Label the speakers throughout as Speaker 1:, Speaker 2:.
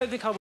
Speaker 1: don't think I...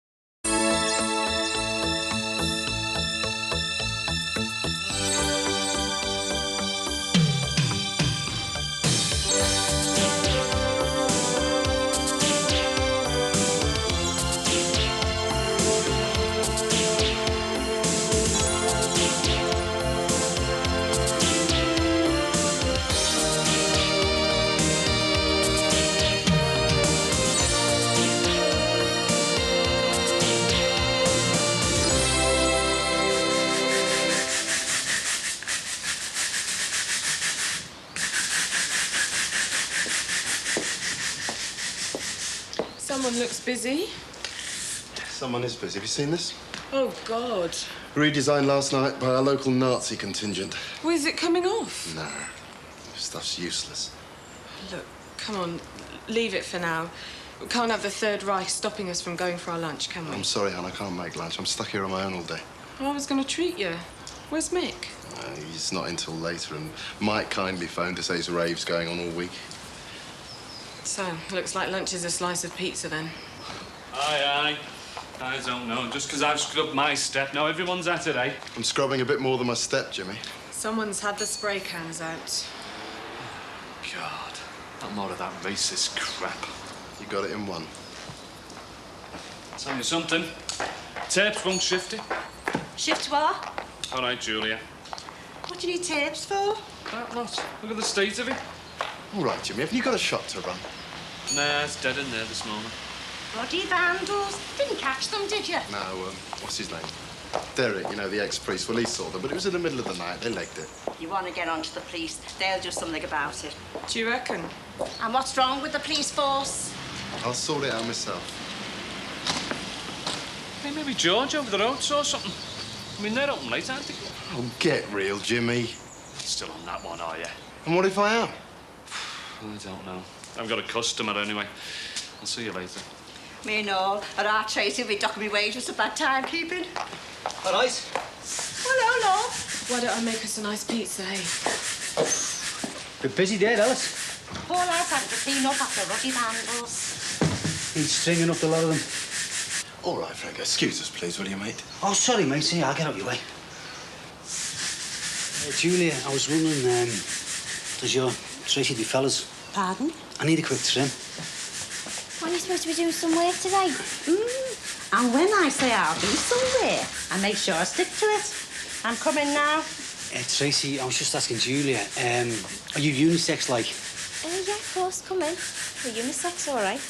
Speaker 2: Someone looks busy.
Speaker 3: Someone is busy. Have you seen this?
Speaker 2: Oh, God.
Speaker 3: Redesigned last night by our local Nazi contingent.
Speaker 2: Well, is it coming off?
Speaker 3: No. This stuff's useless.
Speaker 2: Look, come on. Leave it for now. We can't have the Third Reich stopping us from going for our lunch, can we?
Speaker 3: I'm sorry, hon. I can't make lunch. I'm stuck here on my own all day.
Speaker 2: Well, I was going to treat you. Where's Mick?
Speaker 3: He's not in till later, and Mike kindly phoned to say his rave's going on all week.
Speaker 2: So, looks like lunch is a slice of pizza, then.
Speaker 1: Aye. I don't know. Just because I've scrubbed my step, now everyone's at it, eh?
Speaker 3: I'm scrubbing a bit more than my step, Jimmy.
Speaker 2: Someone's had the spray cans out.
Speaker 1: God, not more of that racist crap.
Speaker 3: You got it in one.
Speaker 1: Tell you something. Tapes won't shift it.
Speaker 4: Shift what?
Speaker 1: All right, Julia.
Speaker 4: What do you need tapes for?
Speaker 1: That lot. Look at the state of it.
Speaker 3: All right, Jimmy. Have you got a shot to run?
Speaker 1: Nah, it's dead in there this morning.
Speaker 4: Bloody vandals. Didn't catch them, did you?
Speaker 3: No, what's his name? Derek, you know, the ex-priest. Well, he saw them, but it was in the middle of the night. They legged it.
Speaker 4: You want to get on to the police, they'll do something about it.
Speaker 2: Do you reckon?
Speaker 4: And what's wrong with the police force?
Speaker 3: I'll sort it out myself.
Speaker 1: Hey, maybe George over the road saw something. I mean, they're open late, aren't they?
Speaker 3: Oh, get real, Jimmy.
Speaker 1: Still on that one, are you?
Speaker 3: And what if I am?
Speaker 1: I don't know. I've got a customer anyway. I'll see you later.
Speaker 4: Me and all, at our Tracy will be docking me wages for bad timekeeping.
Speaker 5: All right.
Speaker 4: Hello, love.
Speaker 2: Why don't I make us a nice pizza, eh?
Speaker 5: Bit busy there, Alice.
Speaker 4: Poor lads having to clean up after ruddy vandals.
Speaker 5: He's stringing up the lot of them.
Speaker 3: All right, Frank. Excuse us, please, will you, mate?
Speaker 5: Oh, sorry, mate. See, I'll get out your way. Julia, I was wondering, does your Tracy do fellas?
Speaker 4: Pardon?
Speaker 5: I need a quick trim.
Speaker 6: When are you supposed to be doing some work today?
Speaker 4: And when I say I'll do somewhere, I make sure I stick to it. I'm coming now.
Speaker 5: Tracy, I was just asking Julia, are you unisex like?
Speaker 6: Yeah, of course, come in. We're unisex, all right.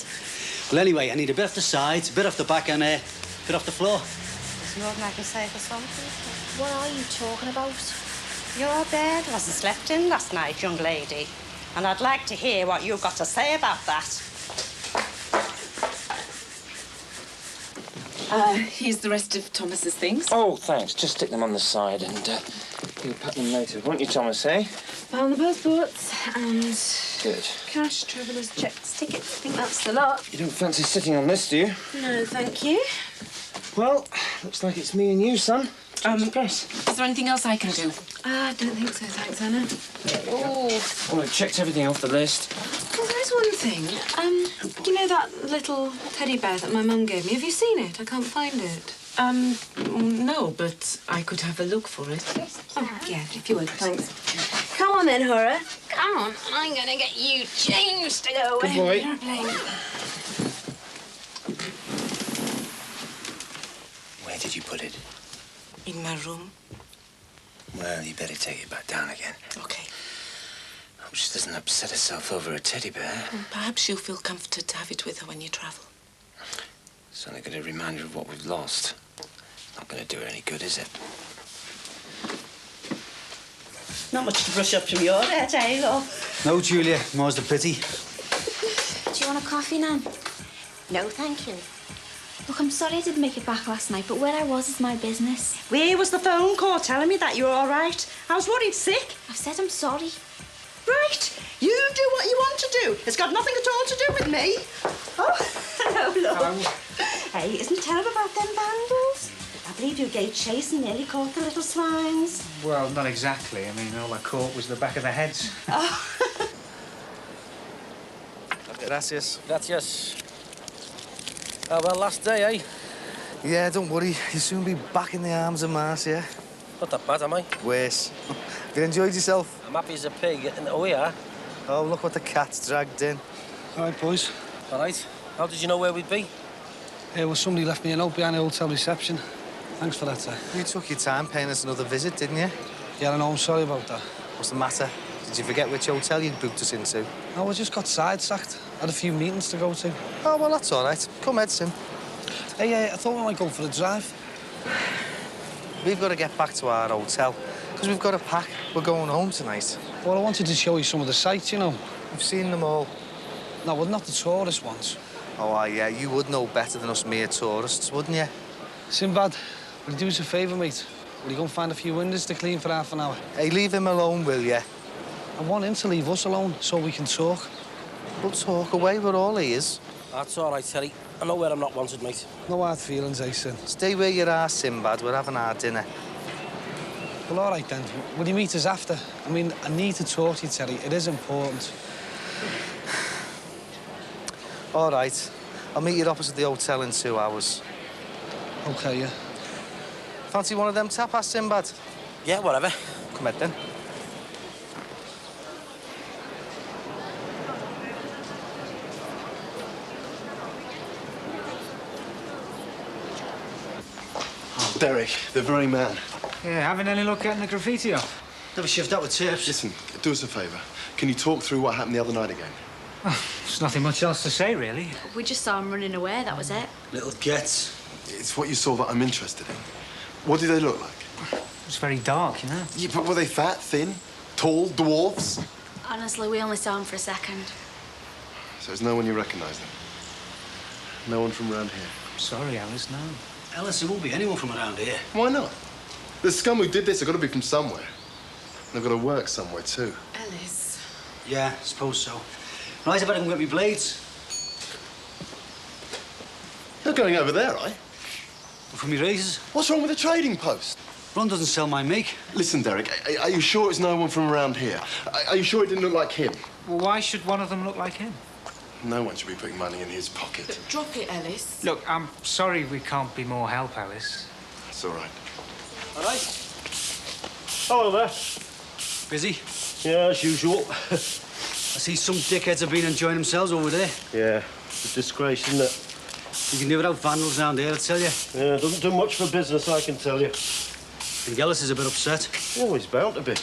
Speaker 5: Well, anyway, I need a bit off the sides, a bit off the back, and a bit off the floor.
Speaker 4: There's more than I can say for something.
Speaker 6: What are you talking about?
Speaker 4: Your bed wasn't slept in last night, young lady. And I'd like to hear what you've got to say about that.
Speaker 2: Here's the rest of Thomas's things.
Speaker 7: Oh, thanks. Just stick them on the side and you'll pack them later, won't you, Thomas, eh?
Speaker 2: Found the passports and...
Speaker 7: Good.
Speaker 2: cash, traveller's checks, tickets. I think that's the lot.
Speaker 7: You don't fancy sitting on this, do you?
Speaker 2: No, thank you.
Speaker 7: Well, looks like it's me and you, son. Express.
Speaker 2: Is there anything else I can do? I don't think so, thanks, Anna. Oh.
Speaker 7: Well, I've checked everything off the list.
Speaker 2: Well, there's one thing. You know that little teddy bear that my mum gave me? Have you seen it? I can't find it. No, but I could have a look for it. Oh, yeah, if you would, thanks. Come on then, Hora. Come on, I'm gonna get you changed to go
Speaker 7: Good
Speaker 2: away.
Speaker 7: boy.
Speaker 5: Where did you put it?
Speaker 2: In my room.
Speaker 5: Well, you better take it back down again.
Speaker 2: Okay.
Speaker 5: Hope she doesn't upset herself over a teddy bear.
Speaker 2: Well, perhaps she'll feel comforted to have it with her when you travel.
Speaker 5: It's only going to remind her of what we've lost. Not going to do her any good, is it?
Speaker 4: Not much to brush up from your head, eh, love?
Speaker 5: No, Julia. More's the pity.
Speaker 6: Do you want a coffee, Nan?
Speaker 4: No, thank you.
Speaker 6: Look, I'm sorry I didn't make it back last night, but where I was is my business.
Speaker 4: Where was the phone call telling me that you're all right? I was worried sick.
Speaker 6: I've said I'm sorry.
Speaker 4: Right. You do what you want to do. It's got nothing at all to do with me. Oh, hello, love. Hey, isn't it terrible about them vandals? I believe you gave chase and nearly caught the little swines.
Speaker 8: Well, not exactly. I mean, all I caught was the back of the heads.
Speaker 4: Oh.
Speaker 7: Gracias. Gracias.
Speaker 9: Oh, well, last day, eh?
Speaker 10: Yeah, don't worry. You'll soon be back in the arms of Marcia.
Speaker 9: Not that bad, am I?
Speaker 10: Worse. Have you enjoyed yourself?
Speaker 9: I'm happy as a pig. Oh, yeah?
Speaker 10: Oh, look what the cat's dragged in.
Speaker 8: All right, boys.
Speaker 9: All right. How did you know where we'd be?
Speaker 8: Well, somebody left me a note behind the hotel reception. Thanks for that, sir.
Speaker 10: You took your time paying us another visit, didn't you?
Speaker 8: Yeah, I know. I'm sorry about that.
Speaker 10: What's the matter? Did you forget which hotel you'd booked us into?
Speaker 8: No, I just got sidetracked. Had a few meetings to go to.
Speaker 10: Oh, well, that's all right. Come, Edson.
Speaker 8: Hey, I thought we might go for a drive.
Speaker 10: We've got to get back to our hotel, because we've got to pack. We're going home tonight.
Speaker 8: Well, I wanted to show you some of the sights, you know.
Speaker 10: We've seen them all.
Speaker 8: No, well, not the tourist ones.
Speaker 10: Oh, yeah, you would know better than us mere tourists, wouldn't you?
Speaker 8: Sinbad, will you do us a favour, mate? Will you go and find a few windows to clean for half an hour?
Speaker 10: Hey, leave him alone, will you?
Speaker 8: I want him to leave us alone so we can talk.
Speaker 10: We'll talk away, we're all ears.
Speaker 9: That's all right, Terry. I know where I'm not wanted, mate.
Speaker 8: No hard feelings, eh, Sin?
Speaker 10: Stay where you are, Sinbad. We're having our dinner.
Speaker 8: Well, all right, then. Will you meet us after? I mean, I need to talk to you, Terry. It is important.
Speaker 10: All right. I'll meet you opposite the hotel in 2 hours.
Speaker 8: OK, yeah.
Speaker 10: Fancy one of them tapas, Sinbad?
Speaker 9: Yeah, whatever.
Speaker 10: Come on, then.
Speaker 3: Derek, the very man.
Speaker 8: Yeah, having any luck getting the graffiti off?
Speaker 9: Never shift out with tips.
Speaker 3: Listen, do us a favour. Can you talk through what happened the other night again?
Speaker 8: Oh, there's nothing much else to say, really.
Speaker 6: We just saw him running away, that was it.
Speaker 9: Little gets.
Speaker 3: It's what you saw that I'm interested in. What did they look like?
Speaker 8: It's very dark, you know.
Speaker 3: Yeah, but were they fat, thin, tall, dwarfs?
Speaker 6: Honestly, we only saw him for a second.
Speaker 3: So there's no one you recognise them? No one from around here?
Speaker 8: Sorry, Alice, no.
Speaker 9: Alice, there won't be anyone from around here.
Speaker 3: Why not? The scum who did this have got to be from somewhere. They've got to work somewhere, too.
Speaker 2: Alice.
Speaker 9: Yeah, I suppose so. Right, I better go get me blades.
Speaker 3: You're going over there, right?
Speaker 9: For me razors.
Speaker 3: What's wrong with the trading post?
Speaker 9: Ron doesn't sell my make.
Speaker 3: Listen, Derek, are you sure it's no one from around here? Are you sure it didn't look like him?
Speaker 8: Well, why should one of them look like him?
Speaker 3: No one should be putting money in his pocket.
Speaker 2: Look, drop it, Alice.
Speaker 8: Look, I'm sorry we can't be more help, Alice.
Speaker 3: That's all right.
Speaker 9: All right.
Speaker 11: Hello there.
Speaker 9: Busy?
Speaker 11: Yeah, as usual.
Speaker 9: I see some dickheads have been enjoying themselves over there.
Speaker 11: Yeah, it's a disgrace, isn't it?
Speaker 9: You can do without vandals around here, I tell you.
Speaker 11: Yeah, doesn't do much for business, I can tell you.
Speaker 9: I think Ellis is a bit upset.
Speaker 11: Oh, he's bound to be.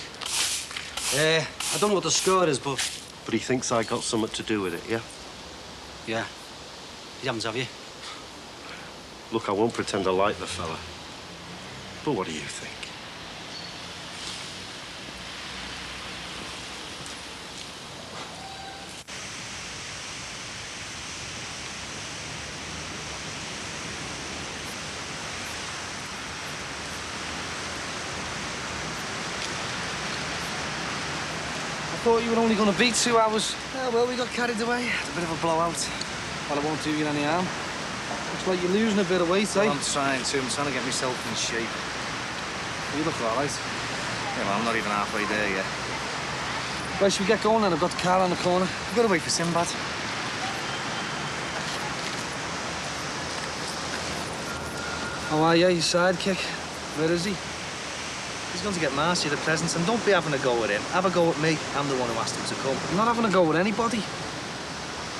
Speaker 9: I don't know what the score is, but...
Speaker 11: But he thinks I got something to do with it, yeah?
Speaker 9: Yeah. You haven't, have you?
Speaker 11: Look, I won't pretend I like the fella. But what do you think?
Speaker 8: I thought you were only going to be 2 hours.
Speaker 10: Oh, well, we got carried away. Had a bit of a blowout.
Speaker 8: Well, I won't do you any harm. Looks like you're losing a bit of weight, eh?
Speaker 10: Well, I'm trying to get myself in shape.
Speaker 8: You look all right.
Speaker 10: Yeah, well, I'm not even halfway there yet.
Speaker 8: Right, should we get going then? I've got the car on the corner.
Speaker 10: We've got to wait for Sinbad.
Speaker 8: Oh, are you? Your sidekick? Where is he?
Speaker 10: He's going to get Marcy the presents, and don't be having a go at him. Have a go at me. I'm the one who asked him to come.
Speaker 8: I'm not having a go with anybody.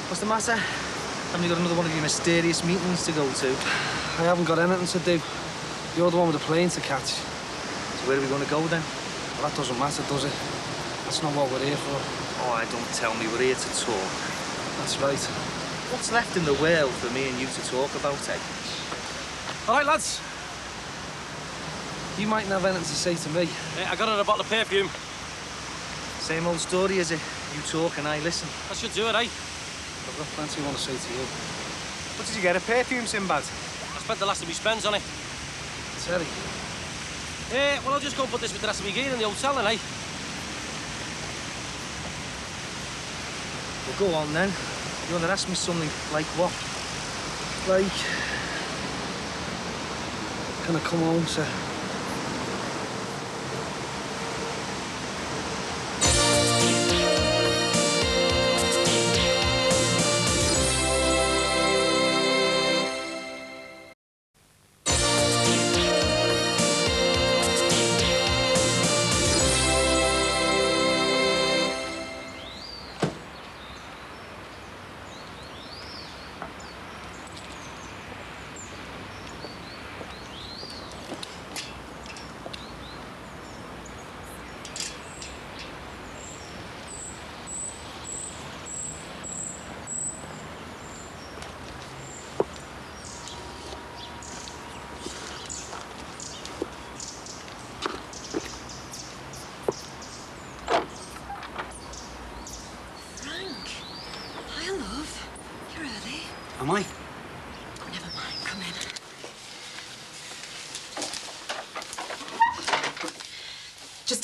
Speaker 10: What's the matter? Haven't you got another one of your mysterious meetings to go to?
Speaker 8: I haven't got anything to do. You're the one with the plane to catch.
Speaker 10: So where are we going to go, then?
Speaker 8: Well, that doesn't matter, does it? That's not what we're here for.
Speaker 10: Oh, don't tell me. We're here to talk.
Speaker 8: That's right.
Speaker 10: What's left in the world for me and you to talk about, eh?
Speaker 9: All right, lads.
Speaker 8: You mightn't have anything to say to me.
Speaker 9: I got her a bottle of perfume.
Speaker 10: Same old story, is it? You talk and I listen.
Speaker 9: That should do it, eh?
Speaker 8: I've got plenty I want to say to you.
Speaker 10: What did you get, a perfume, Sinbad?
Speaker 9: I spent the last of my spends on it.
Speaker 8: Terry.
Speaker 9: Well, I'll just go and put this with the rest of my gear in the hotel, then, eh?
Speaker 10: Well, go on, then. You want to ask me something like what?
Speaker 8: Like... Can I come home, sir?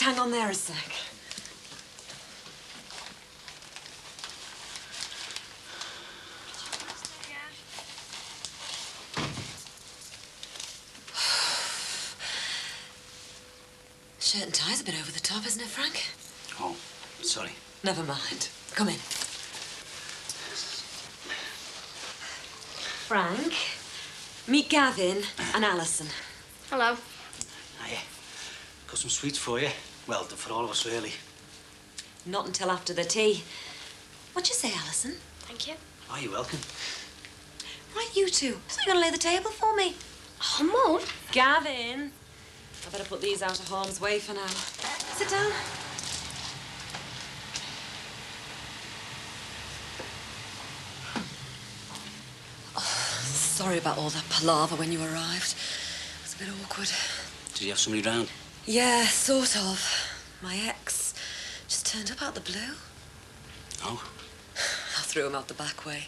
Speaker 2: Just hang on there a sec. Shirt and tie's a bit over the top, isn't it, Frank?
Speaker 12: Oh, sorry.
Speaker 2: Never mind. Come in. Frank, meet Gavin and Alison.
Speaker 6: Hello.
Speaker 12: Hiya. Got some sweets for you. Well, for all of us, really.
Speaker 2: Not until after the tea. What'd you say, Alison?
Speaker 6: Thank you.
Speaker 12: Oh, you're welcome.
Speaker 2: Right, you two. So you're gonna lay the table for me?
Speaker 6: Oh, Mum.
Speaker 2: Gavin. I better put these out of harm's way for now. Sit down. Oh, sorry about all that palaver when you arrived. It was a bit awkward.
Speaker 12: Did you have somebody round?
Speaker 2: Yeah, sort of. My ex just turned up out the blue.
Speaker 12: Oh?
Speaker 2: I threw him out the back way.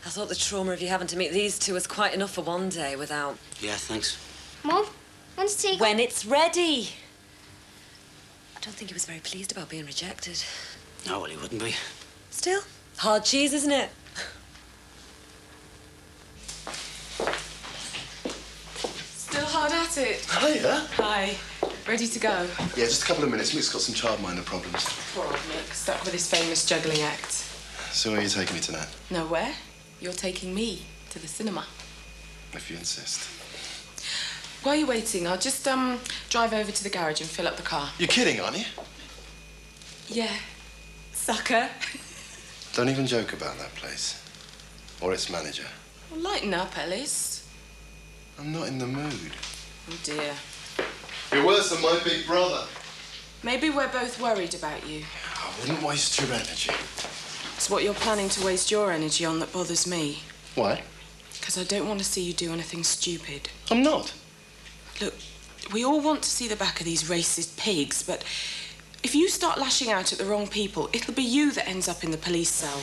Speaker 2: I thought the trauma of you having to meet these two was quite enough for one day without...
Speaker 12: Yeah, thanks.
Speaker 6: Mum, when's tea?
Speaker 2: When it's ready. I don't think he was very pleased about being rejected.
Speaker 12: No, well, he wouldn't be.
Speaker 2: Still, hard cheese, isn't it?
Speaker 13: Still hard at it?
Speaker 3: Hiya.
Speaker 13: Hi. Ready to go?
Speaker 3: Yeah, just a couple of minutes. Mick's got some childminder problems.
Speaker 13: Poor old Mick, stuck with his famous juggling act.
Speaker 3: So where are you taking me tonight?
Speaker 13: Nowhere. You're taking me to the cinema.
Speaker 3: If you insist.
Speaker 13: While you're waiting, I'll just drive over to the garage and fill up the car.
Speaker 3: You're kidding, aren't you?
Speaker 13: Yeah. Sucker.
Speaker 3: Don't even joke about that place. Or its manager.
Speaker 13: Well, lighten up, Ellis.
Speaker 3: I'm not in the mood.
Speaker 13: Oh, dear.
Speaker 3: You're worse than my big brother.
Speaker 13: Maybe we're both worried about you.
Speaker 3: I wouldn't waste your energy.
Speaker 13: It's what you're planning to waste your energy on that bothers me.
Speaker 3: Why?
Speaker 13: Because I don't want to see you do anything stupid.
Speaker 3: I'm not.
Speaker 13: Look, we all want to see the back of these racist pigs, but if you start lashing out at the wrong people, it'll be you that ends up in the police cell.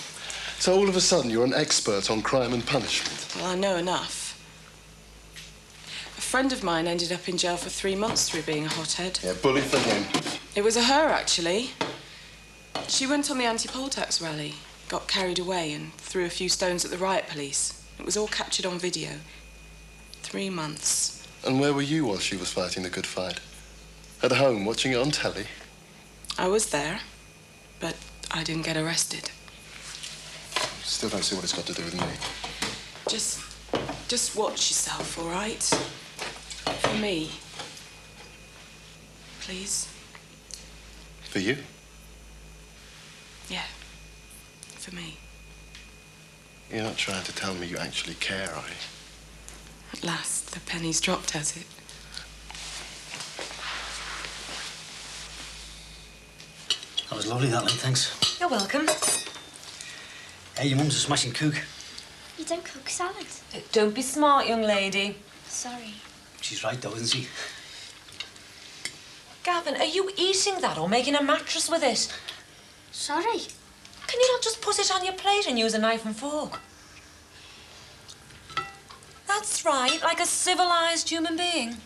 Speaker 3: So all of a sudden you're an expert on crime and punishment.
Speaker 13: Well, I know enough. A friend of mine ended up in jail for 3 months through being a hothead.
Speaker 3: Yeah, bully for him.
Speaker 13: It was her, actually. She went on the anti-poll tax rally, got carried away and threw a few stones at the riot police. It was all captured on video. 3 months.
Speaker 3: And where were you while she was fighting the good fight? At home, watching it on telly?
Speaker 13: I was there, but I didn't get arrested.
Speaker 3: Still don't see what it's got to do with me.
Speaker 13: Just watch yourself, all right? For me. Please?
Speaker 3: For you?
Speaker 13: Yeah. For me.
Speaker 3: You're not trying to tell me you actually care, are you?
Speaker 13: At last, the penny's dropped, has it?
Speaker 12: That was lovely, that, Lynn, thanks.
Speaker 2: You're welcome.
Speaker 12: Hey, your mum's a smashing cook.
Speaker 6: You don't cook salad.
Speaker 2: Don't be smart, young lady.
Speaker 6: Sorry.
Speaker 12: She's right, though, isn't she?
Speaker 2: Gavin, are you eating that or making a mattress with it?
Speaker 6: Sorry.
Speaker 2: Can you not just put it on your plate and use a knife and fork? That's right, like a civilized human being.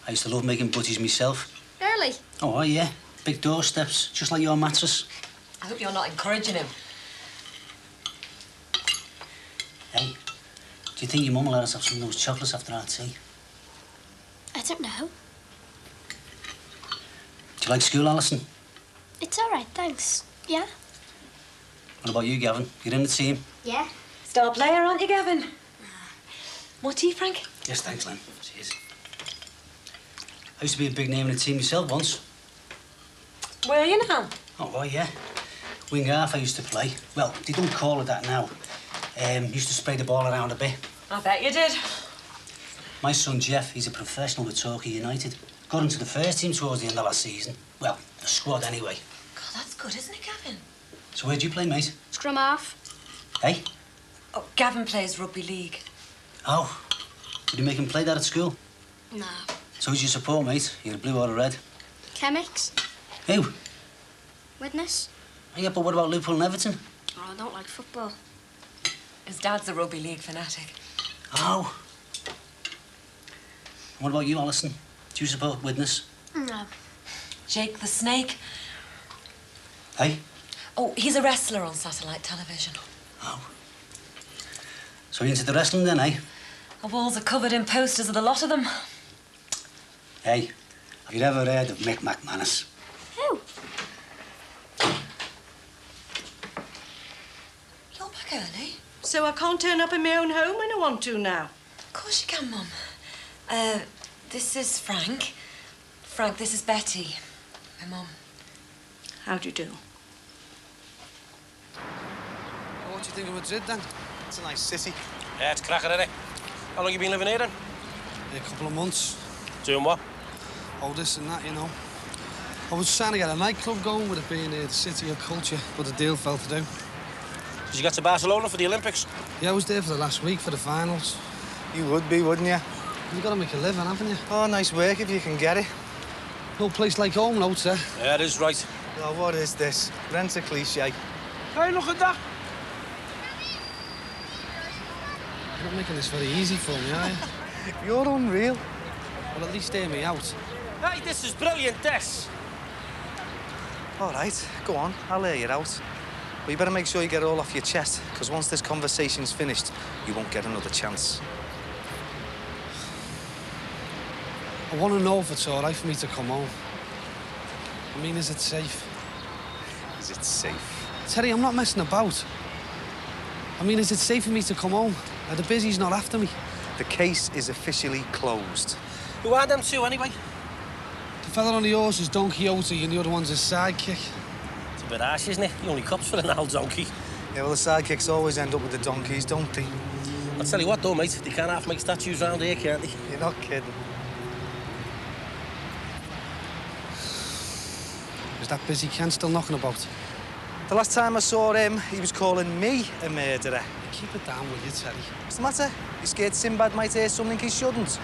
Speaker 12: I used to love making butties myself.
Speaker 6: Really?
Speaker 12: Oh, yeah. Big doorsteps, just like your mattress.
Speaker 2: I hope you're not encouraging him.
Speaker 12: Hey, do you think your mum will let us have some of those chocolates after our tea?
Speaker 6: I don't know.
Speaker 12: Do you like school, Alison?
Speaker 6: It's all right, thanks. Yeah?
Speaker 12: What about you, Gavin? You're in the team?
Speaker 6: Yeah.
Speaker 2: Star player, aren't you, Gavin? More tea, Frank?
Speaker 12: Yes, thanks, Lynn. Cheers. I used to be a big name in the team myself once.
Speaker 2: Where are you now?
Speaker 12: Oh, well, yeah. Wing half I used to play. Well, they don't call it that now. Used to spray the ball around a bit.
Speaker 2: I bet you did.
Speaker 12: My son, Jeff, he's a professional with Torquay United. Got into the first team towards the end of last season. Well, the squad anyway.
Speaker 2: God, that's good, isn't it, Gavin?
Speaker 12: So where do you play, mate?
Speaker 6: Scrum half.
Speaker 12: Hey?
Speaker 2: Oh, Gavin plays rugby league.
Speaker 12: Oh. Did you make him play that at school?
Speaker 6: No.
Speaker 12: So who's your support, mate? You're a blue or a red?
Speaker 6: Chemics.
Speaker 12: Who?
Speaker 6: Witness.
Speaker 12: Oh, yeah, but what about Liverpool and Everton?
Speaker 6: Oh, I don't like football.
Speaker 2: His dad's a rugby league fanatic.
Speaker 12: Oh. And what about you, Alison? Do you support Witness?
Speaker 6: No.
Speaker 14: Jake the Snake.
Speaker 12: Hey?
Speaker 14: Oh, he's a wrestler on satellite television.
Speaker 12: Oh. So you're into the wrestling then, eh?
Speaker 14: The walls are covered in posters of the lot of them.
Speaker 12: Hey, have you ever heard of Mick McManus?
Speaker 14: Who? You're back early.
Speaker 4: So I can't turn up in my own home when I want to now?
Speaker 14: Of course you can, Mum. This is Frank. Frank, this is Betty, my mum.
Speaker 4: How do you do?
Speaker 8: Well, what do you think of Madrid, then?
Speaker 10: It's a nice city.
Speaker 9: Yeah, it's cracking, isn't it? How long you been living here, then?
Speaker 8: A couple of months.
Speaker 9: Doing what?
Speaker 8: Oh, this and that, you know. I was trying to get a nightclub going with it being the city of culture, but the deal fell through.
Speaker 9: Did you get to Barcelona for the Olympics?
Speaker 8: Yeah, I was there for the last week for the finals.
Speaker 10: You would be, wouldn't you?
Speaker 8: You've got to make a living, haven't you?
Speaker 10: Oh, nice work if you can get it.
Speaker 8: No place like home, no, sir.
Speaker 9: Yeah, it is right.
Speaker 10: Oh, what is this? Rent's a cliche.
Speaker 8: Hey, look at that. You're not making this very easy for me, are you?
Speaker 10: You're unreal.
Speaker 8: Well, at least hear me out.
Speaker 9: Hey, this is brilliant, this.
Speaker 10: All right, go on. I'll hear you out. But you better make sure you get it all off your chest, because once this conversation's finished, you won't get another chance.
Speaker 8: I want to know if it's all right for me to come home. I mean, is it safe?
Speaker 10: Is it safe?
Speaker 8: Terry, I'm not messing about. I mean, is it safe for me to come home? Are the busies not after me?
Speaker 10: The case is officially closed.
Speaker 9: Who are them two, anyway?
Speaker 8: The fella on the horse is Don Quixote and the other one's his sidekick.
Speaker 9: It's a bit harsh, isn't it? You only cops for an old donkey.
Speaker 10: Yeah, well, the sidekicks always end up with the donkeys, don't they?
Speaker 9: I'll tell you what, though, mate. They can't half make statues round here, can't they?
Speaker 10: You're not kidding.
Speaker 8: Is that busy Ken still knocking about?
Speaker 10: The last time I saw him, he was calling me a murderer.
Speaker 8: Keep it down, will you, Terry?
Speaker 10: What's the matter? You scared Sinbad might hear something he shouldn't?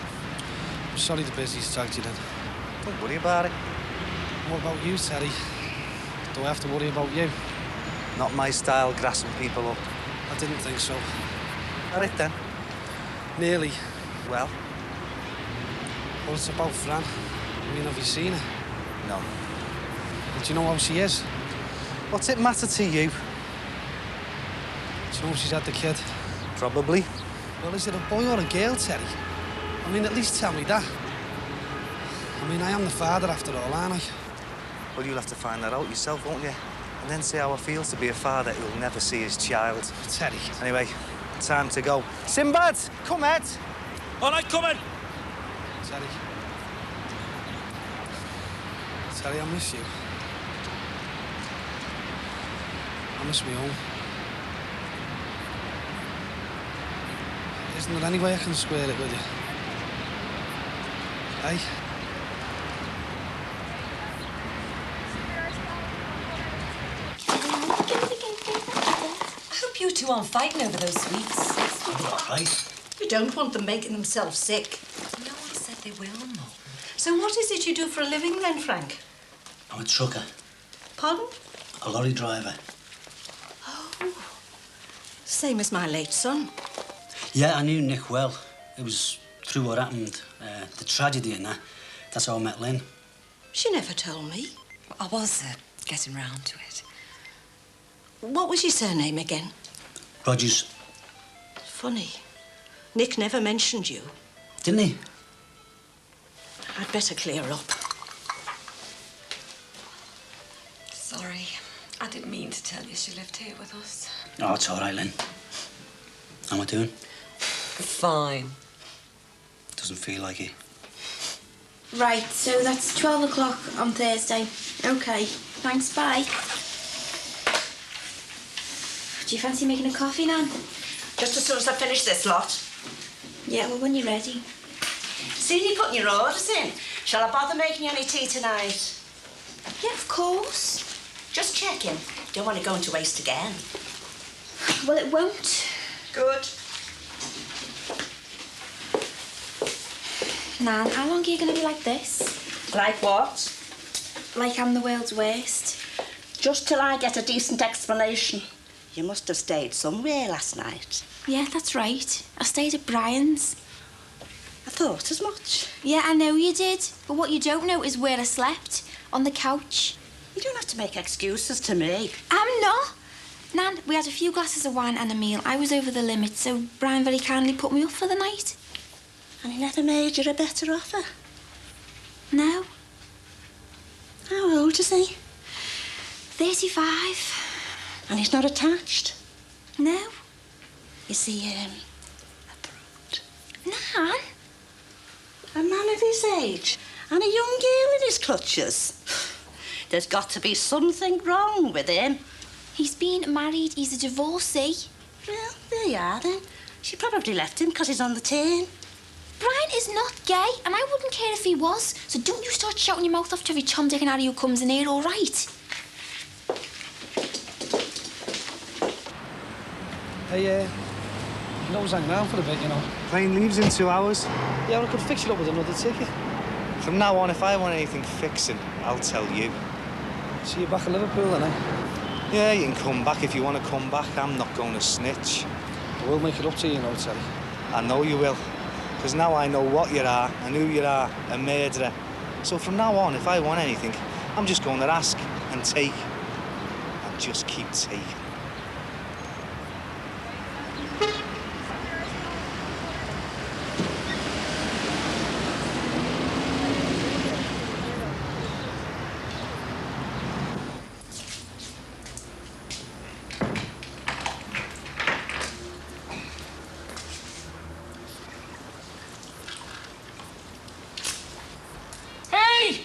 Speaker 8: I'm sorry the busies tagged you then.
Speaker 10: Don't worry about it.
Speaker 8: What about you, Terry? Do I have to worry about you?
Speaker 10: Not my style, grassing people up.
Speaker 8: I didn't think so.
Speaker 10: All right, then.
Speaker 8: Nearly.
Speaker 10: Well?
Speaker 8: Well, it's about Fran. I mean, have you seen her?
Speaker 10: No.
Speaker 8: But do you know how she is?
Speaker 10: What's it matter to you?
Speaker 8: Do you know if she's had the kid?
Speaker 10: Probably.
Speaker 8: Well, is it a boy or a girl, Terry? I mean, at least tell me that. I mean, I am the father after all, aren't I?
Speaker 10: Well, you'll have to find that out yourself, won't you? And then see how it feels to be a father who'll never see his child.
Speaker 8: Terry.
Speaker 10: Anyway, time to go. Sinbad, come, Ed.
Speaker 9: All right, come in.
Speaker 8: Terry. Terry, I miss you. I miss me home. Isn't there any way I can square it with you? Hey?
Speaker 14: I hope you two aren't fighting over those sweets.
Speaker 12: All right.
Speaker 4: You don't want them making themselves sick.
Speaker 14: No one said they will, Mum.
Speaker 4: So what is it you do for a living then, Frank?
Speaker 12: I'm a trucker.
Speaker 4: Pardon?
Speaker 12: A lorry driver.
Speaker 4: Oh. Same as my late son.
Speaker 12: Yeah, I knew Nick well. It was through what happened, the tragedy and that. That's how I met Lynn.
Speaker 4: She never told me.
Speaker 14: I was getting round to it.
Speaker 4: What was your surname again?
Speaker 12: Rogers.
Speaker 4: Funny. Nick never mentioned you.
Speaker 12: Didn't he?
Speaker 4: I'd better clear up.
Speaker 14: Sorry. I didn't mean to tell you she lived here with us.
Speaker 12: Oh, it's all right, Lynn. How am I doing?
Speaker 14: Fine.
Speaker 12: Doesn't feel like it.
Speaker 6: Right, so that's 12 o'clock on Thursday. OK, thanks, bye. Do you fancy making a coffee, Nan?
Speaker 4: Just as soon as I finish this lot.
Speaker 6: Yeah, well, when you're ready.
Speaker 4: See you putting your orders in. Shall I bother making you any tea tonight?
Speaker 6: Yeah, of course.
Speaker 4: Just checking. Don't want to go into waste again.
Speaker 6: Well, it won't.
Speaker 4: Good.
Speaker 6: Nan, how long are you going to be like this?
Speaker 4: Like what?
Speaker 6: Like I'm the world's worst.
Speaker 4: Just till I get a decent explanation. You must have stayed somewhere last night.
Speaker 6: Yeah, that's right. I stayed at Brian's.
Speaker 4: I thought as much.
Speaker 6: Yeah, I know you did. But what you don't know is where I slept. on the couch.
Speaker 4: You don't have to make excuses to me.
Speaker 6: I'm not. Nan, we had a few glasses of wine and a meal. I was over the limit, so Brian very kindly put me up for the night.
Speaker 4: And he never made you a better offer?
Speaker 6: No.
Speaker 4: How old is he?
Speaker 6: 35.
Speaker 4: And he's not attached?
Speaker 6: No.
Speaker 4: Is he,
Speaker 6: Nan?
Speaker 4: a man of his age? And a young girl in his clutches? There's got to be something wrong with him.
Speaker 6: He's been married. He's a divorcee.
Speaker 4: Well, there you are, then. She probably left him because he's on the tin.
Speaker 6: Brian is not gay, and I wouldn't care if he was. So don't you start shouting your mouth off to every Tom, Dick and Harry who comes in here, all right?
Speaker 8: Hey, I was hanging around for a bit, you know.
Speaker 10: Plane leaves in 2 hours.
Speaker 8: Yeah, well, I could fix you up with another ticket.
Speaker 10: From now on, if I want anything fixing, I'll tell you.
Speaker 8: See you back in Liverpool, then, eh?
Speaker 10: Yeah, you can come back if you want to come back. I'm not going to snitch.
Speaker 8: I will make it up to you, you know, Terry.
Speaker 10: I know you will. Because now I know what you are and who you are, a murderer. So from now on, if I want anything, I'm just going to ask and take. And just keep taking.
Speaker 1: Hey!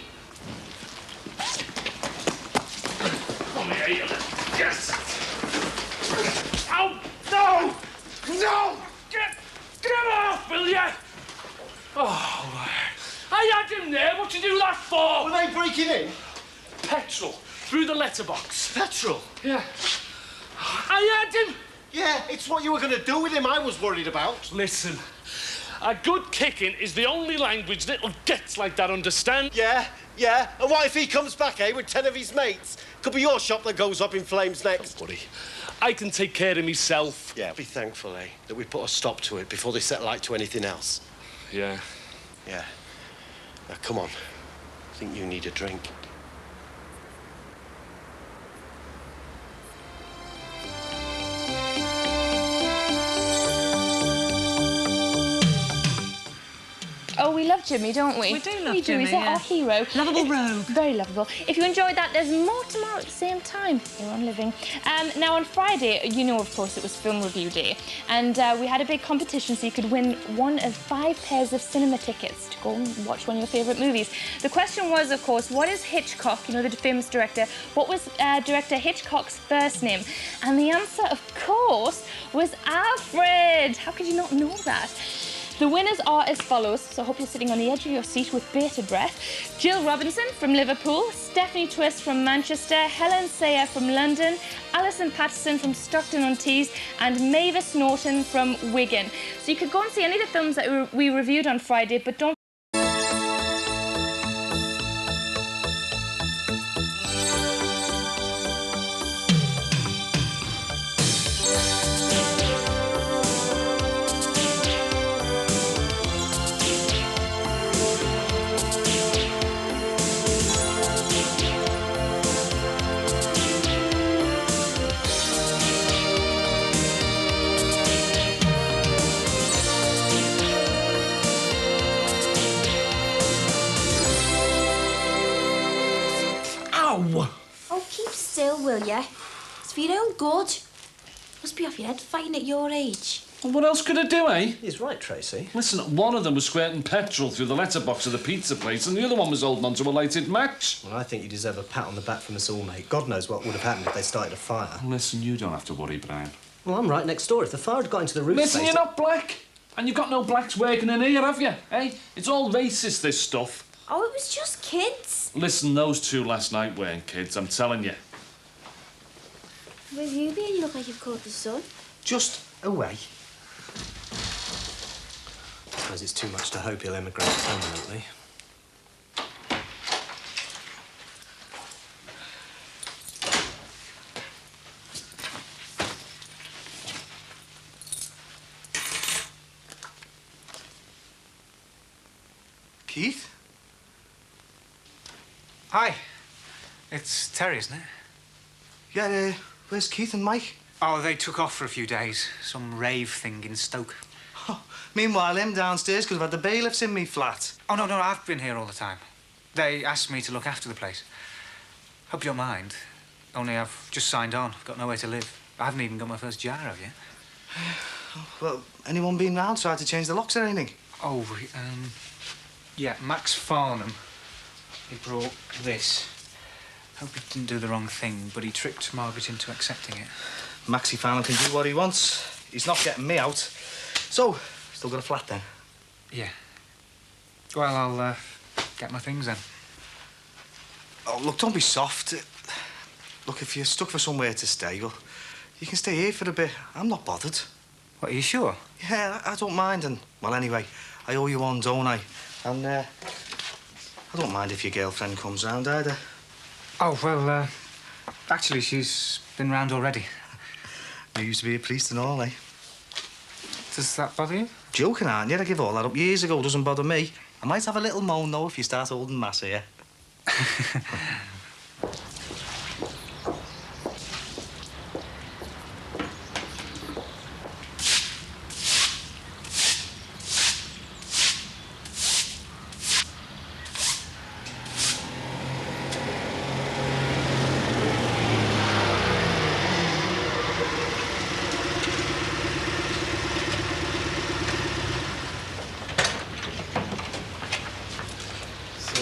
Speaker 1: Come here, you little... Yes! Ow! No! No! Get off, will you? Oh, I had him there. What you do that for?
Speaker 3: Were they breaking in?
Speaker 1: Petrol. Through the letterbox.
Speaker 3: Petrol?
Speaker 1: Yeah. I had him.
Speaker 3: Yeah, it's what you were going to do with him I was worried about.
Speaker 1: Listen, a good kicking is the only language little gets like that understand.
Speaker 3: Yeah, yeah. And what if he comes back, eh, with 10 of his mates? Could be your shop that goes up in flames next.
Speaker 1: Buddy, I can take care of myself.
Speaker 11: Yeah, be thankful, eh, that we put a stop to it before they set light to anything else.
Speaker 1: Yeah.
Speaker 11: Yeah. Now, come on. I think you need a drink.
Speaker 15: Oh, we love Jimmy, don't we?
Speaker 16: We do love Jimmy,
Speaker 15: He's our hero.
Speaker 16: Lovable rogue.
Speaker 15: Very lovable. If you enjoyed that, there's more tomorrow at the same time here on Living. Now, on Friday, you know, of course, it was film review day. And we had a big competition so you could win one of 5 pairs of cinema tickets to go and watch one of your favourite movies. The question was, of course, what is Hitchcock, you know, the famous director, what was director Hitchcock's first name? And the answer, of course, was Alfred. How could you not know that? The winners are as follows, so I hope you're sitting on the edge of your seat with bated breath. Jill Robinson from Liverpool, Stephanie Twist from Manchester, Helen Sayer from London, Alison Patterson from Stockton-on-Tees, and Mavis Norton from Wigan. So you could go and see any of the films that we reviewed on Friday, but don't
Speaker 6: Oh, keep still, will ya? It's for your own good. Must be off your head fighting at your age.
Speaker 1: Well, what else could I do, eh?
Speaker 11: He's right, Tracy.
Speaker 1: Listen, one of them was squirting petrol through the letterbox of the pizza place, and the other one was holding on to a lighted match.
Speaker 17: Well, I think you deserve a pat on the back from us all, mate. God knows what would have happened if they started a fire.
Speaker 1: Listen, you don't have to worry, Brian.
Speaker 17: Well, I'm right next door. If the fire had got into the roof
Speaker 1: Listen,
Speaker 17: space...
Speaker 1: you're not black. And you've got no blacks working in here, have you? Eh? It's all racist, this stuff.
Speaker 6: Oh, it was just kids.
Speaker 1: Listen, those two last night weren't kids, I'm telling you.
Speaker 6: Where have you been? You look like you've caught the sun.
Speaker 17: Just away. I suppose it's too much to hope he'll emigrate permanently.
Speaker 10: Keith? Hi.
Speaker 16: It's Terry, isn't it?
Speaker 10: Yeah, where's Keith and Mike?
Speaker 16: Oh, they took off for a few days. Some rave thing in Stoke.
Speaker 10: Meanwhile, him downstairs could have had the bailiffs in me flat.
Speaker 16: Oh, no, I've been here all the time. They asked me to look after the place. Hope you don't mind. Only I've just signed on. I've got nowhere to live. I haven't even got my first jar of yet.
Speaker 10: Well, anyone been round tried to change the locks or anything?
Speaker 16: Oh, yeah, Max Farnham. He brought this. Hope he didn't do the wrong thing, but he tricked Margaret into accepting it.
Speaker 10: Maxie Farnham can do what he wants. He's not getting me out. So, still got a flat then?
Speaker 16: Yeah. Well, I'll get my things then.
Speaker 10: Oh, look, don't be soft. Look, if you're stuck for somewhere to stay, well, you can stay here for a bit. I'm not bothered.
Speaker 16: What, are you sure?
Speaker 10: Yeah, I don't mind. And, well, anyway, I owe you one, don't I? And, I don't mind if your girlfriend comes round either.
Speaker 16: Oh, well, actually, she's been round already.
Speaker 10: You used to be a priest and all, eh?
Speaker 16: Does that bother you?
Speaker 10: Joking, aren't you? I gave all that up years ago. Doesn't bother me. I might have a little moan, though, if you start holding mass here.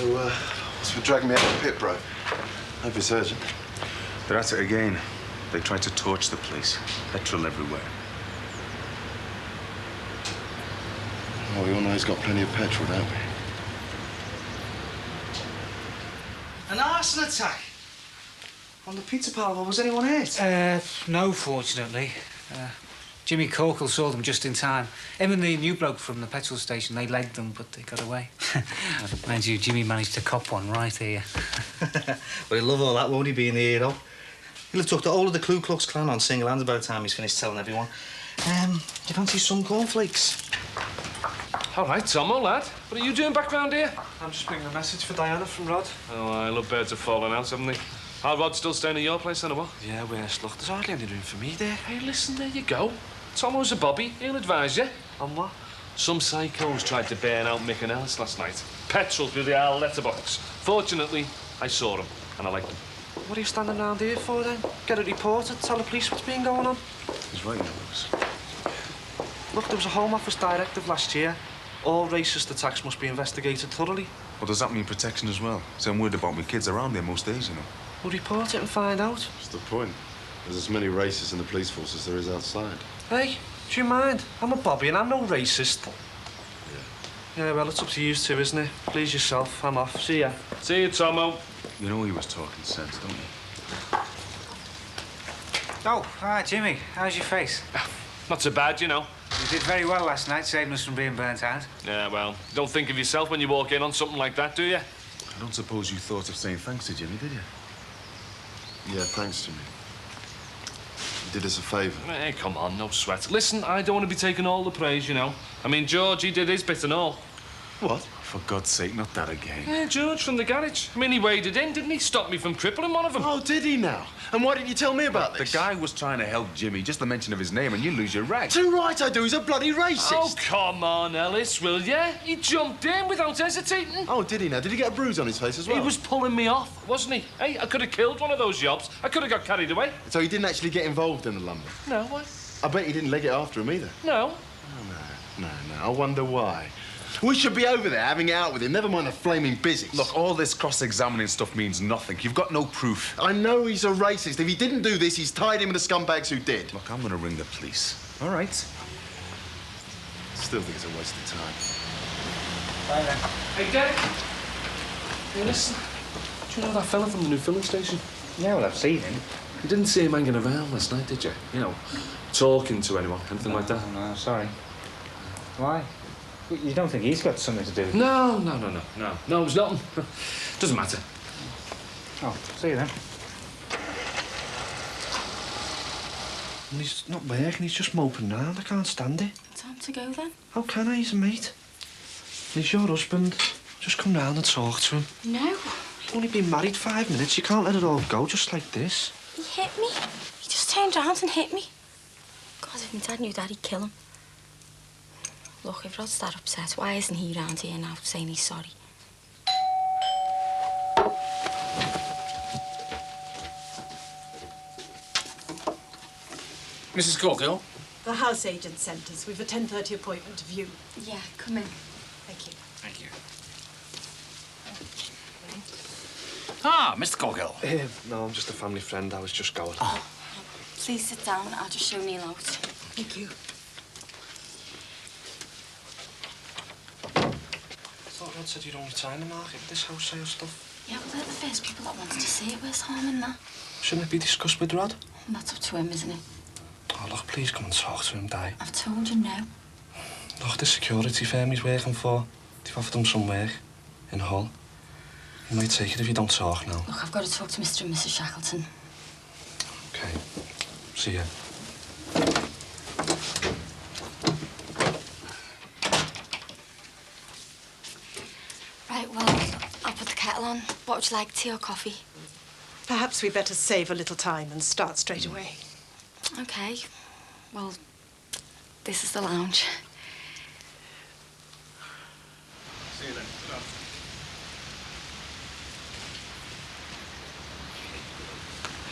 Speaker 3: What's for dragging me out of the pit, bro? Hope it's urgent.
Speaker 18: They're at it again. They tried to torch the place. Petrol everywhere.
Speaker 3: Well, we all know he's got plenty of petrol, don't we?
Speaker 10: An arson attack? On the pizza parlour, was anyone hurt?
Speaker 16: No, fortunately. Jimmy Corkle saw them just in time. Him and the new bloke from the petrol station, they legged them, but they got away. Mind you, Jimmy managed to cop one right here.
Speaker 10: Well, he'll love all that, won't he, being the hero? He'll have took the whole of the Ku Klux Klan on single hands by the time he's finished telling everyone. Do you fancy some cornflakes?
Speaker 1: All right, Tom, old lad. What are you doing back round here?
Speaker 11: I'm just bringing a message for Diana from Rod.
Speaker 1: Oh, I love birds have fallen out, haven't they? Are Rod still staying at your place, then, or what?
Speaker 11: Yeah, worse luck. There's hardly any room for me there.
Speaker 1: Hey, listen, there you go. Tomo's a bobby. He'll advise you.
Speaker 11: On what?
Speaker 1: Some psychos tried to burn out Mick and Ellis last night. Petrol through the owl letterbox. Fortunately, I saw them, and I liked them.
Speaker 11: What are you standing around here for, then? Get it reported, tell the police what's been going on.
Speaker 18: He's right, Lewis.
Speaker 11: Look, there was a Home Office directive last year. All racist attacks must be investigated thoroughly.
Speaker 18: Well, does that mean protection as well? So I'm worried about my kids around there most days, you know.
Speaker 11: We'll report it and find out.
Speaker 3: What's the point? There's as many racists in the police force as there is outside.
Speaker 11: Hey, do you mind? I'm a bobby and I'm no racist. Yeah, well, it's up to you two, isn't it? Please yourself. I'm off. See ya.
Speaker 1: See you, Tomo.
Speaker 18: You know he was talking sense, don't you?
Speaker 16: Oh, hi, Jimmy. How's your face?
Speaker 1: Not so bad, you know.
Speaker 16: You did very well last night, saving us from being burnt out.
Speaker 1: Yeah, well, you don't think of yourself when you walk in on something like that, do you?
Speaker 18: I don't suppose you thought of saying thanks to Jimmy, did you?
Speaker 3: Yeah, thanks, Jimmy. You did us a favour.
Speaker 1: Hey, come on, no sweat. Listen, I don't want to be taking all the praise, you know. I mean, George, he did his bit and all.
Speaker 3: What?
Speaker 18: For God's sake, not that again.
Speaker 1: Yeah, George from the garage. I mean, he waded in, didn't he? Stopped me from crippling one of them.
Speaker 3: Oh, did he now? And why didn't you tell me about this?
Speaker 18: The guy was trying to help Jimmy. Just the mention of his name and you lose your rag.
Speaker 3: Too right I do. He's a bloody racist.
Speaker 1: Oh, come on, Ellis, will ya? He jumped in without hesitating.
Speaker 3: Oh, did he now? Did he get a bruise on his face as well?
Speaker 1: He was pulling me off, wasn't he? Hey, I could have killed one of those yobs. I could have got carried away.
Speaker 3: So he didn't actually get involved in the lumber?
Speaker 1: No, what?
Speaker 3: I bet he didn't leg it after him either.
Speaker 1: No.
Speaker 3: No. I wonder why. We should be over there having it out with him, never mind the flaming business.
Speaker 18: Look, all this cross-examining stuff means nothing. You've got no proof.
Speaker 3: I know he's a racist. If he didn't do this, he's tied in with the scumbags who did.
Speaker 18: Look, I'm going to ring the police. All right?
Speaker 3: Still think it's a waste of time.
Speaker 1: Bye, then. Hey, Derek. Hey, listen. Do you know that fella from the new filling station?
Speaker 16: Yeah, well, I've seen him.
Speaker 1: You didn't see him hanging around last night, did you? You know, talking to anyone, anything like that?
Speaker 16: No, sorry. Why? You don't think he's got something to do with it?
Speaker 1: No, it's nothing. Doesn't matter.
Speaker 16: Oh, see you then.
Speaker 11: And he's not working, he's just moping around. I can't stand it.
Speaker 2: Time to go then?
Speaker 11: How can I? He's a mate. He's your husband. Just come round and talk to him.
Speaker 2: No,
Speaker 11: Only been married 5 minutes. You can't let it all go just like this.
Speaker 6: He hit me. He just turned around and hit me. God, if my dad knew that, he'd kill him. Look, if Rod's that upset, why isn't he round here now saying he's sorry?
Speaker 1: Mrs. Corkill?
Speaker 19: The house agent sent us. We've a 10:30 appointment to view.
Speaker 6: Yeah, come in.
Speaker 19: Thank you.
Speaker 1: Thank you. Ah, Mr. Corkill.
Speaker 11: No, I'm just a family friend. I was just going.
Speaker 6: Oh. Please sit down. I'll just show Neil out.
Speaker 19: Thank you.
Speaker 11: I thought Rod said you'd only try in the market with this house sale stuff.
Speaker 6: Yeah, well, they're the first people that wanted to see it. Where's harm in that?
Speaker 11: Shouldn't it be discussed with Rod?
Speaker 6: And that's up to him, isn't it?
Speaker 11: Oh, look, please come and talk to him, Di.
Speaker 6: I've told you no.
Speaker 11: Look, the security firm he's working for, they've offered him some work in Hull. He might take it if you don't talk now.
Speaker 6: Look, I've got to talk to Mr. and Mrs. Shackleton.
Speaker 11: Okay. See ya.
Speaker 6: Right, well, I'll put the kettle on. What would you like, tea or coffee?
Speaker 19: Perhaps we better save a little time and start straight away.
Speaker 6: Okay. Well, this is the lounge.
Speaker 3: See you then.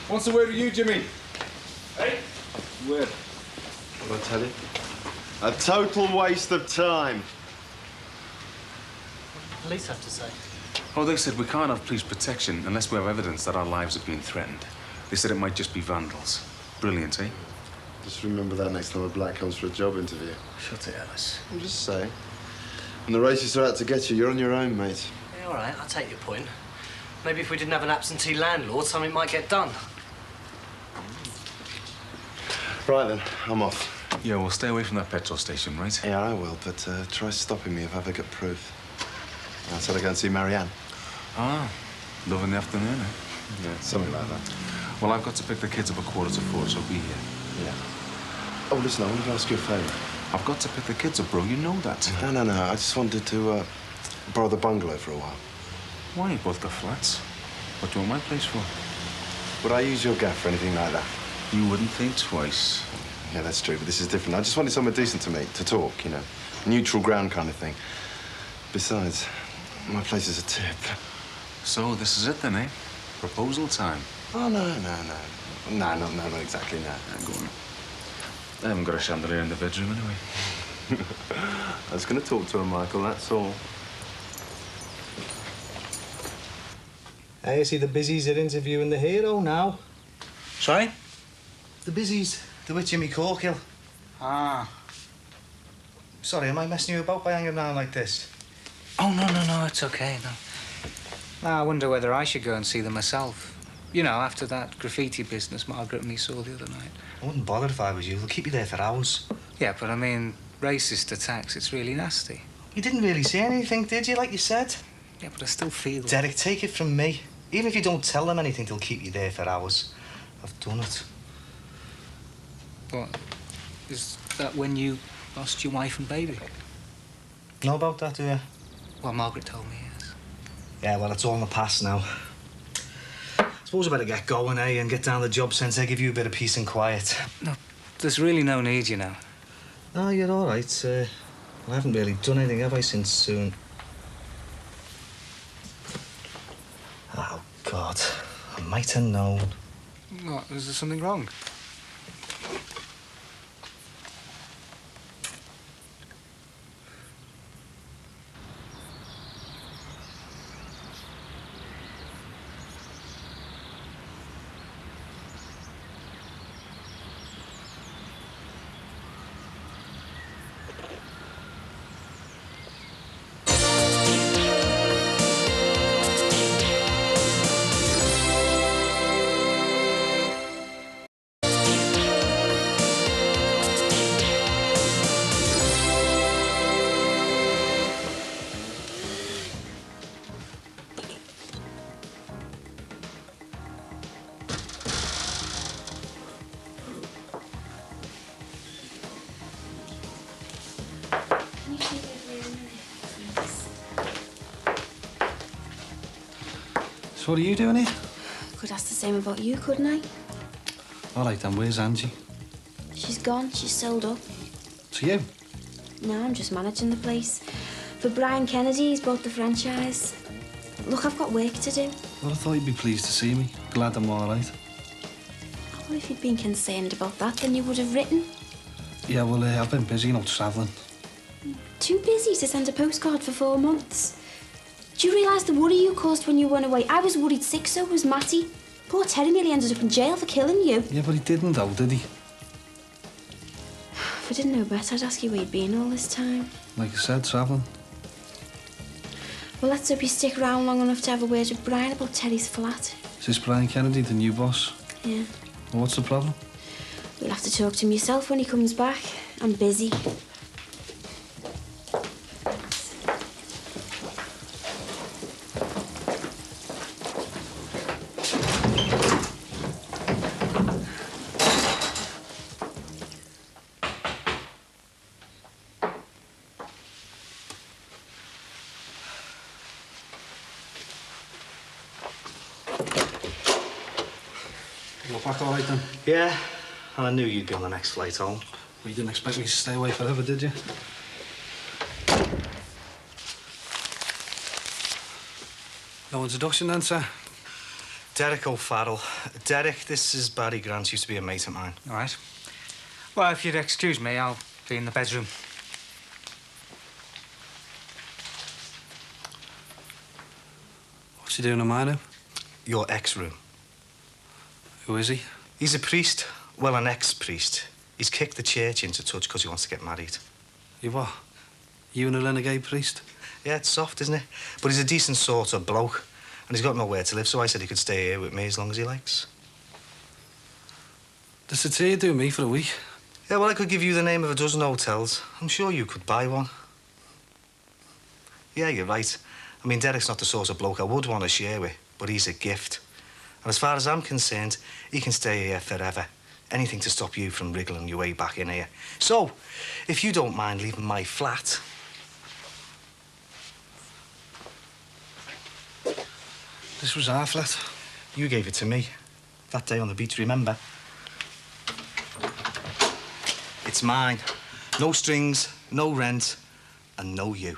Speaker 18: What's the word with you, Jimmy?
Speaker 1: Hey?
Speaker 18: Word.
Speaker 3: What did I tell you? A total waste of time.
Speaker 12: What do the police have to say?
Speaker 18: Oh, they said we can't have police protection unless we have evidence that our lives are being threatened. They said it might just be vandals. Brilliant, eh?
Speaker 3: Just remember that next time a black comes for a job interview.
Speaker 12: Shut it, Alice.
Speaker 3: I'm just saying. When the racists are out to get you, you're on your own, mate.
Speaker 12: Yeah, all right, I'll take your point. Maybe if we didn't have an absentee landlord, something might get done.
Speaker 3: Right then, I'm off.
Speaker 18: Yeah, we'll stay away from that petrol station, right?
Speaker 3: Yeah, I will, but try stopping me if I ever get proof. I said I'd go and see Marianne.
Speaker 18: Ah, love in the afternoon, eh?
Speaker 3: Yeah, something like that.
Speaker 18: Well, I've got to pick the kids up at 4:45, so be here.
Speaker 3: Yeah. Oh, listen, I wanted to ask you a favour.
Speaker 18: I've got to pick the kids up, bro. You know that.
Speaker 3: No. I just wanted to borrow the bungalow for a while.
Speaker 18: Why? You both got flats. What do you want my place for?
Speaker 3: Would I use your gaff for anything like that?
Speaker 18: You wouldn't think twice.
Speaker 3: Yeah, that's true, but this is different. I just wanted somewhere decent to meet, to talk, you know. Neutral ground kind of thing. Besides, my place is a tip.
Speaker 18: So, this is it then, eh? Proposal time.
Speaker 3: Oh, no. Not exactly, no.
Speaker 18: Yeah, go on. I haven't got a chandelier in the bedroom anyway.
Speaker 3: I was going to talk to her, Michael, that's all.
Speaker 10: I see the Busies are interviewing the hero now.
Speaker 16: Sorry?
Speaker 10: The Busies. They're with Jimmy Corkill.
Speaker 16: Ah.
Speaker 10: Sorry, am I messing you about by hanging around like this?
Speaker 16: Oh, no, it's okay, no. Now, I wonder whether I should go and see them myself. You know, after that graffiti business Margaret and me saw the other night.
Speaker 10: I wouldn't bother if I was you. They'll keep you there for hours.
Speaker 16: Yeah, but I mean, racist attacks, it's really nasty.
Speaker 10: You didn't really say anything, did you, like you said?
Speaker 16: Yeah, but I still feel...
Speaker 10: Derek, take it from me. Even if you don't tell them anything, they'll keep you there for hours. I've done it.
Speaker 16: What? Is that when you lost your wife and baby?
Speaker 10: Know about that, do you?
Speaker 16: Well, Margaret told me, yes.
Speaker 10: Yeah, well, it's all in the past now. Suppose I better get going, eh, and get down the job centre, give you a bit of peace and quiet.
Speaker 16: No, there's really no need, you know.
Speaker 10: No, you're all right. I haven't really done anything, have I, since soon? Oh, God. I might have known.
Speaker 16: What, is there something wrong?
Speaker 8: So what are you doing here?
Speaker 6: Could ask the same about you, couldn't I?
Speaker 8: All right then, where's Angie?
Speaker 6: She's gone. She's sold up.
Speaker 8: To you?
Speaker 6: No, I'm just managing the place. For Brian Kennedy, he's bought the franchise. Look, I've got work to do.
Speaker 8: Well, I thought you'd be pleased to see me. Glad I'm all right.
Speaker 6: Well, if you'd been concerned about that, then you would have written.
Speaker 8: Yeah, well, I've been busy, travelling.
Speaker 6: Too busy to send a postcard for 4 months. Do you realise the worry you caused when you went away? I was worried sick, so was Matty. Poor Terry nearly ended up in jail for killing you.
Speaker 8: Yeah, but he didn't, though, did he?
Speaker 6: If I didn't know better, I'd ask you where you'd been all this time.
Speaker 8: Like I said, travelling.
Speaker 6: Well, let's hope you stick around long enough to have a word with Brian about Terry's flat.
Speaker 8: Is this Brian Kennedy, the new boss?
Speaker 6: Yeah.
Speaker 8: Well, what's the problem?
Speaker 6: You'll have to talk to him yourself when he comes back. I'm busy.
Speaker 8: You're back all right then?
Speaker 10: Yeah, and I knew you'd be on the next flight home.
Speaker 8: Well, you didn't expect me to stay away forever, did you? No introduction then, sir?
Speaker 10: Derek O'Farrell. Derek, this is Barry Grant, used to be a mate of mine.
Speaker 16: All right. Well, if you'd excuse me, I'll be in the bedroom.
Speaker 8: What's he doing in mine now?
Speaker 10: Your ex-room.
Speaker 8: Who is he?
Speaker 10: He's a priest. Well, an ex-priest. He's kicked the church into touch because he wants to get married.
Speaker 8: You what? You and a renegade priest?
Speaker 10: Yeah, it's soft, isn't it? But he's a decent sort of bloke. And he's got nowhere to live, so I said he could stay here with me as long as he likes.
Speaker 8: Does the tea do me for a week?
Speaker 10: Yeah, well, I could give you the name of a dozen hotels. I'm sure you could buy one. Yeah, you're right. I mean, Derek's not the sort of bloke I would want to share with, but he's a gift. And as far as I'm concerned, he can stay here forever. Anything to stop you from wriggling your way back in here. So, if you don't mind leaving my flat...
Speaker 8: This was our flat.
Speaker 10: You gave it to me. That day on the beach, remember? It's mine. No strings, no rent, and no you.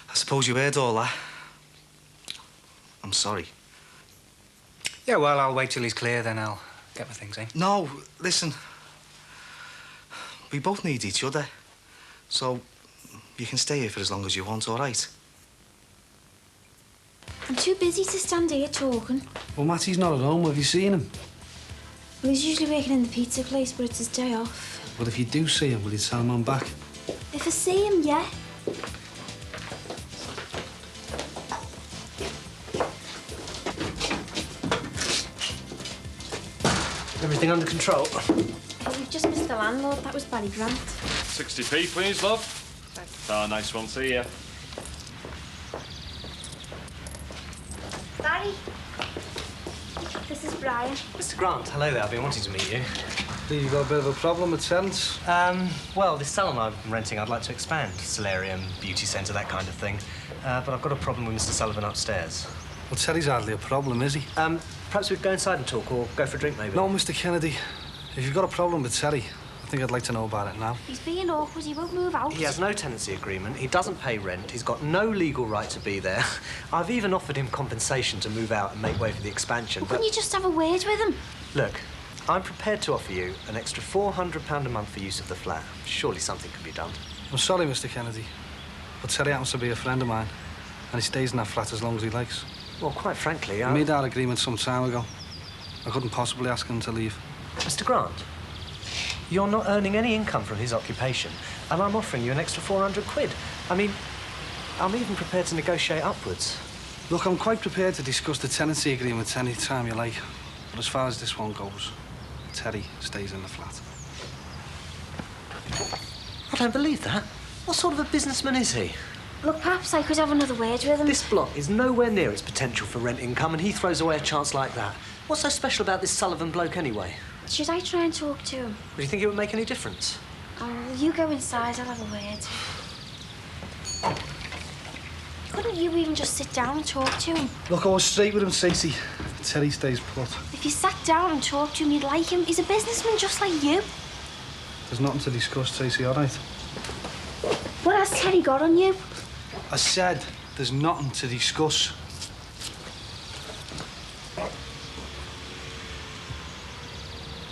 Speaker 10: I suppose you heard all that. I'm sorry.
Speaker 16: Yeah, well, I'll wait till he's clear, then I'll get my things in.
Speaker 10: No, listen. We both need each other. So, you can stay here for as long as you want, all right?
Speaker 6: I'm too busy to stand here talking.
Speaker 8: Well, Matty's not at home. Have you seen him?
Speaker 6: Well, he's usually working in the pizza place, but it's his day off.
Speaker 8: Well, if you do see him, will you tell him I'm back?
Speaker 6: If I see him, yeah.
Speaker 9: Everything under control?
Speaker 6: We've just missed the landlord. That was Barry Grant.
Speaker 1: 60p, please, love. Ah, nice one. See ya.
Speaker 6: Barry. This is Brian.
Speaker 9: Mr. Grant, hello there. I've been wanting to meet you.
Speaker 8: You've got a bit of a problem with tenants?
Speaker 9: Well, this salon I'm renting, I'd like to expand. Solarium, beauty centre, that kind of thing. But I've got a problem with Mr. Sullivan upstairs.
Speaker 8: Well, Terry's hardly a problem, is he?
Speaker 9: Perhaps we could go inside and talk, or go for a drink, maybe.
Speaker 8: No, Mr. Kennedy. If you've got a problem with Terry, I think I'd like to know about it now.
Speaker 6: He's being awkward. He won't move out.
Speaker 9: He has no tenancy agreement. He doesn't pay rent. He's got no legal right to be there. I've even offered him compensation to move out and make way for the expansion.
Speaker 6: Well, couldn't you just have a word with him?
Speaker 9: Look, I'm prepared to offer you an extra £400 a month for use of the flat. Surely something can be done.
Speaker 8: I'm sorry, Mr. Kennedy, but Terry happens to be a friend of mine, and he stays in that flat as long as he likes.
Speaker 9: Well, quite frankly,
Speaker 8: We made our agreement some time ago. I couldn't possibly ask him to leave.
Speaker 9: Mr. Grant, you're not earning any income from his occupation, and I'm offering you an extra 400 quid. I mean, I'm even prepared to negotiate upwards.
Speaker 8: Look, I'm quite prepared to discuss the tenancy agreement any time you like, but as far as this one goes, Terry stays in the flat.
Speaker 9: I don't believe that. What sort of a businessman is he?
Speaker 6: Look, perhaps I could have another word with him.
Speaker 9: This block is nowhere near its potential for rent income, and he throws away a chance like that. What's so special about this Sullivan bloke, anyway?
Speaker 6: Should I try and talk to him?
Speaker 9: Do you think it would make any difference?
Speaker 6: Oh, you go inside, I'll have a word. Couldn't you even just sit down and talk to him?
Speaker 8: Look, I was straight with him, Stacey. Terry stays put.
Speaker 6: If you sat down and talked to him, you'd like him. He's a businessman just like you.
Speaker 8: There's nothing to discuss, Stacey, all right?
Speaker 6: What has Terry got on you?
Speaker 8: I said there's nothing to discuss.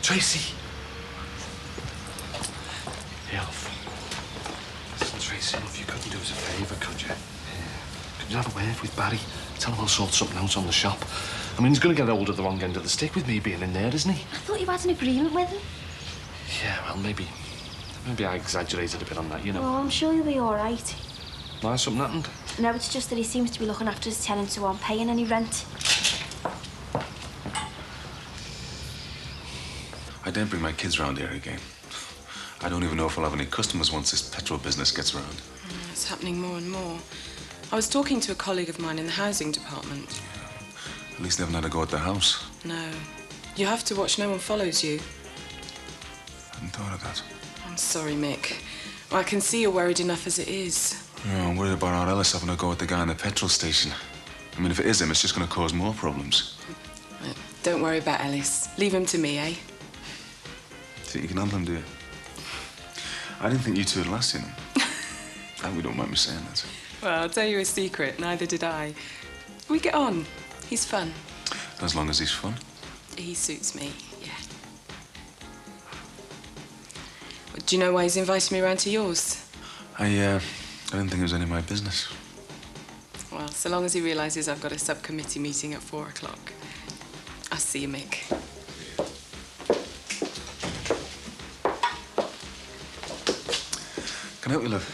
Speaker 8: Tracy.
Speaker 1: Hey, Alf. Listen, Tracy, if you couldn't do us a favour, could you? Could you have a word with Barry? Tell him I'll sort something out on the shop. I mean, he's going to get hold of the wrong end of the stick with me being in there, isn't he?
Speaker 6: I thought you had an agreement with him.
Speaker 1: Yeah, well, maybe I exaggerated a bit on that, you know.
Speaker 6: Oh, I'm sure you'll be all right.
Speaker 1: Why, something happened?
Speaker 6: No, it's just that he seems to be looking after his tenants who aren't paying any rent.
Speaker 18: I daren't bring my kids round here again. I don't even know if we'll have any customers once this petrol business gets around.
Speaker 13: It's happening more and more. I was talking to a colleague of mine in the housing department.
Speaker 18: At least they haven't had to go at the house.
Speaker 13: No. You have to watch no one follows you.
Speaker 18: I hadn't thought of that.
Speaker 13: I'm sorry, Mick. Well, I can see you're worried enough as it is.
Speaker 18: Yeah, I'm worried about our Ellis having to go at the guy in the petrol station. I mean, if it is him, it's just going to cause more problems.
Speaker 13: Don't worry about Ellis. Leave him to me, eh?
Speaker 18: Think you can handle him, do you? I didn't think you two would last, you know. I hope you don't mind me saying that.
Speaker 13: Well, I'll tell you a secret. Neither did I. We get on. He's fun.
Speaker 18: As long as he's fun.
Speaker 13: He suits me, yeah. Well, do you know why he's invited me around to yours?
Speaker 18: I didn't think it was any of my business.
Speaker 13: Well, so long as he realises I've got a subcommittee meeting at 4 o'clock. I'll see you, Mick.
Speaker 18: Can I help you, love?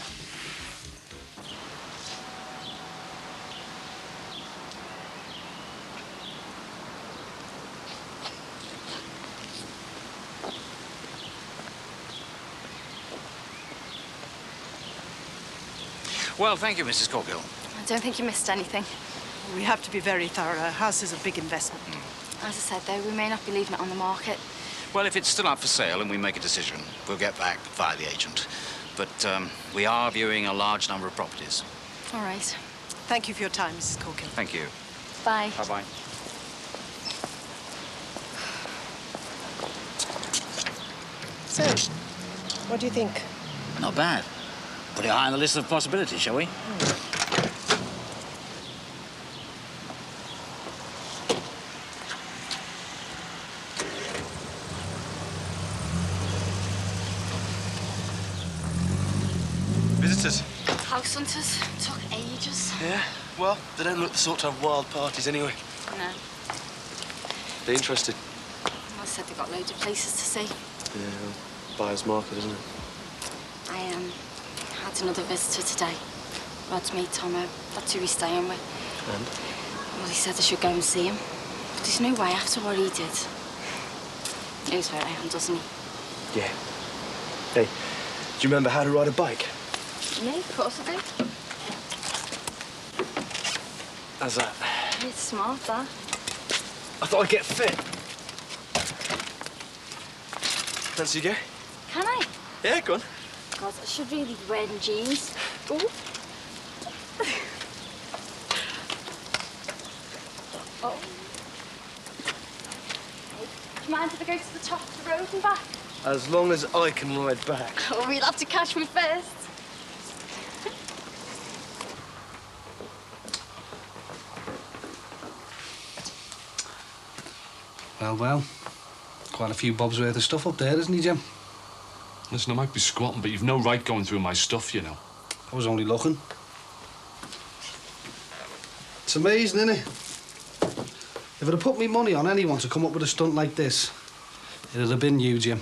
Speaker 20: Well, thank you, Mrs. Corkill.
Speaker 19: I don't think you missed anything. We have to be very thorough. A house is a big investment.
Speaker 14: As I said, though, we may not be leaving it on the market.
Speaker 20: Well, if it's still up for sale and we make a decision, we'll get back via the agent. But we are viewing a large number of properties.
Speaker 14: All right.
Speaker 19: Thank you for your time, Mrs. Corkill.
Speaker 20: Thank you.
Speaker 14: Bye.
Speaker 20: Bye-bye.
Speaker 19: So, what do you think?
Speaker 20: Not bad. Put it high on the list of possibilities, shall we?
Speaker 21: Visitors?
Speaker 14: House hunters. Took ages.
Speaker 21: Yeah? Well, they don't look the sort to have wild parties anyway.
Speaker 14: No.
Speaker 21: They're interested.
Speaker 14: I said they got loads of places to see.
Speaker 21: Yeah, buyer's market, isn't it?
Speaker 14: I had another visitor today. Rod's mate, Tomo. That's who he's staying with.
Speaker 21: And?
Speaker 14: Well, he said I should go and see him. But there's no way after what he did. He knows where I am, doesn't he?
Speaker 21: Yeah. Hey, do you remember how to ride a bike?
Speaker 14: Yeah, of course I do.
Speaker 21: How's that?
Speaker 14: It's smart, that.
Speaker 21: I thought I'd get fit. Fancy you go?
Speaker 14: Can I?
Speaker 21: Yeah, go on.
Speaker 14: God, I should really be wearing jeans. Ooh. Oh. Do you mind if I go to the top of the road and back?
Speaker 21: As long as I can ride back.
Speaker 14: Oh, you'll have to catch me first.
Speaker 8: Well. Quite a few bobs worth of stuff up there, isn't he, Jim?
Speaker 1: Listen, I might be squatting, but you've no right going through my stuff, you know.
Speaker 8: I was only looking. It's amazing, isn't it? If I'd have put me money on anyone to come up with a stunt like this, it'd have been you, Jim.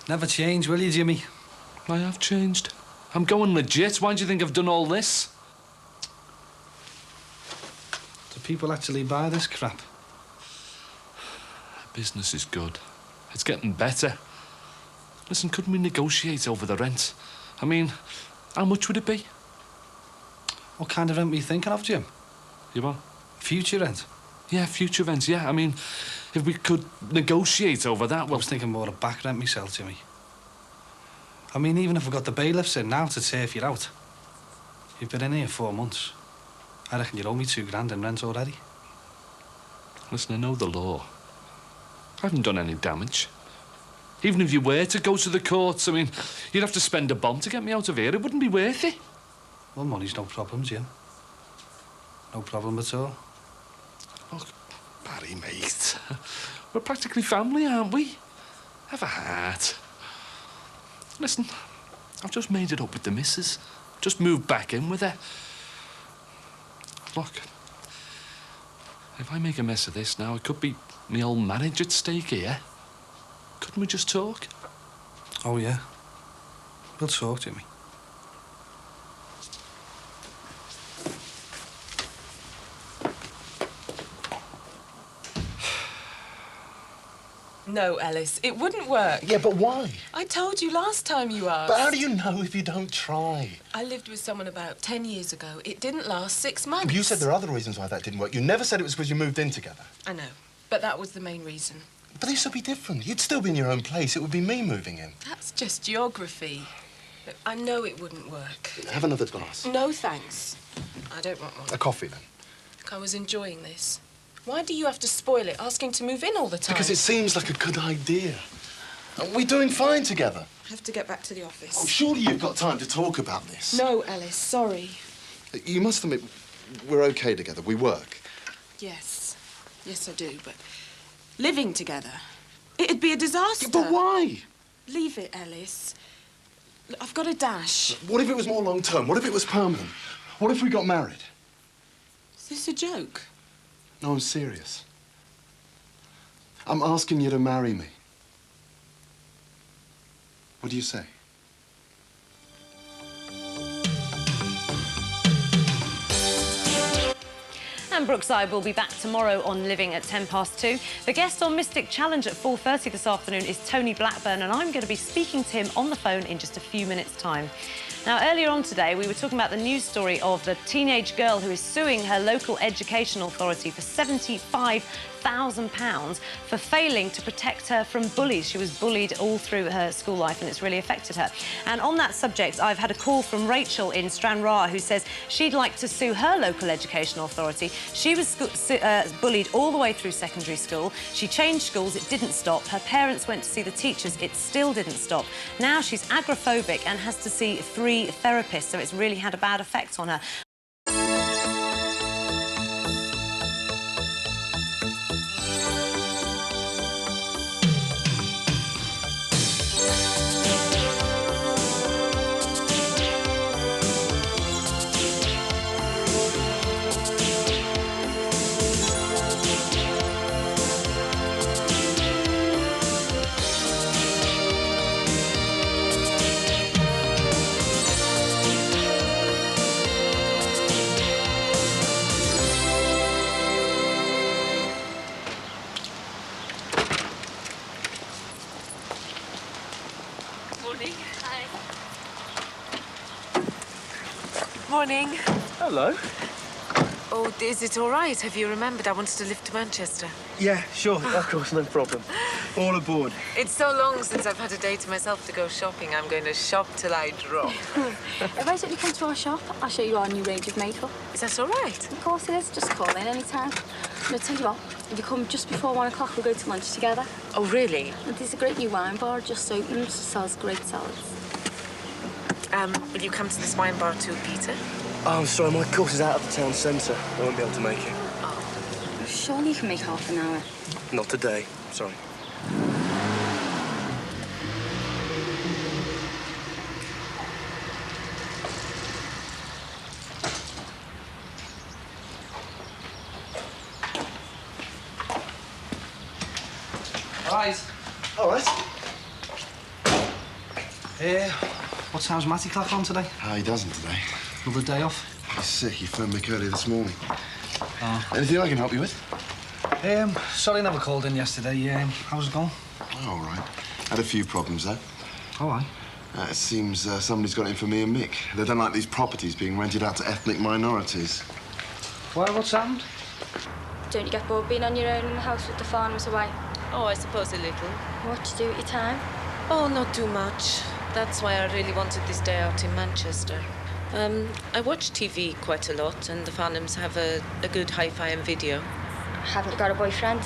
Speaker 8: Never change, will you, Jimmy?
Speaker 1: I have changed. I'm going legit. Why do you think I've done all this?
Speaker 8: Do people actually buy this crap?
Speaker 1: Business is good. It's getting better. Listen, couldn't we negotiate over the rent? I mean, how much would it be?
Speaker 8: What kind of rent were you thinking of, Jim?
Speaker 1: You what?
Speaker 8: Future rent?
Speaker 1: Yeah, future rent, yeah. I mean, if we could negotiate over that, well...
Speaker 8: I was thinking more of back rent myself, Jimmy. I mean, even if we got the bailiffs in now to turf you out, you've been in here 4 months. I reckon you'd owe me £2 in rent already.
Speaker 1: Listen, I know the law. I haven't done any damage. Even if you were to go to the courts, I mean, you'd have to spend a bomb to get me out of here. It wouldn't be worth it.
Speaker 8: Well, money's no problem, Jim. No problem at all.
Speaker 1: Look, Barry, mate. We're practically family, aren't we? Have a heart. Listen, I've just made it up with the missus. Just moved back in with her. Look, if I make a mess of this now, it could be my old marriage at stake here. Couldn't we just talk?
Speaker 8: Oh, yeah. We'll talk, Jimmy.
Speaker 13: No, Ellis, it wouldn't work.
Speaker 5: Yeah, but why?
Speaker 13: I told you last time you asked.
Speaker 5: But how do you know if you don't try?
Speaker 13: I lived with someone about 10 years ago. It didn't last 6 months.
Speaker 5: You said there are other reasons why that didn't work. You never said it was because you moved in together.
Speaker 13: I know, but that was the main reason.
Speaker 5: But this would be different. You'd still be in your own place. It would be me moving in.
Speaker 13: That's just geography. Look, I know it wouldn't work.
Speaker 5: Have another glass.
Speaker 13: No, thanks. I don't want one.
Speaker 5: A coffee, then.
Speaker 13: Look, I was enjoying this. Why do you have to spoil it, asking to move in all the time?
Speaker 5: Because it seems like a good idea. We're doing fine together.
Speaker 13: I have to get back to the office.
Speaker 5: Oh, surely you've got time to talk about this.
Speaker 13: No, Ellis, sorry.
Speaker 5: You must admit, we're okay together. We work.
Speaker 13: Yes. Yes, I do, but living together, it'd be a disaster.
Speaker 5: But why?
Speaker 13: Leave it, Ellis. Look, I've got a dash.
Speaker 5: What if it was more long-term? What if it was permanent? What if we got married?
Speaker 13: Is this a joke?
Speaker 5: No, I'm serious. I'm asking you to marry me. What do you say?
Speaker 22: And Brookside will be back tomorrow on Living at 2:10. The guest on Mystic Challenge at 4:30 this afternoon is Tony Blackburn, and I'm going to be speaking to him on the phone in just a few minutes' time. Now, earlier on today, we were talking about the news story of the teenage girl who is suing her local education authority for £75,000 for failing to protect her from bullies. She was bullied all through her school life, and it's really affected her. And on that subject, I've had a call from Rachel in Stranraer who says she'd like to sue her local education authority. She was bullied all the way through secondary school. She changed schools, it didn't stop. Her parents went to see the teachers, it still didn't stop. Now she's agoraphobic and has to see 3 therapists, so it's really had a bad effect on her.
Speaker 2: Morning. Hi. Morning.
Speaker 21: Hello.
Speaker 2: Oh, is it all right? Have you remembered I wanted to live to Manchester?
Speaker 21: Yeah, sure, of course, no problem. All aboard.
Speaker 2: It's so long since I've had a day to myself to go shopping. I'm going to shop till I drop.
Speaker 6: If I you come to our shop, I'll show you our new range of makeup.
Speaker 2: Is that all right?
Speaker 6: Of course it is. Just call in any time. I'll tell you what, if you come just before 1 o'clock, we'll go to lunch together.
Speaker 2: Oh, really?
Speaker 6: And there's a great new wine bar just opened, sells great salads.
Speaker 2: Will you come to this wine bar too, Peter?
Speaker 21: Oh, I'm sorry, my course is out of the town centre. I won't be able to make it.
Speaker 6: Oh. Surely you can make half an hour.
Speaker 21: Not today, sorry.
Speaker 8: Right.
Speaker 5: All right.
Speaker 8: What time's Matty clock on today?
Speaker 5: He doesn't today.
Speaker 8: Another day off?
Speaker 5: He's sick. He phoned Mick earlier this morning.
Speaker 8: Oh.
Speaker 5: Anything I can help you with?
Speaker 8: Sorry I never called in yesterday. How's it going?
Speaker 5: All right. Had a few problems, though.
Speaker 8: Oh, aye.
Speaker 3: It seems somebody's got in for me and Mick. They don't like these properties being rented out to ethnic minorities.
Speaker 8: Why, what's happened?
Speaker 6: Don't you get bored being on your own in the house with the farmers away?
Speaker 4: Oh, I suppose a little.
Speaker 6: What do you do at your time?
Speaker 4: Oh, not too much. That's why I really wanted this day out in Manchester. I watch TV quite a lot, and the Farnhams have a good hi-fi and video.
Speaker 6: Haven't you got a boyfriend?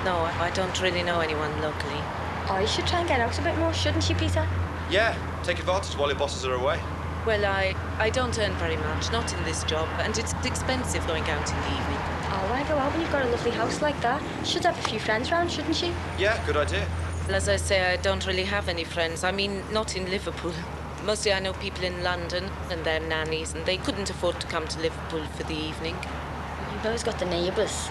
Speaker 4: No, I don't really know anyone locally.
Speaker 6: Oh, you should try and get out a bit more, shouldn't you, Peter?
Speaker 7: Yeah, take advantage while your bosses are away.
Speaker 4: Well, I don't earn very much, not in this job, and it's expensive going out in the evening.
Speaker 6: Oh, why go out when you've got a lovely house like that? You should have a few friends round, shouldn't you?
Speaker 7: Yeah, good idea.
Speaker 4: Well, as I say, I don't really have any friends. I mean, not in Liverpool. Mostly I know people in London and their nannies, and they couldn't afford to come to Liverpool for the evening.
Speaker 6: You've always got the neighbours.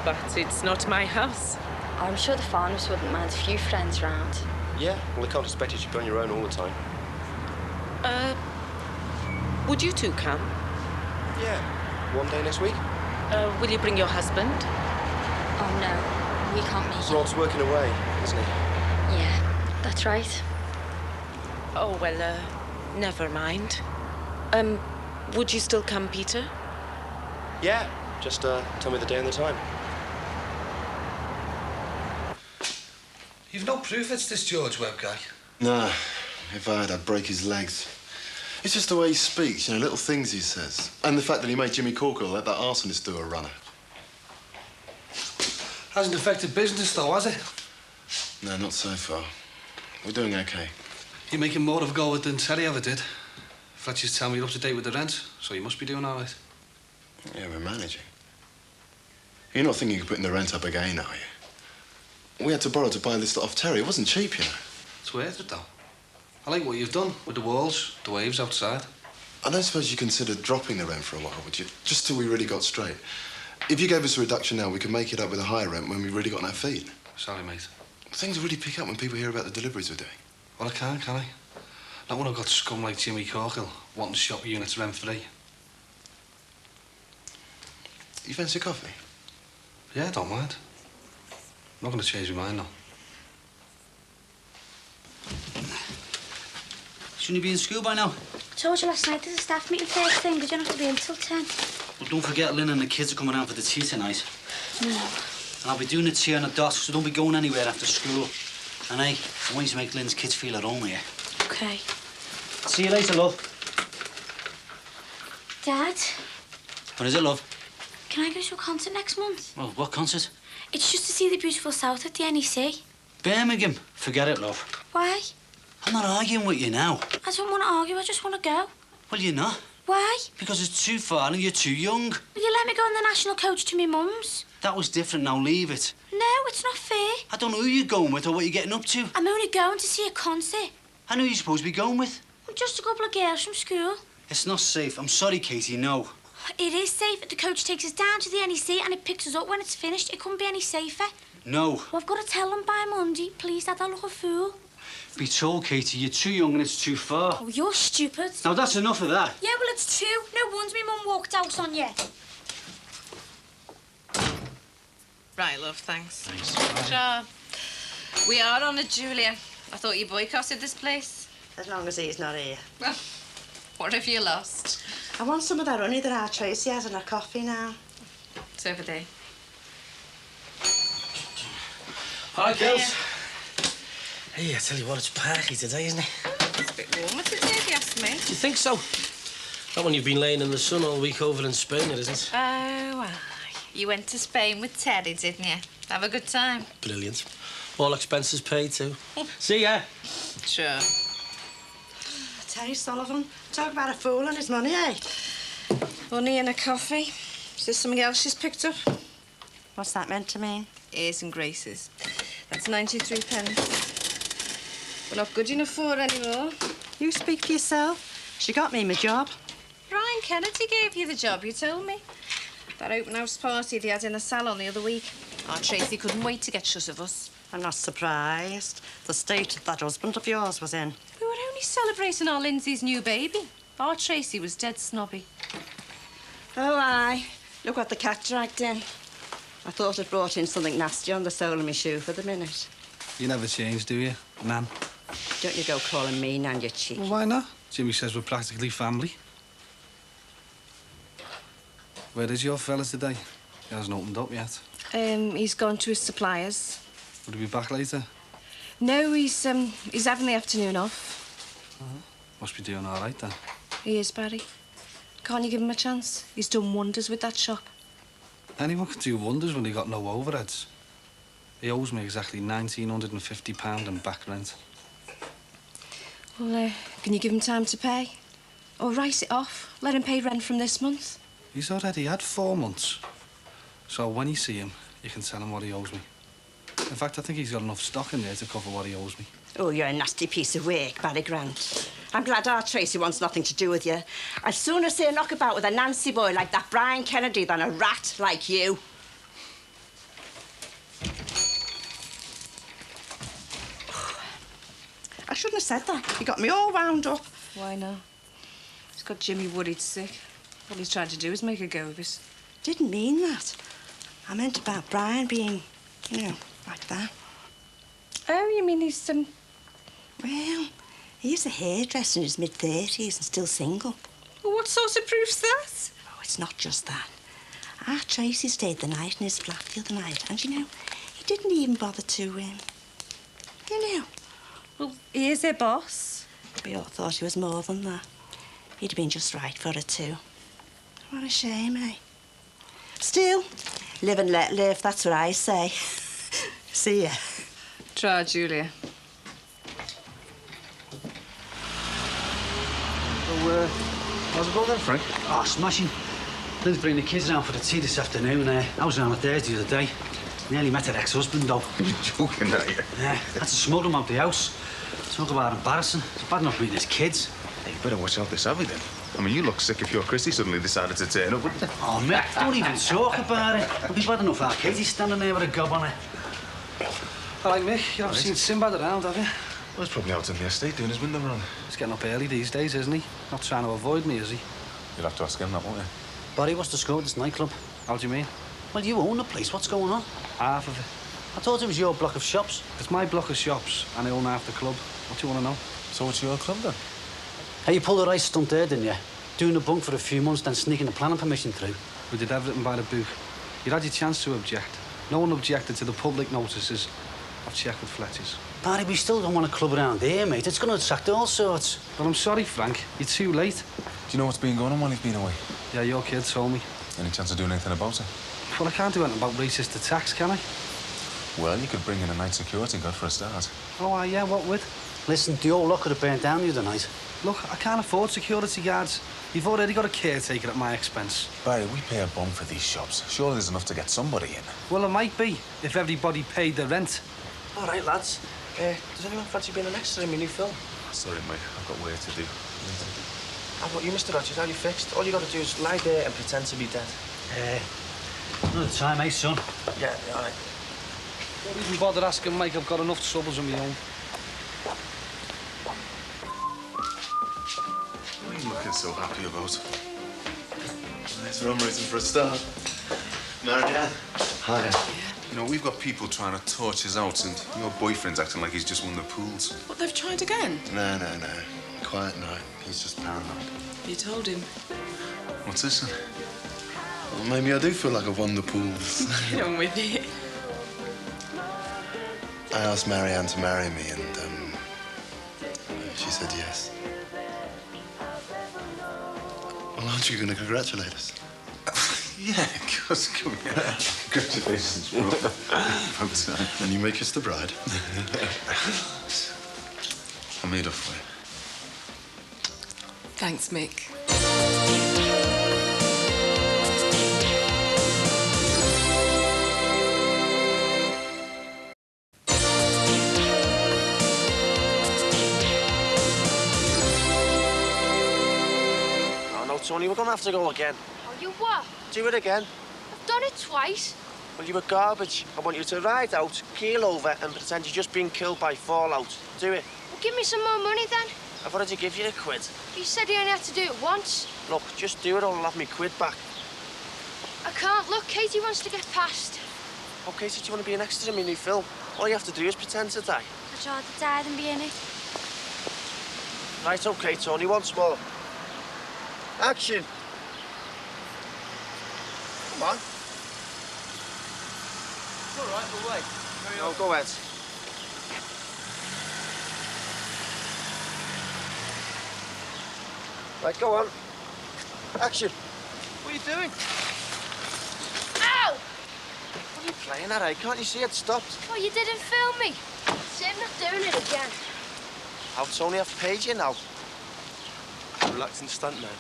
Speaker 4: But it's not my house.
Speaker 6: I'm sure the farmers wouldn't mind a few friends round.
Speaker 7: Yeah, well, they can't expect you to be on your own all the time.
Speaker 4: Would you two come?
Speaker 7: Yeah, one day next week.
Speaker 4: Will you bring your husband?
Speaker 6: Oh, no, we can't make it.
Speaker 7: Rod's working away, isn't he?
Speaker 6: Yeah, that's right.
Speaker 4: Oh, well, never mind. Would you still come, Peter?
Speaker 7: Yeah, just tell me the day and the time.
Speaker 8: You've no proof it's this George Webb guy?
Speaker 3: Nah, if I had, I'd break his legs. It's just the way he speaks, you know, little things he says. And the fact that he made Jimmy Corkle let that arsonist do a runner.
Speaker 8: Hasn't affected business, though, has it?
Speaker 3: No, not so far. We're doing okay.
Speaker 8: You're making more of a go of it than Terry ever did. Fletcher's telling me you're up to date with the rent, so you must be doing all right.
Speaker 3: Yeah, we're managing. You're not thinking of putting the rent up again, are you? We had to borrow to buy this lot off Terry. It wasn't cheap, you know.
Speaker 8: It's worth it, though. I like what you've done with the walls, the waves outside.
Speaker 3: I don't suppose you considered dropping the rent for a while, would you? Just till we really got straight. If you gave us a reduction now, we could make it up with a higher rent when we really got on our feet.
Speaker 8: Sorry, mate.
Speaker 3: Things really pick up when people hear about the deliveries we're doing.
Speaker 8: Well, I can't, can I? Not when I've got scum like Jimmy Corkle wanting shop units rent-free.
Speaker 3: You fancy coffee?
Speaker 8: Yeah, I don't mind. I'm not going to change my mind, though.
Speaker 12: Shouldn't you be in school by now?
Speaker 6: I told you last night there's a staff meeting first thing. You don't have to be in till 10.
Speaker 12: Well, don't forget Lynn and the kids are coming out for the tea tonight.
Speaker 6: No.
Speaker 12: And I'll be doing the tea on the dot, so don't be going anywhere after school. And I want you to make Lynn's kids feel at home here.
Speaker 6: OK.
Speaker 12: See you later, love.
Speaker 6: Dad,
Speaker 12: What is it, love?
Speaker 6: can I go to a concert next month?
Speaker 12: Well, what concert?
Speaker 6: It's just to see the beautiful South at the NEC.
Speaker 12: Birmingham. Forget it, love.
Speaker 6: Why?
Speaker 12: I'm not arguing with you now.
Speaker 6: I don't want to argue, I just want to go.
Speaker 12: Well, you're not.
Speaker 6: Why?
Speaker 12: Because it's too far and you're too young.
Speaker 6: Will you let me go on the national coach to my mum's?
Speaker 12: That was different, now leave it.
Speaker 6: No, it's not fair.
Speaker 12: I don't know who you're going with or what you're getting up to.
Speaker 6: I'm only going to see a concert.
Speaker 12: I know you're supposed to be going with.
Speaker 6: Just a couple of girls from school.
Speaker 12: It's not safe. I'm sorry, Katie, no.
Speaker 6: It is safe. The coach takes us down to the NEC and it picks us up when it's finished. It couldn't be any safer.
Speaker 12: No.
Speaker 6: Well, I've got to tell them by Monday. Please, Dad, I look a fool.
Speaker 12: Be told, Katie, you're too young and it's too far.
Speaker 6: Oh, you're stupid.
Speaker 12: Now, that's enough of that.
Speaker 6: Yeah, well, it's 2. No wonder me mum walked out on you.
Speaker 14: Right, love, thanks. Sure. We are on it, Julia. I thought you boycotted this place.
Speaker 19: As long as he's not here.
Speaker 14: Well, what have you lost?
Speaker 19: I want some of that honey that our Tracy has in her coffee now.
Speaker 14: It's over there.
Speaker 23: Hi, girls. Hey, I tell you what, it's party today, isn't it?
Speaker 14: It's a bit warmer today, if you ask me.
Speaker 23: You think so? Not when you've been laying in the sun all week over in Spain, it isn't.
Speaker 14: Oh, aye. You went to Spain with Teddy, didn't you? Have a good time.
Speaker 23: Brilliant. All expenses paid, too. See ya.
Speaker 14: Sure.
Speaker 19: Terry Sullivan, talk about a fool and his money, eh?
Speaker 14: Honey and a coffee. Is there something else she's picked up?
Speaker 19: What's that meant to mean?
Speaker 14: Airs and graces. That's 93 pence. We're not good enough for her anymore.
Speaker 19: You speak for yourself. She got me my job.
Speaker 14: Ryan Kennedy gave you the job, you told me. That open house party they had in the salon the other week. Our Tracy couldn't wait to get shut of us.
Speaker 19: I'm not surprised. The state that husband of yours was in.
Speaker 14: We were only celebrating our Lindsay's new baby. Our Tracy was dead snobby.
Speaker 19: Oh, aye. Look what the cat dragged in. I thought it brought in something nasty on the sole of my shoe for the minute.
Speaker 8: You never change, do you, Nan?
Speaker 11: Don't you go calling me Nan your cheek.
Speaker 8: Well, why not? Jimmy says we're practically family. Where is your fella today? He hasn't opened up yet.
Speaker 14: He's gone to his suppliers.
Speaker 8: Will he be back later?
Speaker 14: No, he's having the afternoon off.
Speaker 8: Must be doing all right then.
Speaker 14: He is, Barry. Can't you give him a chance? He's done wonders with that shop.
Speaker 8: Anyone could do wonders when he got no overheads. He owes me exactly £1,950 in back rent.
Speaker 14: Well, can you give him time to pay? Or write it off? Let him pay rent from this month?
Speaker 8: He's already had 4 months. So when you see him, you can tell him what he owes me. In fact, I think he's got enough stock in there to cover what he owes me.
Speaker 11: Oh, you're a nasty piece of work, Barry Grant. I'm glad our Tracy wants nothing to do with you. I'd sooner see a knockabout with a Nancy boy like that Brian Kennedy than a rat like you. I shouldn't have said that. You got me all wound up.
Speaker 14: Why not? He's got Jimmy worried sick. All he's trying to do is make a go of it.
Speaker 11: Didn't mean that. I meant about Brian being, you know, like that.
Speaker 14: Oh, you mean he's,
Speaker 11: Well, he's a hairdresser in his mid-30s and still single.
Speaker 14: Well, what sort of proof's that?
Speaker 11: Oh, it's not just that. Our Tracy stayed the night in his flat the other night, and, you know, he didn't even bother to, you know.
Speaker 14: Well, he is their boss.
Speaker 11: We all thought he was more than that. He'd have been just right for her, too. What a shame, eh? Still, live and let live, that's what I say. See ya.
Speaker 14: Try, Julia.
Speaker 15: So, how's it going then, Frank?
Speaker 12: Oh, smashing. Lynn's bringing the kids around for the tea this afternoon. I was around with theirs the other day. Nearly met her ex-husband, though.
Speaker 18: You're joking, are you?
Speaker 12: Yeah, had to smuggle him out the house. Talk about embarrassing. It's bad enough meeting his kids.
Speaker 18: Hey, you better watch out this Abby, then. I mean, you look sick if your Christy suddenly decided to turn up, wouldn't you?
Speaker 12: Oh, mate, don't even talk about it. It'll be bad enough our Katie's standing there with a gob on her.
Speaker 8: All right, Mick, you haven't seen Sinbad around, have you?
Speaker 18: Well, he's probably out in the estate doing his window run.
Speaker 8: He's getting up early these days, isn't he? Not trying to avoid me, is he?
Speaker 18: You'll have to ask him that, won't you?
Speaker 12: Barry, what's the score with this nightclub?
Speaker 8: How do you mean?
Speaker 12: Well, you own the place. What's going on?
Speaker 8: Half of it.
Speaker 12: I thought it was your block of shops.
Speaker 8: It's my block of shops, and I own half the club. What do you want to know?
Speaker 18: So what's your club, then?
Speaker 12: Hey, you pulled the right stunt there, didn't you? Doing the bunk for a few months, then sneaking the planning permission through.
Speaker 8: We did everything by the book. You had your chance to object. No one objected to the public notices. I've checked with Fletcher's.
Speaker 12: Barry, we still don't want a club around here, mate. It's going to attract all sorts.
Speaker 8: Well, I'm sorry, Frank. You're too late.
Speaker 18: Do you know what's been going on while you've been away?
Speaker 8: Yeah, your kid told me.
Speaker 18: Any chance of doing anything about it?
Speaker 8: Well, I can't do anything about racist attacks, can I?
Speaker 18: Well, you could bring in a night security guard for a start.
Speaker 8: Oh, yeah, what with?
Speaker 12: Listen, the old lot could have burnt down the other night.
Speaker 8: Look, I can't afford security guards. You've already got a caretaker at my expense.
Speaker 18: Barry, we pay a bum for these shops. Surely there's enough to get somebody in.
Speaker 8: Well, it might be, if everybody paid their rent.
Speaker 23: All right, lads. Does anyone fancy being an extra in my new film?
Speaker 18: Sorry, mate. I've got work to do.
Speaker 23: How about you, Mr. Rogers? How you fixed? All you got to do is lie there and pretend to be dead.
Speaker 12: Another time, eh, son?
Speaker 23: Yeah, all right.
Speaker 8: Don't even bother asking Mike. I've got enough troubles of my own.
Speaker 18: What are you looking so happy about?
Speaker 3: Nice rum raising for a start. Marianne. Hi.
Speaker 18: You know, we've got people trying to torch us out, and your boyfriend's acting like he's just won the pools.
Speaker 13: What, they've tried again?
Speaker 3: No. Quiet night. He's just paranoid.
Speaker 13: You told him.
Speaker 18: What's this, then?
Speaker 3: Well, maybe I do feel like I've won the pools.
Speaker 13: Get on with it.
Speaker 3: I asked Marianne to marry me, and she said yes. Well, aren't you going to congratulate us?
Speaker 18: Yeah, of course. Come here. Congratulations, bro. About time.
Speaker 3: And you make us the bride.
Speaker 18: I made up for it.
Speaker 13: Thanks, Mick.
Speaker 23: Oh, no, Tony, we're going to have to go again.
Speaker 6: Oh, you what?
Speaker 23: Do it again.
Speaker 6: I've done it twice.
Speaker 23: Well, you were garbage. I want you to ride out, keel over, and pretend you're just being killed by fallout. Do it.
Speaker 6: Well, give me some more money then.
Speaker 23: I've already give you £1.
Speaker 6: You said you only had to do it once.
Speaker 23: Look, just do it or I'll have me £1 back.
Speaker 6: I can't. Look, Katie wants to get past.
Speaker 23: Okay, so do you want to be an extra in my new film? All you have to do is pretend to die.
Speaker 6: I'd rather die than be in it.
Speaker 23: Right, OK, Tony, once more. Action! Come on. It's all right, we'll wait. No, go ahead. Right, go on. Action. What are you doing?
Speaker 14: Ow!
Speaker 23: What are you playing at, eh? Can't you see it stopped?
Speaker 14: Oh, you didn't film me. See, I'm not doing it again.
Speaker 23: How, Tony? I've paid you now. Relaxing stuntman.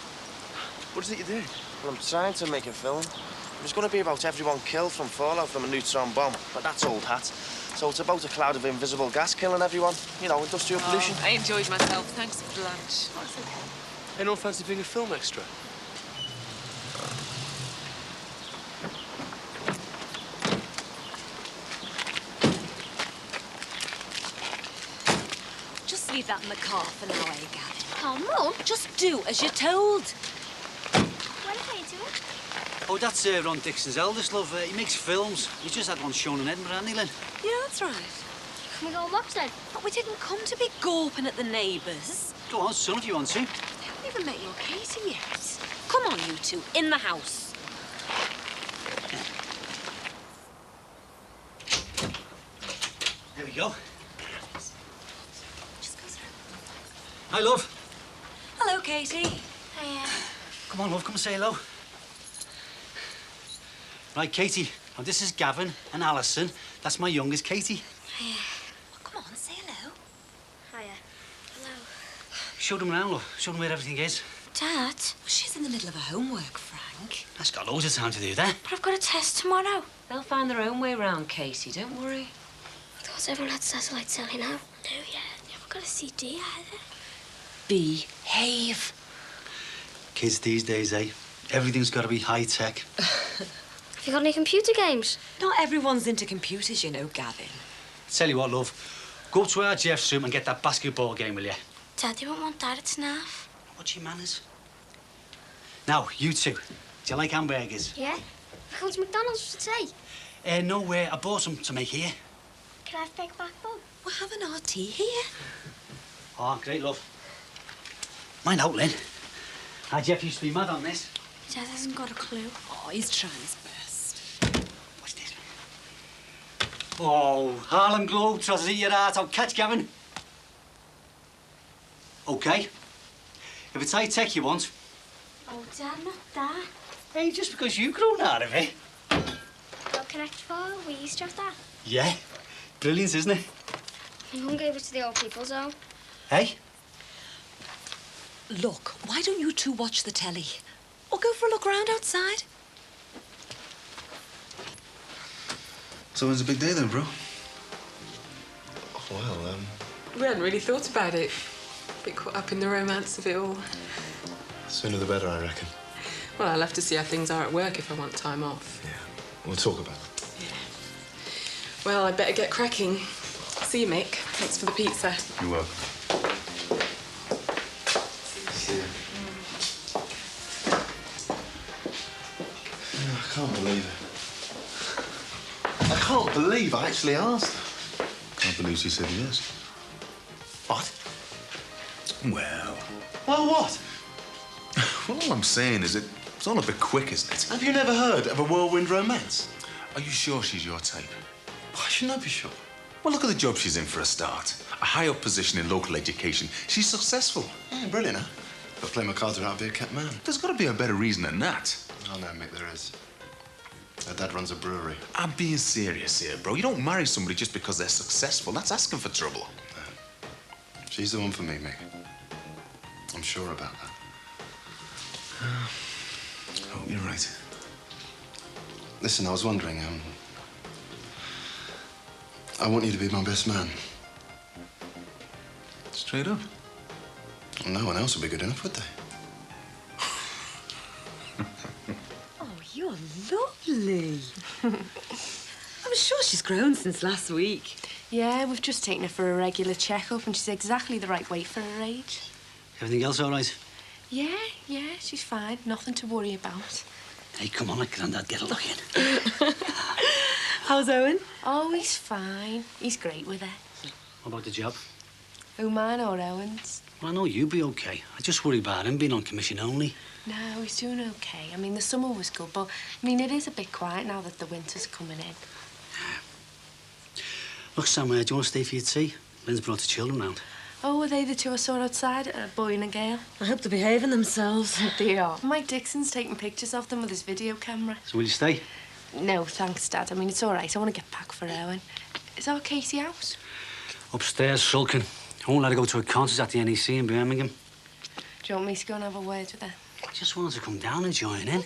Speaker 23: What is it you're doing? Well, I'm trying to make a film. It was going to be about everyone killed from fallout from a neutron bomb, but that's old hat. So it's about a cloud of invisible gas killing everyone. You know, industrial pollution.
Speaker 13: I enjoyed myself. Thanks for the lunch.
Speaker 23: That's okay. Anyone fancy being a film extra?
Speaker 22: Just leave that in the car for now, eh, Gavin?
Speaker 14: Oh, Mum.
Speaker 22: Just do as you're told.
Speaker 14: What are you doing?
Speaker 12: Oh, that's Ron Dixon's eldest, love. He makes films. He just had one shown in Edinburgh, hasn't he, Lynn?
Speaker 22: Yeah, that's right.
Speaker 14: Can we go on brookside?
Speaker 22: But we didn't come to be gawping at the neighbours.
Speaker 12: Go on, son, if you want to.
Speaker 22: I haven't even met your Katie yet. Come on, you two, in the house.
Speaker 12: There we go.
Speaker 22: Just go through.
Speaker 12: Hi, love.
Speaker 22: Hello, Katie.
Speaker 14: Hiya.
Speaker 12: Come on, love, come and say hello. Right, Katie. Now, this is Gavin and Alison. That's my youngest, Katie.
Speaker 14: Hiya.
Speaker 22: Well, come on, say hello.
Speaker 14: Hiya. Hello.
Speaker 12: Show them around, love. Show them where everything is.
Speaker 14: Dad?
Speaker 22: Well, she's in the middle of her homework, Frank.
Speaker 12: That's got loads of time to do that.
Speaker 14: But I've got a test tomorrow.
Speaker 22: They'll find their own way round, Katie. Don't worry.
Speaker 14: I thought everyone had satellite telly now. No, yeah. You haven't got a CD either.
Speaker 22: Behave.
Speaker 12: Kids these days, eh? Everything's got to be high-tech.
Speaker 14: Have you got any computer games?
Speaker 22: Not everyone's into computers, you know, Gavin.
Speaker 12: Tell you what, love. Go to our Jeff's room and get that basketball game, will you?
Speaker 14: Dad, you won't want that. It's naff.
Speaker 12: What's your manners? Now, you two. Do you like hamburgers?
Speaker 14: Yeah? We're going to McDonald's for today.
Speaker 12: No way. I bought some to make here.
Speaker 14: Can I have baked backbone?
Speaker 22: We're having our tea here.
Speaker 12: Oh, great, love. Mind out, Lynn. Our Jeff used to be mad on this.
Speaker 14: Dad hasn't got a clue.
Speaker 22: Oh, he's trying his best.
Speaker 12: What's this? Oh, Harlem Globetrotters, eat your heart out. Catch, Gavin. OK. If it's high-tech you want.
Speaker 14: Oh, Dad, not that.
Speaker 12: Hey, just because you've grown out of it.
Speaker 14: Got Connect 4? We used to have that.
Speaker 12: Yeah. Brilliant, isn't it?
Speaker 14: My mum gave it to the old people's home.
Speaker 12: Hey?
Speaker 22: Look, why don't you two watch the telly? Or go for a look around outside?
Speaker 18: So when's the big day then, bro?
Speaker 3: Well,
Speaker 13: We hadn't really thought about it. A bit caught up in the romance of it all.
Speaker 3: sooner the better, I reckon.
Speaker 13: Well, I'll have to see how things are at work if I want time off.
Speaker 3: Yeah, we'll talk about it.
Speaker 13: Well, I'd better get cracking. See you, Mick. Thanks for the pizza.
Speaker 18: You're welcome.
Speaker 3: See you. I can't believe it. I can't believe I actually asked her.
Speaker 18: Can't believe she said yes.
Speaker 3: What?
Speaker 18: Well,
Speaker 3: Well, what?
Speaker 18: well, all I'm saying is it's all a bit quick, isn't it?
Speaker 3: Have you never heard of a whirlwind romance?
Speaker 18: Are you sure she's your type?
Speaker 3: Why shouldn't I be sure?
Speaker 18: Well, look at the job she's in for a start. A high-up position in local education. She's successful.
Speaker 3: Yeah, brilliant, huh? But play my cards around, be a kept man.
Speaker 18: There's got to be a better reason than that.
Speaker 3: Oh, no, Mick, there is. Her dad runs a brewery.
Speaker 18: I'm being serious here, bro. You don't marry somebody just because they're successful. That's asking for trouble.
Speaker 3: She's the one for me, Mick. I'm sure about that.
Speaker 18: I hope you're right.
Speaker 3: Listen, I was wondering, I want you to be my best man.
Speaker 18: Straight up.
Speaker 3: No one else would be good enough, would they?
Speaker 22: Oh, you're lovely. I'm sure she's grown since last week.
Speaker 2: Yeah, we've just taken her for a regular checkup and she's exactly the right weight for her age.
Speaker 12: Everything else all right?
Speaker 2: Yeah, she's fine. Nothing to worry about.
Speaker 12: Hey, come on, let Grandad get a look in.
Speaker 2: How's Owen? Oh, he's fine. He's great with her.
Speaker 12: What about the job?
Speaker 2: Who, mine or Owen's?
Speaker 12: Well, I know you'd be okay. I just worry about him being on commission only.
Speaker 14: No, he's doing okay. I mean, the summer was good, but, I mean, it is a bit quiet now that the winter's coming in.
Speaker 12: Look, Sam, do you want to stay for your tea? Lynn's brought the children round.
Speaker 14: Oh, were they the two I saw outside? A boy and a girl?
Speaker 2: I hope they're behaving themselves.
Speaker 14: They are. Mike Dixon's taking pictures of them with his video camera.
Speaker 12: So will you stay?
Speaker 14: No, thanks, Dad. I mean, it's all right. I want to get back for Owen. Is our Casey out?
Speaker 12: Upstairs, sulking. I won't let her go to a concert at the NEC in Birmingham.
Speaker 14: Do you want me to go and have a word with her?
Speaker 12: I just wanted to come down and join in.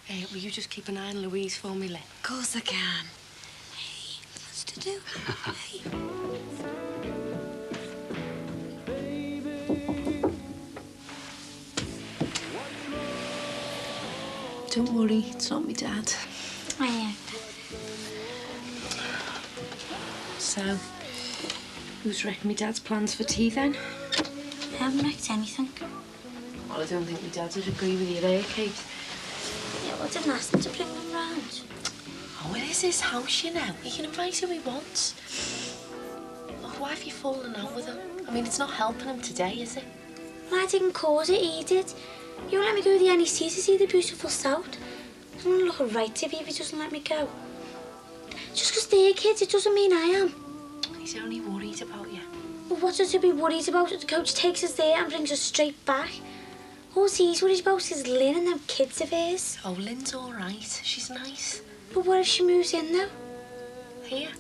Speaker 14: Hey, will you just keep an eye on Louise for me, Lynn?
Speaker 2: Of course I can. Hey, what's to do? Hey.
Speaker 14: Don't worry, it's not me, Dad.
Speaker 6: I know.
Speaker 14: So, who's wrecked me Dad's plans for tea, then?
Speaker 6: I haven't wrecked anything.
Speaker 14: Well, I don't think my Dad would agree with you there, Kate.
Speaker 6: Yeah, well, I didn't ask them to bring them round.
Speaker 14: Oh, it is his house, you know. He can invite who he wants. Look, why have you fallen out with him? I mean, it's not helping him today, is it?
Speaker 6: Well, I didn't cause it, he did. You won't let me go to the NEC to see the beautiful South. It's not looking right to me if he doesn't let me go. Just 'cause they're kids, it doesn't mean I am.
Speaker 14: He's only worried about you.
Speaker 6: Well, what's there to be worried about? The coach takes us there and brings us straight back. All he's worried about is Lynn and them kids of his.
Speaker 14: Oh, Lynn's all right. She's nice.
Speaker 6: But what if she moves in, though?
Speaker 14: Here?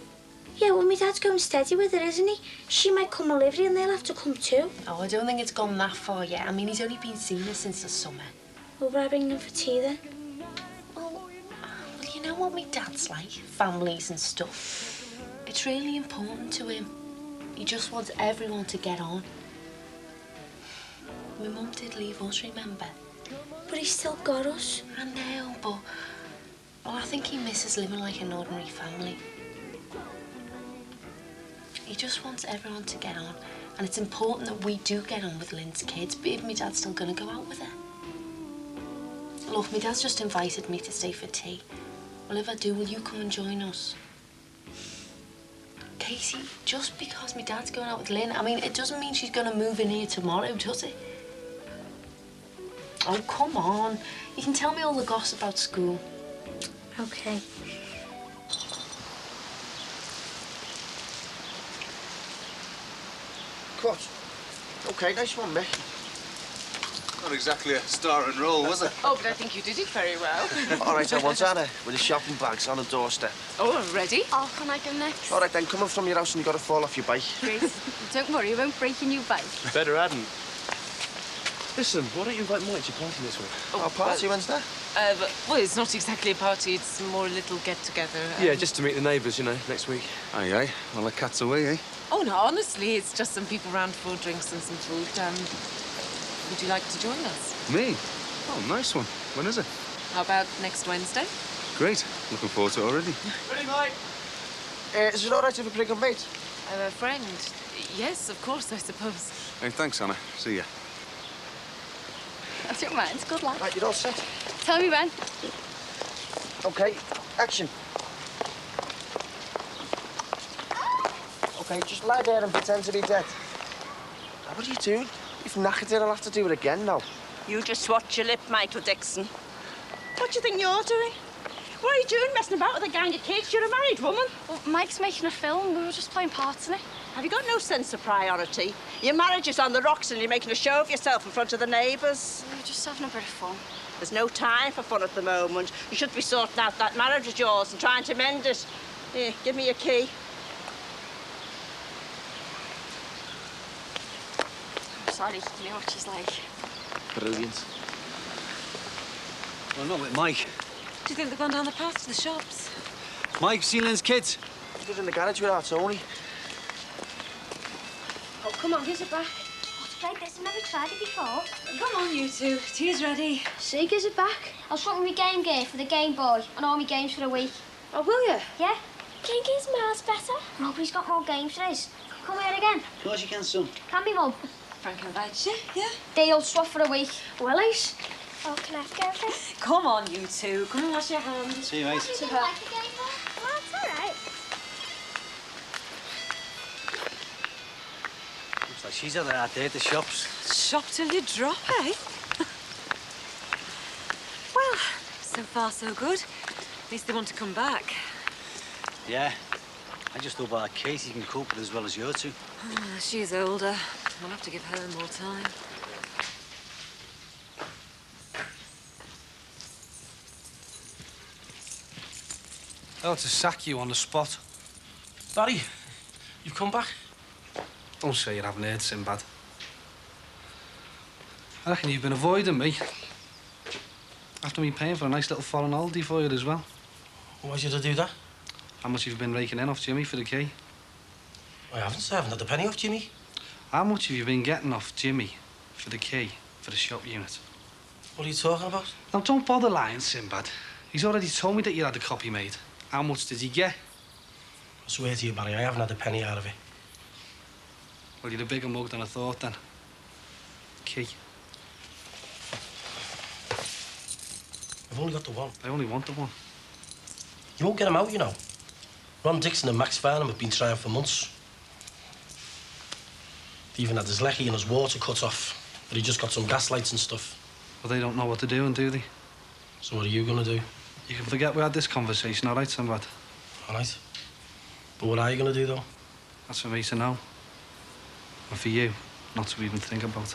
Speaker 6: Yeah, well, my dad's going steady with her, isn't he? She might come and live here and they'll have to come too.
Speaker 14: Oh, I don't think it's gone that far yet. I mean, he's only been seeing her since the summer.
Speaker 6: Well, will I bring them for tea, then?
Speaker 14: Well, you know what my dad's like? Families and stuff. It's really important to him. He just wants everyone to get on. My mum did leave us, remember?
Speaker 6: But he's still got us.
Speaker 14: I know, but... Well, I think he misses living like an ordinary family. He just wants everyone to get on. And it's important that we do get on with Lynn's kids, but if my dad's still going to go out with her. Look, my dad's just invited me to stay for tea. Well, if I do, will you come and join us? Casey, just because my dad's going out with Lynn, I mean, it doesn't mean she's going to move in here tomorrow, does it? Oh, come on. You can tell me all the gossip about school.
Speaker 6: Okay.
Speaker 23: What? Okay, nice one, Mick.
Speaker 18: Not exactly a star and roll, was it?
Speaker 10: Oh, but I think you did it very well.
Speaker 23: All right, I want Anna with the shopping bags on the doorstep.
Speaker 10: Oh, I'm ready.
Speaker 19: Oh, can I go next?
Speaker 23: All right, then, come up from your house and you got to fall off your bike.
Speaker 19: Great. Don't worry, I won't break your new bike.
Speaker 23: Better hadn't. Listen, why don't you invite Mike to your party this week? Our party, when's that?
Speaker 10: Well, it's not exactly a party. It's more a little get-together.
Speaker 7: Yeah, just to meet the neighbours, you know, next week.
Speaker 18: Aye, aye. Well, the cat's away, eh?
Speaker 10: Oh, no, honestly, it's just some people round for drinks and some food. Would you like to join us?
Speaker 18: Me? Oh, nice one. When is it?
Speaker 10: How about next Wednesday?
Speaker 18: Great. Looking forward to it already.
Speaker 23: Ready, Mike? Is it all right if we bring a mate?
Speaker 10: A friend? Yes, of course, I suppose.
Speaker 18: Hey, thanks, Anna. See ya.
Speaker 19: I don't mind. Good luck.
Speaker 23: Right, you're all set?
Speaker 19: Tell me when.
Speaker 23: Okay, action. Okay, just lie there and pretend to be dead. Now, what are you doing? You've knackered it. I'll have to do it again now.
Speaker 11: You just watch your lip, Michael Dixon. What do you think you're doing? What are you doing messing about with a gang of kids? You're a married woman.
Speaker 19: Well, Mike's making a film. We were just playing parts in it.
Speaker 11: Have you got no sense of priority? Your marriage is on the rocks and you're making a show of yourself in front of the neighbours.
Speaker 19: We were just having a bit of fun.
Speaker 11: There's no time for fun at the moment. You should be sorting out that marriage of yours and trying to mend it. Here, give me your key.
Speaker 19: I'm sorry, you know what she's like.
Speaker 23: Brilliant.
Speaker 12: Well, not with Mike.
Speaker 2: Do you think they've gone down the path to the shops?
Speaker 12: Mike, seen Lynn's kids?
Speaker 23: Stood in the garage with our Tony.
Speaker 6: Oh, come on, give it back. What's like this? I've never tried it before.
Speaker 2: Come on, you two. Tea's ready.
Speaker 6: See, gives it back. I'll swap my game gear for the Game Boy and all my games for the week.
Speaker 2: Oh, will you?
Speaker 6: Yeah. Game gear's miles better. Nobody's got more games for this. Come here again.
Speaker 12: Of course you can, son.
Speaker 6: Can be, Mum.
Speaker 2: Frank invites you, yeah?
Speaker 6: Deal, swap for a week. Willies. Oh, can I have a go for it?
Speaker 2: Come on, you two. Come and wash your hands.
Speaker 12: See you, mate.
Speaker 6: You don't like the Game Boy? Well, it's all right.
Speaker 7: Looks like
Speaker 12: she's on out there at the shops.
Speaker 10: Shop till you drop, eh? Well, so far so good. At least they want to come back.
Speaker 12: Yeah. I just thought about Katie can cope with as well as you two.
Speaker 10: She's older. We'll have to give her more time.
Speaker 8: Oh, to sack you on the spot.
Speaker 7: Barry, you've come back?
Speaker 8: Don't say you haven't heard, Sinbad. I reckon you've been avoiding me. After me paying for a nice little foreign holiday for you as well.
Speaker 7: Why should I do that?
Speaker 8: How much have you been raking in off Jimmy for the key?
Speaker 7: I haven't had a penny off Jimmy.
Speaker 8: How much have you been getting off Jimmy for the key for the shop unit?
Speaker 7: What are you talking about?
Speaker 8: Now, don't bother lying, Sinbad. He's already told me that you had a copy made. How much did he get?
Speaker 7: I swear to you, Barry, I haven't had a penny out of it.
Speaker 8: Well, you're a bigger mug than I thought, then. Key.
Speaker 7: I've only got the one.
Speaker 8: I only want the one.
Speaker 7: You won't get him out, you know. Ron Dixon and Max Farnham have been trying for months. They even had his lecky and his water cut off, but he just got some gas lights and stuff.
Speaker 8: Well, they don't know what to do, do they?
Speaker 7: So what are you gonna do?
Speaker 8: You can forget we had this conversation, all right, Sinbad?
Speaker 7: All right. But what are you gonna do, though?
Speaker 8: That's for me to know. And for you, not to even think about.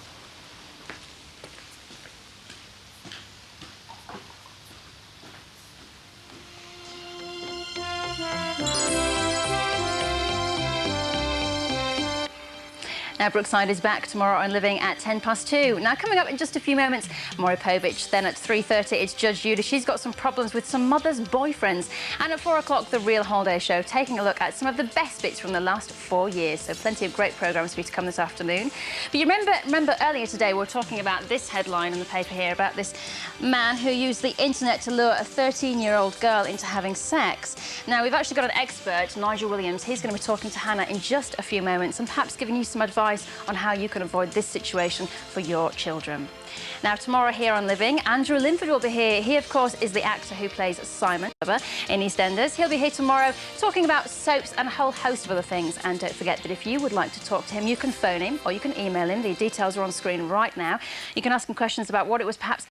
Speaker 9: Now, Brookside is back tomorrow on Living at 2:10. Now, coming up in just a few moments, Maury Povich. Then at 3:30, it's Judge Judy. She's got some problems with some mothers' boyfriends. And at 4 o'clock, The Real Holiday Show, taking a look at some of the best bits from the last 4 years. So plenty of great programmes for you to come this afternoon. But you remember earlier today, we were talking about this headline in the paper here about this man who used the internet to lure a 13-year-old girl into having sex. Now, we've actually got an expert, Nigel Williams. He's going to be talking to Hannah in just a few moments and perhaps giving you some advice on how you can avoid this situation for your children. Now, tomorrow here on Living, Andrew Linford will be here. He, of course, is the actor who plays Simon in EastEnders. He'll be here tomorrow talking about soaps and a whole host of other things. And don't forget that if you would like to talk to him, you can phone him or you can email him. The details are on screen right now. You can ask him questions about what it was perhaps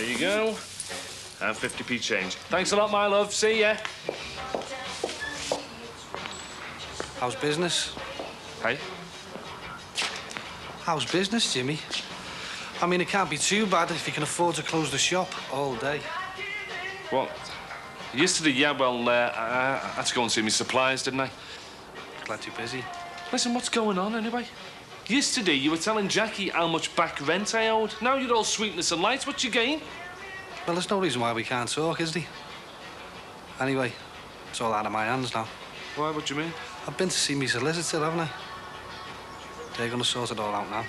Speaker 1: There you go. And 50p change. Thanks a lot, my love. See ya.
Speaker 8: How's business?
Speaker 1: Hey?
Speaker 8: How's business, Jimmy? I mean, it can't be too bad if you can afford to close the shop all day.
Speaker 1: What? Yesterday, yeah, well, I had to go and see my suppliers, didn't I?
Speaker 8: Glad you're busy.
Speaker 1: Listen, what's going on, anyway? Yesterday, you were telling Jackie how much back rent I owed. Now you're all sweetness and lights. What's your gain?
Speaker 8: Well, there's no reason why we can't talk, is there? Anyway, it's all out of my hands now.
Speaker 1: Why? What do you mean?
Speaker 8: I've been to see me solicitor, haven't I? They're going to sort it all out now.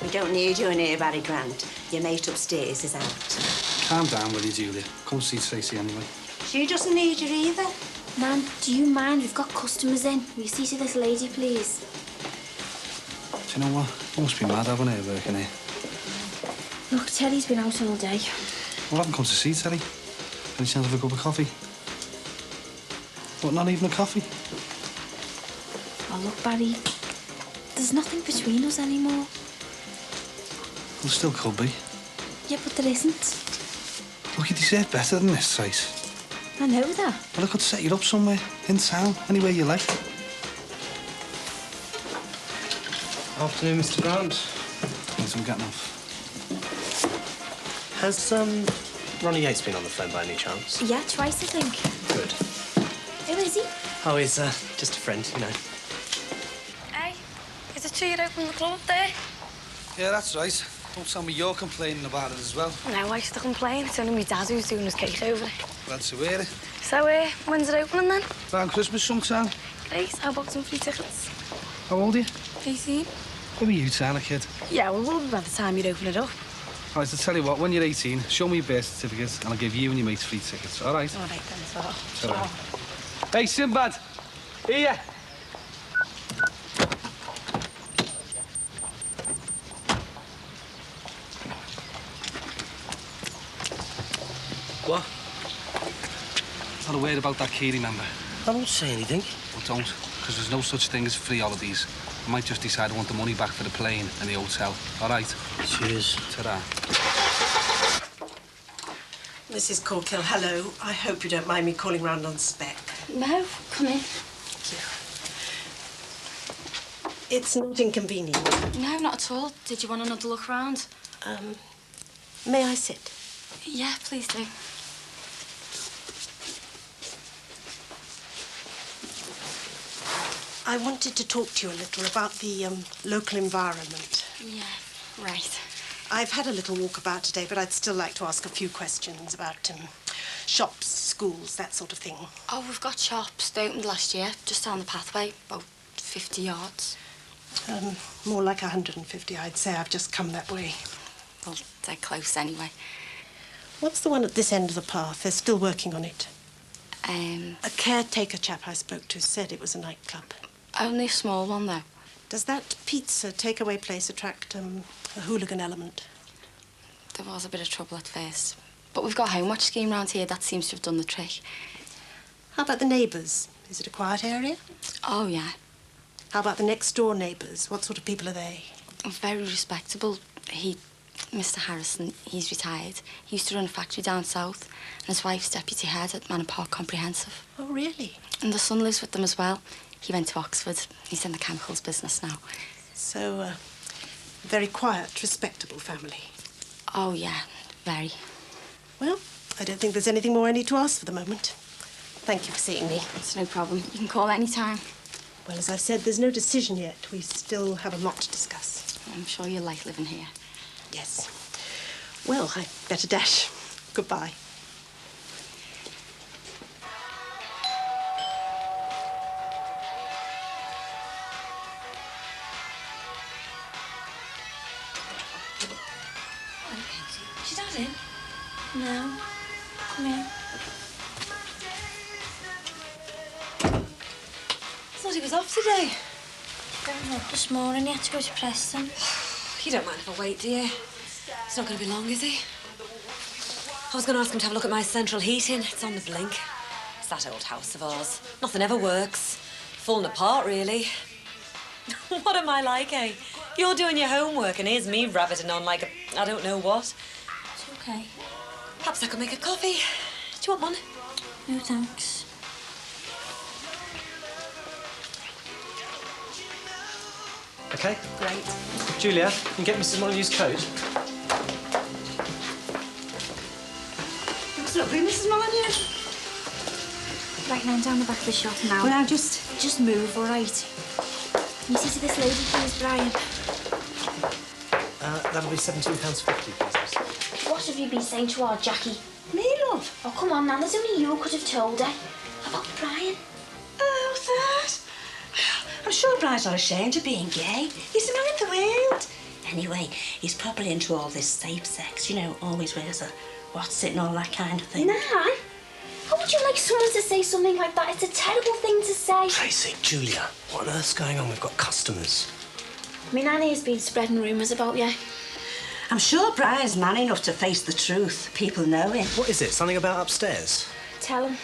Speaker 11: We don't need you in here, Barry Grant. Your mate upstairs is out.
Speaker 8: Calm down, will you, Julia? Come see Tracy anyway.
Speaker 11: She doesn't need you either.
Speaker 6: Nan, do you mind? We've got customers in. Will you see to this lady, please?
Speaker 8: Do you know what? You must be mad having her working here.
Speaker 6: Look, Terry's been out all day.
Speaker 8: Well, I haven't come to see Terry. Any chance of a cup of coffee? What, not even a coffee?
Speaker 6: Oh, look, Barry, there's nothing between us anymore.
Speaker 8: Well, there still could be.
Speaker 6: Yeah, but there isn't.
Speaker 8: Look, you deserve better than this, Trace.
Speaker 6: I know that.
Speaker 8: Well, I could set you up somewhere, in town, anywhere you like.
Speaker 7: Afternoon, Mr. Grant.
Speaker 8: Thanks, I'm getting off.
Speaker 7: Has
Speaker 16: Ronnie Yates been on the phone by any chance?
Speaker 6: Yeah, twice, I think.
Speaker 16: Good.
Speaker 6: Who is he?
Speaker 16: Oh, he's just a friend, you know.
Speaker 17: Hey, is it true you're opening the club up there?
Speaker 8: Yeah, that's right. Don't tell me you're complaining about it as well.
Speaker 17: No, I still complain. It's only my dad who's doing his case over it.
Speaker 8: Glad to hear it.
Speaker 17: So, when's it opening then?
Speaker 8: Around Christmas sometime.
Speaker 17: Great, I booked some free tickets.
Speaker 8: How old are you?
Speaker 17: 18.
Speaker 8: What were you telling a kid?
Speaker 17: Yeah, well, we'll be by the time you'd open it up.
Speaker 8: All right, so tell you what, when you're 18, show me your birth certificate and I'll give you and your mates free tickets, all right?
Speaker 17: All right, then, so.
Speaker 8: Ta-ra. Hey, Sinbad! Here!
Speaker 16: What?
Speaker 8: Not a word about that key, remember?
Speaker 16: I won't say anything.
Speaker 8: Well, don't, because there's no such thing as free holidays. I might just decide I want the money back for the plane and the hotel. All right?
Speaker 16: Cheers.
Speaker 8: Ta-ra.
Speaker 19: Mrs. Corkill, hello. I hope you don't mind me calling round on spec.
Speaker 6: No, come in.
Speaker 19: It's not inconvenient.
Speaker 6: No, not at all. Did you want another look round?
Speaker 19: May I sit?
Speaker 6: Yeah, please do.
Speaker 19: I wanted to talk to you a little about the local environment.
Speaker 6: Yeah, right.
Speaker 19: I've had a little walkabout today, but I'd still like to ask a few questions about shops, schools, that sort of thing.
Speaker 6: Oh, we've got shops. They opened last year, just down the pathway, about 50 yards.
Speaker 19: More like 150, I'd say. I've just come that way.
Speaker 6: Well, they're close anyway.
Speaker 19: What's the one at this end of the path? They're still working on it. A caretaker chap I spoke to said it was a nightclub.
Speaker 6: Only a small one, though.
Speaker 19: Does that pizza takeaway place attract a hooligan element?
Speaker 6: There was a bit of trouble at first. But we've got a home watch scheme round here that seems to have done the trick.
Speaker 19: How about the neighbours? Is it a quiet area?
Speaker 6: Oh, yeah.
Speaker 19: How about the next door neighbours? What sort of people are they?
Speaker 6: Very respectable. Mr. Harrison, he's retired. He used to run a factory down south, and his wife's deputy head at Manor Park Comprehensive.
Speaker 19: Oh, really?
Speaker 6: And the son lives with them as well. He went to Oxford. He's in the chemicals business now.
Speaker 19: So, very quiet, respectable family.
Speaker 6: Oh, yeah, very.
Speaker 19: Well, I don't think there's anything more I need to ask for the moment. Thank you for seeing me.
Speaker 6: It's no problem. You can call any time.
Speaker 19: Well, as I said, there's no decision yet. We still have a lot to discuss.
Speaker 6: I'm sure you'll like living here.
Speaker 19: Yes. Well, I'd better dash. Goodbye.
Speaker 6: Is your dad in? No. Come in.
Speaker 2: I thought he was off today.
Speaker 6: Going up this morning, he had to go to Preston.
Speaker 2: You don't mind if I wait, do you? It's not going to be long, is he? I was going to ask him to have a look at my central heating. It's on the blink. It's that old house of ours. Nothing ever works. Falling apart, really. What am I like, eh? You're doing your homework and here's me rabbiting on like I don't know what.
Speaker 6: It's okay.
Speaker 2: Perhaps I could make a coffee. Do you want one?
Speaker 6: No, thanks.
Speaker 16: OK?
Speaker 6: Great.
Speaker 16: Julia, can you get Mrs. Molyneux's coat?
Speaker 19: Looks lovely, Mrs. Molyneux.
Speaker 6: Right now, I'm down the back of the shop now.
Speaker 19: Well, now, just move, all right?
Speaker 6: Can you see to this lady, please, Brian?
Speaker 16: That'll be £17.50, please.
Speaker 6: What have you been saying to our Jackie?
Speaker 19: Me, love?
Speaker 6: Oh, come on, Nan. There's only you could have told her. About Brian.
Speaker 19: Oh, that? I'm sure Brian's not ashamed of being gay. He's the man of the world. Anyway, he's probably into all this safe sex, you know, always wears a what's it and all that kind of thing.
Speaker 6: Nan? How would you like someone to say something like that? It's a terrible thing to say.
Speaker 16: Tracy, Julia, what on earth's going on? We've got customers.
Speaker 6: My nanny has been spreading rumours about you.
Speaker 11: I'm sure Brian's man enough to face the truth. People know him.
Speaker 16: What is it? Something about upstairs?
Speaker 6: Tell him.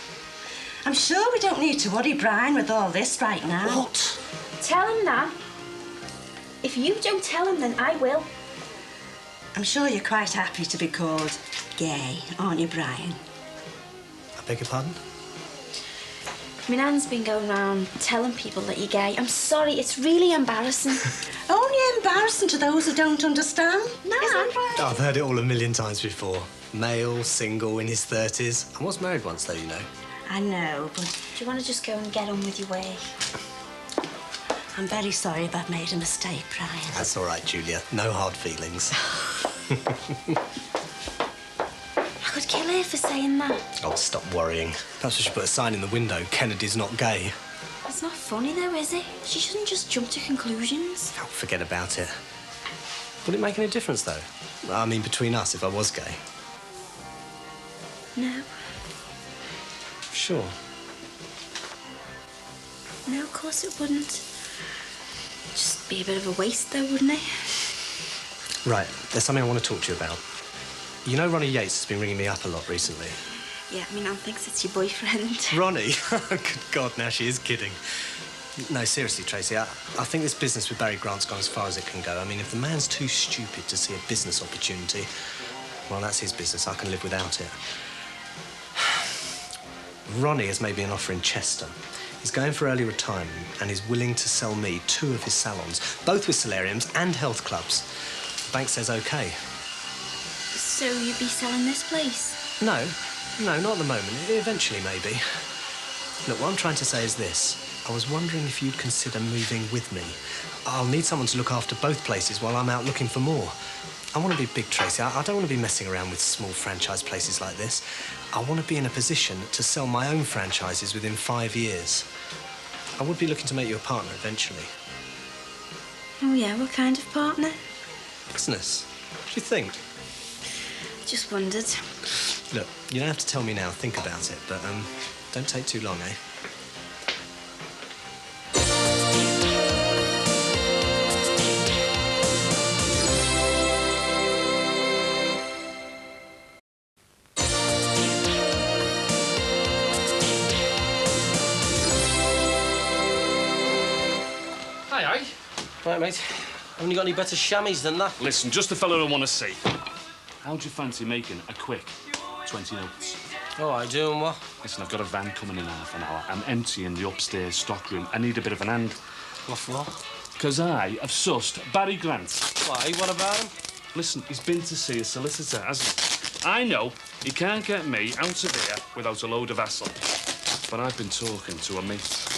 Speaker 11: I'm sure we don't need to worry Brian with all this right now.
Speaker 16: What?
Speaker 6: Tell him, Nan. If you don't tell him, then I will.
Speaker 11: I'm sure you're quite happy to be called gay, aren't you, Brian?
Speaker 16: I beg your pardon?
Speaker 6: My nan's been going around telling people that you're gay. I'm sorry, it's really embarrassing.
Speaker 19: Only embarrassing to those who don't understand.
Speaker 6: No,
Speaker 19: Isn't it?
Speaker 16: I've heard it all a million times before. Male, single, in his 30s. I was married once, though, you know.
Speaker 19: I know, but
Speaker 6: Do you want to just go and get on with your way?
Speaker 19: I'm very sorry if I've made a mistake, Brian.
Speaker 16: That's all right, Julia. No hard feelings.
Speaker 6: I could kill her for saying that.
Speaker 16: Oh, stop worrying. Perhaps we should put a sign in the window, Kennedy's not gay.
Speaker 6: It's not funny though, is it? She shouldn't just jump to conclusions.
Speaker 16: Oh, forget about it. Would it make any difference, though? I mean, between us, if I was gay?
Speaker 6: No.
Speaker 16: Sure.
Speaker 6: No, of course it wouldn't. Just be a bit of a waste though, wouldn't it?
Speaker 16: Right, there's something I want to talk to you about. You know Ronnie Yates has been ringing me up a lot recently.
Speaker 6: Yeah, my nan thinks it's your boyfriend.
Speaker 16: Ronnie? Good God, now she is kidding. No, seriously, Tracy, I think this business with Barry Grant's gone as far as it can go. I mean, if the man's too stupid to see a business opportunity, well, that's his business. I can live without it. Ronnie has made me an offer in Chester. He's going for early retirement and is willing to sell me 2 of his salons, both with solariums and health clubs. The bank says OK.
Speaker 6: So you'd be selling this place?
Speaker 16: No, not at the moment. Eventually, maybe. Look, what I'm trying to say is this. I was wondering if you'd consider moving with me. I'll need someone to look after both places while I'm out looking for more. I want to be big, Tracy. I don't want to be messing around with small franchise places like this. I want to be in a position to sell my own franchises within 5 years. I would be looking to make you a partner eventually.
Speaker 6: Oh yeah, what kind of partner?
Speaker 16: Business. What do you think?
Speaker 6: Just wondered.
Speaker 16: Look, you don't have to tell me now. Think about it, but don't take too long, eh?
Speaker 8: Aye.
Speaker 7: Right, mate. Haven't you got any better chamois than that?
Speaker 1: Listen, just the fella I want to see. How'd you fancy making a quick 20 notes?
Speaker 7: Oh, I do, and what?
Speaker 1: Listen, I've got a van coming in half an hour. I'm emptying the upstairs stockroom. I need a bit of an hand.
Speaker 7: What for?
Speaker 1: Because I have sussed Barry Grant.
Speaker 7: Why? What about him?
Speaker 1: Listen, he's been to see a solicitor, hasn't he? I know he can't get me out of here without a load of hassle. But I've been talking to a mate.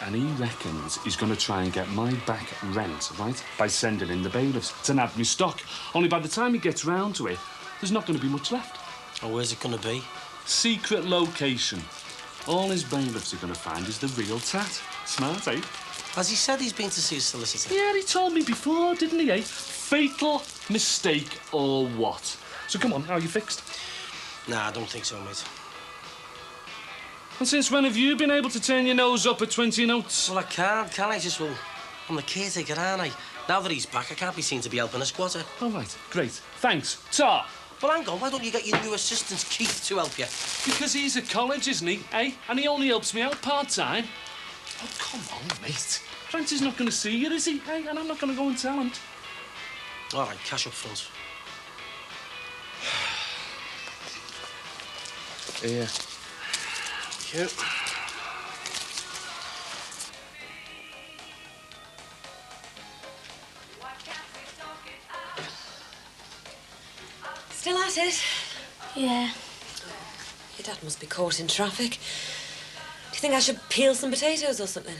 Speaker 1: And he reckons he's going to try and get my back rent, right, by sending in the bailiffs to nab me stock. Only by the time he gets round to it, there's not going to be much left.
Speaker 7: Oh, where's it going to be?
Speaker 1: Secret location. All his bailiffs are going to find is the real tat. Smart, eh?
Speaker 7: Has he said he's been to see a solicitor?
Speaker 1: Yeah, he told me before, didn't he, eh? Fatal mistake or what? So come on, how are you fixed?
Speaker 7: Nah, I don't think so, mate.
Speaker 1: And since when have you been able to turn your nose up at 20 notes?
Speaker 7: Well, I can't, can I? I'm the caretaker, aren't I? Now that he's back, I can't be seen to be helping a squatter.
Speaker 1: All right, great. Thanks. Ta!
Speaker 7: Well, hang on, why don't you get your new assistant, Keith, to help you?
Speaker 1: Because he's at college, isn't he, eh? And he only helps me out part-time. Oh, come on, mate. Francis not going to see you, is he? Eh? And I'm not going to go and tell him.
Speaker 7: All right, cash up front.
Speaker 1: Here.
Speaker 7: Thank you.
Speaker 2: Still at it?
Speaker 6: Yeah.
Speaker 2: Your dad must be caught in traffic. Do you think I should peel some potatoes or something?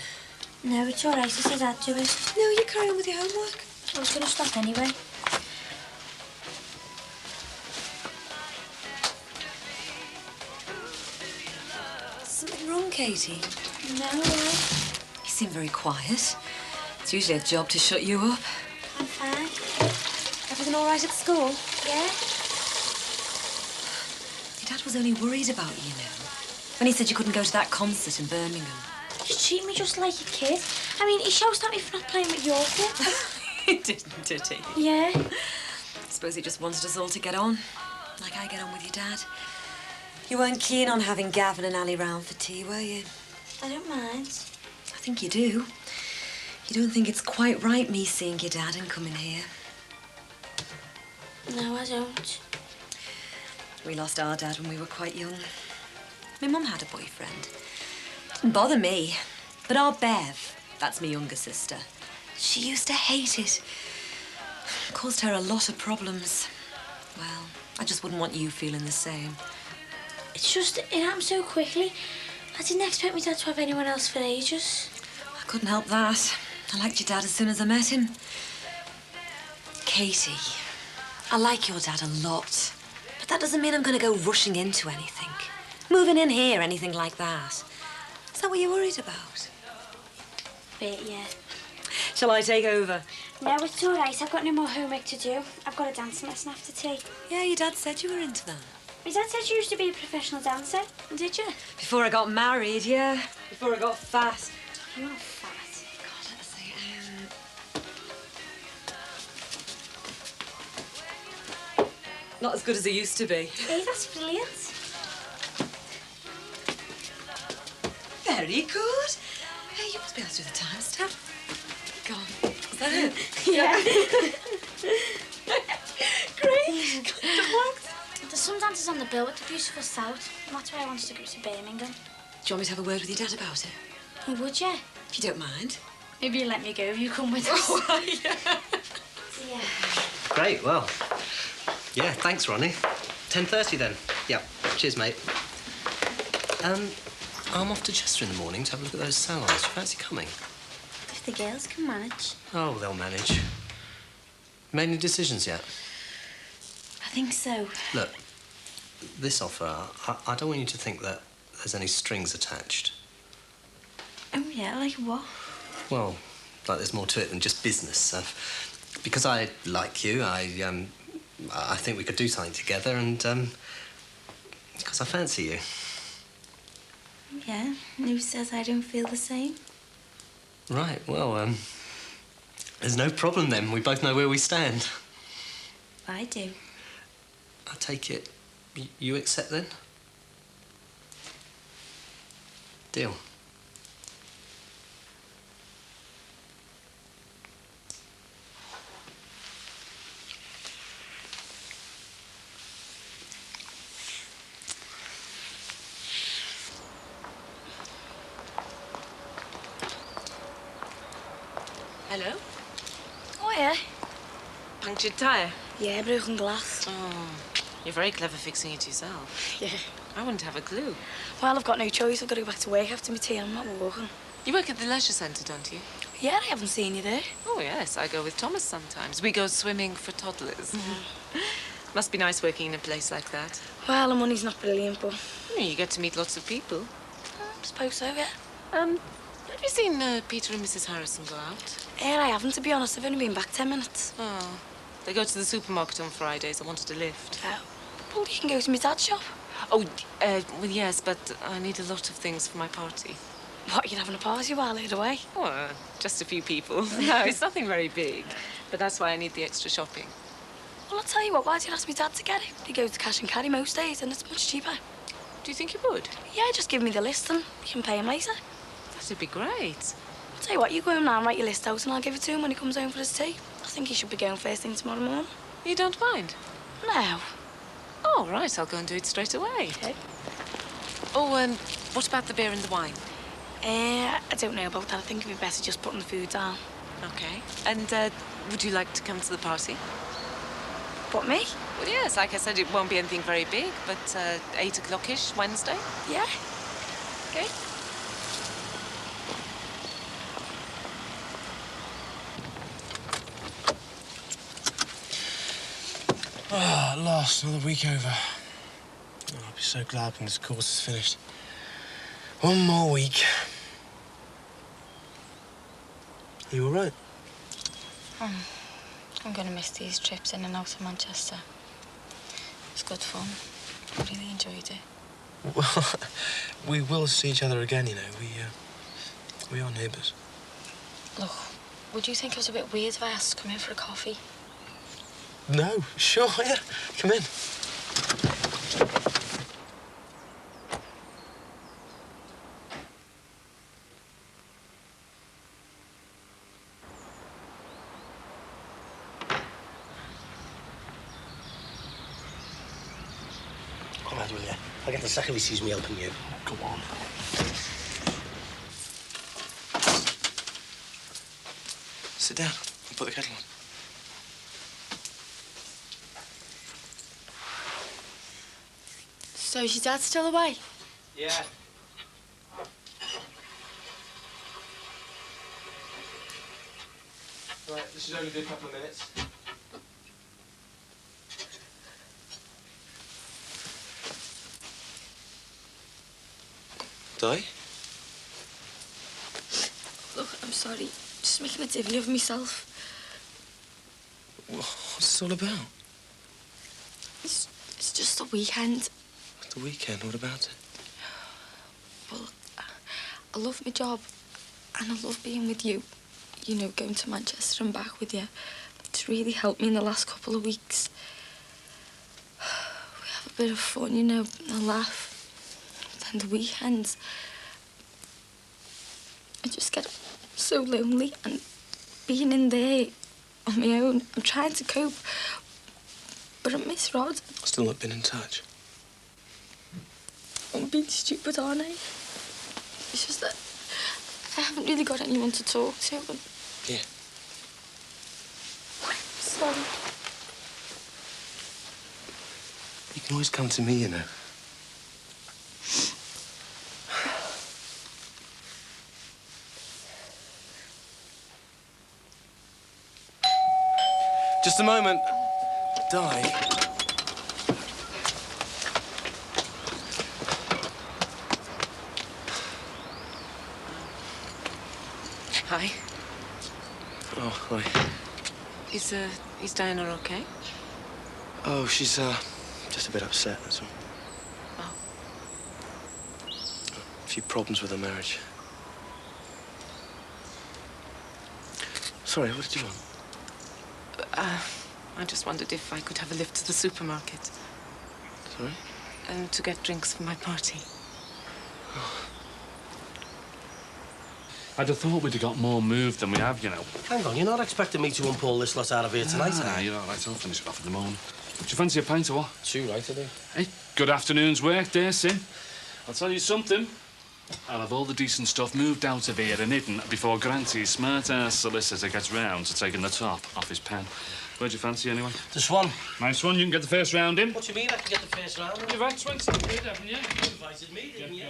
Speaker 6: No, it's all right. I said I'd do it.
Speaker 2: No, you carry on with your homework.
Speaker 6: I was going to stop anyway.
Speaker 2: Something wrong, Katie?
Speaker 6: No, all right.
Speaker 2: You seem very quiet. It's usually a job to shut you up.
Speaker 6: I'm fine.
Speaker 2: Everything all right at school?
Speaker 6: Yeah?
Speaker 2: Your dad was only worried about you, you know. When he said you couldn't go to that concert in Birmingham.
Speaker 6: You treat me just like a kid. I mean, he shouts at me for not playing with your kid.
Speaker 2: He didn't, did he?
Speaker 6: Yeah.
Speaker 2: I suppose he just wanted us all to get on, like I get on with your dad. You weren't keen on having Gavin and Ali round for tea, were you?
Speaker 6: I don't mind.
Speaker 2: I think you do. You don't think it's quite right, me seeing your dad and coming here?
Speaker 6: No, I don't.
Speaker 2: We lost our dad when we were quite young.
Speaker 5: My mum had a boyfriend. Didn't bother me. But our Bev, that's my younger sister, she used to hate it. Caused her a lot of problems. Well, I just wouldn't want you feeling the same.
Speaker 6: It's just, it happened so quickly. I didn't expect my dad to have anyone else for ages.
Speaker 5: I couldn't help that. I liked your dad as soon as I met him. Katie, I like your dad a lot. But that doesn't mean I'm going to go rushing into anything. Moving in here, anything like that. Is that what you're worried about?
Speaker 6: Bit, yeah.
Speaker 5: Shall I take over?
Speaker 6: No, it's all right. I've got no more homework to do. I've got a dancing lesson after tea.
Speaker 5: Yeah, your dad said you were into that.
Speaker 6: My dad said you used to be a professional dancer. Did you?
Speaker 5: Before I got married, yeah. Before I got fat.
Speaker 6: You're not fat.
Speaker 5: God, let's see. Not as good as I used to be.
Speaker 6: Hey, that's brilliant.
Speaker 5: Very good. Hey, you must be able to do the time step. Go on. Is that it?
Speaker 6: Yeah.
Speaker 5: Great.
Speaker 6: There's some dancers on the bill with the beautiful South, and that's why I wanted to go to Birmingham.
Speaker 5: Do you want me to have a word with your dad about it?
Speaker 6: Oh, would you?
Speaker 5: If you don't mind.
Speaker 6: Maybe you'll let me go if you come with us.
Speaker 5: Oh, yeah.
Speaker 6: Yeah.
Speaker 16: Great, well, yeah, thanks, Ronnie. 10:30 then. Yeah, cheers, mate. I'm off to Chester in the morning to have a look at those salons. Do you fancy coming?
Speaker 6: If the girls can manage.
Speaker 16: Oh, they'll manage. Made any decisions yet?
Speaker 6: I think so.
Speaker 16: Look, this offer, I don't want you to think that there's any strings attached.
Speaker 6: Oh, yeah, like what?
Speaker 16: Well, like there's more to it than just business. Because I like you, I think we could do something together, and because I fancy you.
Speaker 6: Yeah, who says I don't feel the same?
Speaker 16: Right, well, there's no problem then. We both know where we stand.
Speaker 6: I do.
Speaker 16: I take it you accept then? Deal.
Speaker 10: Hello?
Speaker 17: Oh, yeah.
Speaker 10: Punctured tyre?
Speaker 17: Yeah, broken glass.
Speaker 10: Oh, you're very clever fixing it yourself.
Speaker 17: Yeah.
Speaker 10: I wouldn't have a clue.
Speaker 17: Well, I've got no choice. I've got to go back to work after my tea and I'm not walking.
Speaker 10: You work at the leisure centre, don't you?
Speaker 17: Yeah, I haven't seen you there.
Speaker 10: Oh, yes. I go with Thomas sometimes. We go swimming for toddlers. Must be nice working in a place like that.
Speaker 17: Well, the money's not brilliant, but...
Speaker 10: You get to meet lots of people.
Speaker 17: I suppose so, yeah.
Speaker 10: Have you seen Peter and Mrs. Harrison go out?
Speaker 17: Yeah, I haven't, to be honest. I've only been back 10 minutes.
Speaker 10: Oh. They go to the supermarket on Fridays. I wanted a lift.
Speaker 17: Well, you can go to my dad's shop.
Speaker 10: Oh, well, yes, but I need a lot of things for my party.
Speaker 17: What, you're having a party while laid away?
Speaker 10: Oh, just a few people. No, it's nothing very big. But that's why I need the extra shopping.
Speaker 17: Well, I'll tell you what, why don't you ask my dad to get it? He goes to cash and carry most days, and it's much cheaper.
Speaker 10: Do you think you would?
Speaker 17: Yeah, just give me the list and you can pay him later.
Speaker 10: That'd be great.
Speaker 17: I'll tell you what, you go home now and write your list out and I'll give it to him when he comes home for his tea. I think he should be going first thing tomorrow morning.
Speaker 10: You don't mind?
Speaker 17: No.
Speaker 10: Oh, right, I'll go and do it straight away.
Speaker 17: Okay.
Speaker 10: Oh, what about the beer and the wine?
Speaker 17: I don't know about that. I think it'd be better just putting the food down.
Speaker 10: Okay. And would you like to come to the party?
Speaker 17: What, me?
Speaker 10: Well, yes, like I said, it won't be anything very big, but 8 o'clock-ish Wednesday.
Speaker 17: Yeah.
Speaker 10: Okay.
Speaker 23: Oh, at last, another week over. Oh, I'll be so glad when this course is finished. One more week. Are you all right?
Speaker 14: I'm going to miss these trips in and out of Manchester. It's good fun. I really enjoyed it.
Speaker 23: Well, we will see each other again, you know. We are neighbours.
Speaker 14: Look, would you think it was a bit weird if I asked to come in for a coffee?
Speaker 23: No, sure, yeah. Come in.
Speaker 7: Come on, will you? I'll get the second he sees me helping you.
Speaker 1: Go on.
Speaker 23: Sit down and put the kettle on.
Speaker 17: So is your dad still away?
Speaker 16: Yeah. Right, this should only be a couple of minutes. Di?
Speaker 17: Look, I'm sorry. Just making a divvy of myself.
Speaker 23: What's this all about?
Speaker 17: It's just a weekend.
Speaker 23: The weekend, what about it?
Speaker 17: Well, I love my job and I love being with you. You know, going to Manchester and back with you. It's really helped me in the last couple of weeks. We have a bit of fun, you know, and a laugh. Then the weekends, I just get so lonely, and being in there on my own, I'm trying to cope, but I miss Rod.
Speaker 23: Still not been in touch?
Speaker 17: I'm being stupid, aren't I? It's just that I haven't really got anyone to talk to. And...
Speaker 23: Yeah.
Speaker 17: Sorry.
Speaker 23: You can always come to me, you know. Just a moment. Di.
Speaker 10: Hi.
Speaker 23: Oh, hi.
Speaker 10: Is Diana okay?
Speaker 23: Oh, she's, just a bit upset, that's all.
Speaker 10: Oh.
Speaker 23: A few problems with her marriage. Sorry, what did you want?
Speaker 10: I just wondered if I could have a lift to the supermarket.
Speaker 23: Sorry?
Speaker 10: To get drinks for my party.
Speaker 1: I'd have thought we'd have got more moved than we have, you know.
Speaker 7: Hang on, you're not expecting me to unpull this lot out of here tonight,
Speaker 1: Nah, you're all right. I'll finish it off in the morning. Do you fancy a pint or what?
Speaker 7: Too right, I do.
Speaker 1: Hey, good afternoon's work there, Sim. I'll tell you something. I'll have all the decent stuff moved out of here and hidden before Granty's smart-ass solicitor gets round to taking the top off his pen. Where'd you fancy, anyway?
Speaker 7: The Swan.
Speaker 1: Nice one. You can get the first round in.
Speaker 7: What do you mean I can get the first round?
Speaker 1: You've had 20 quid, haven't you?
Speaker 7: You invited me, didn't you?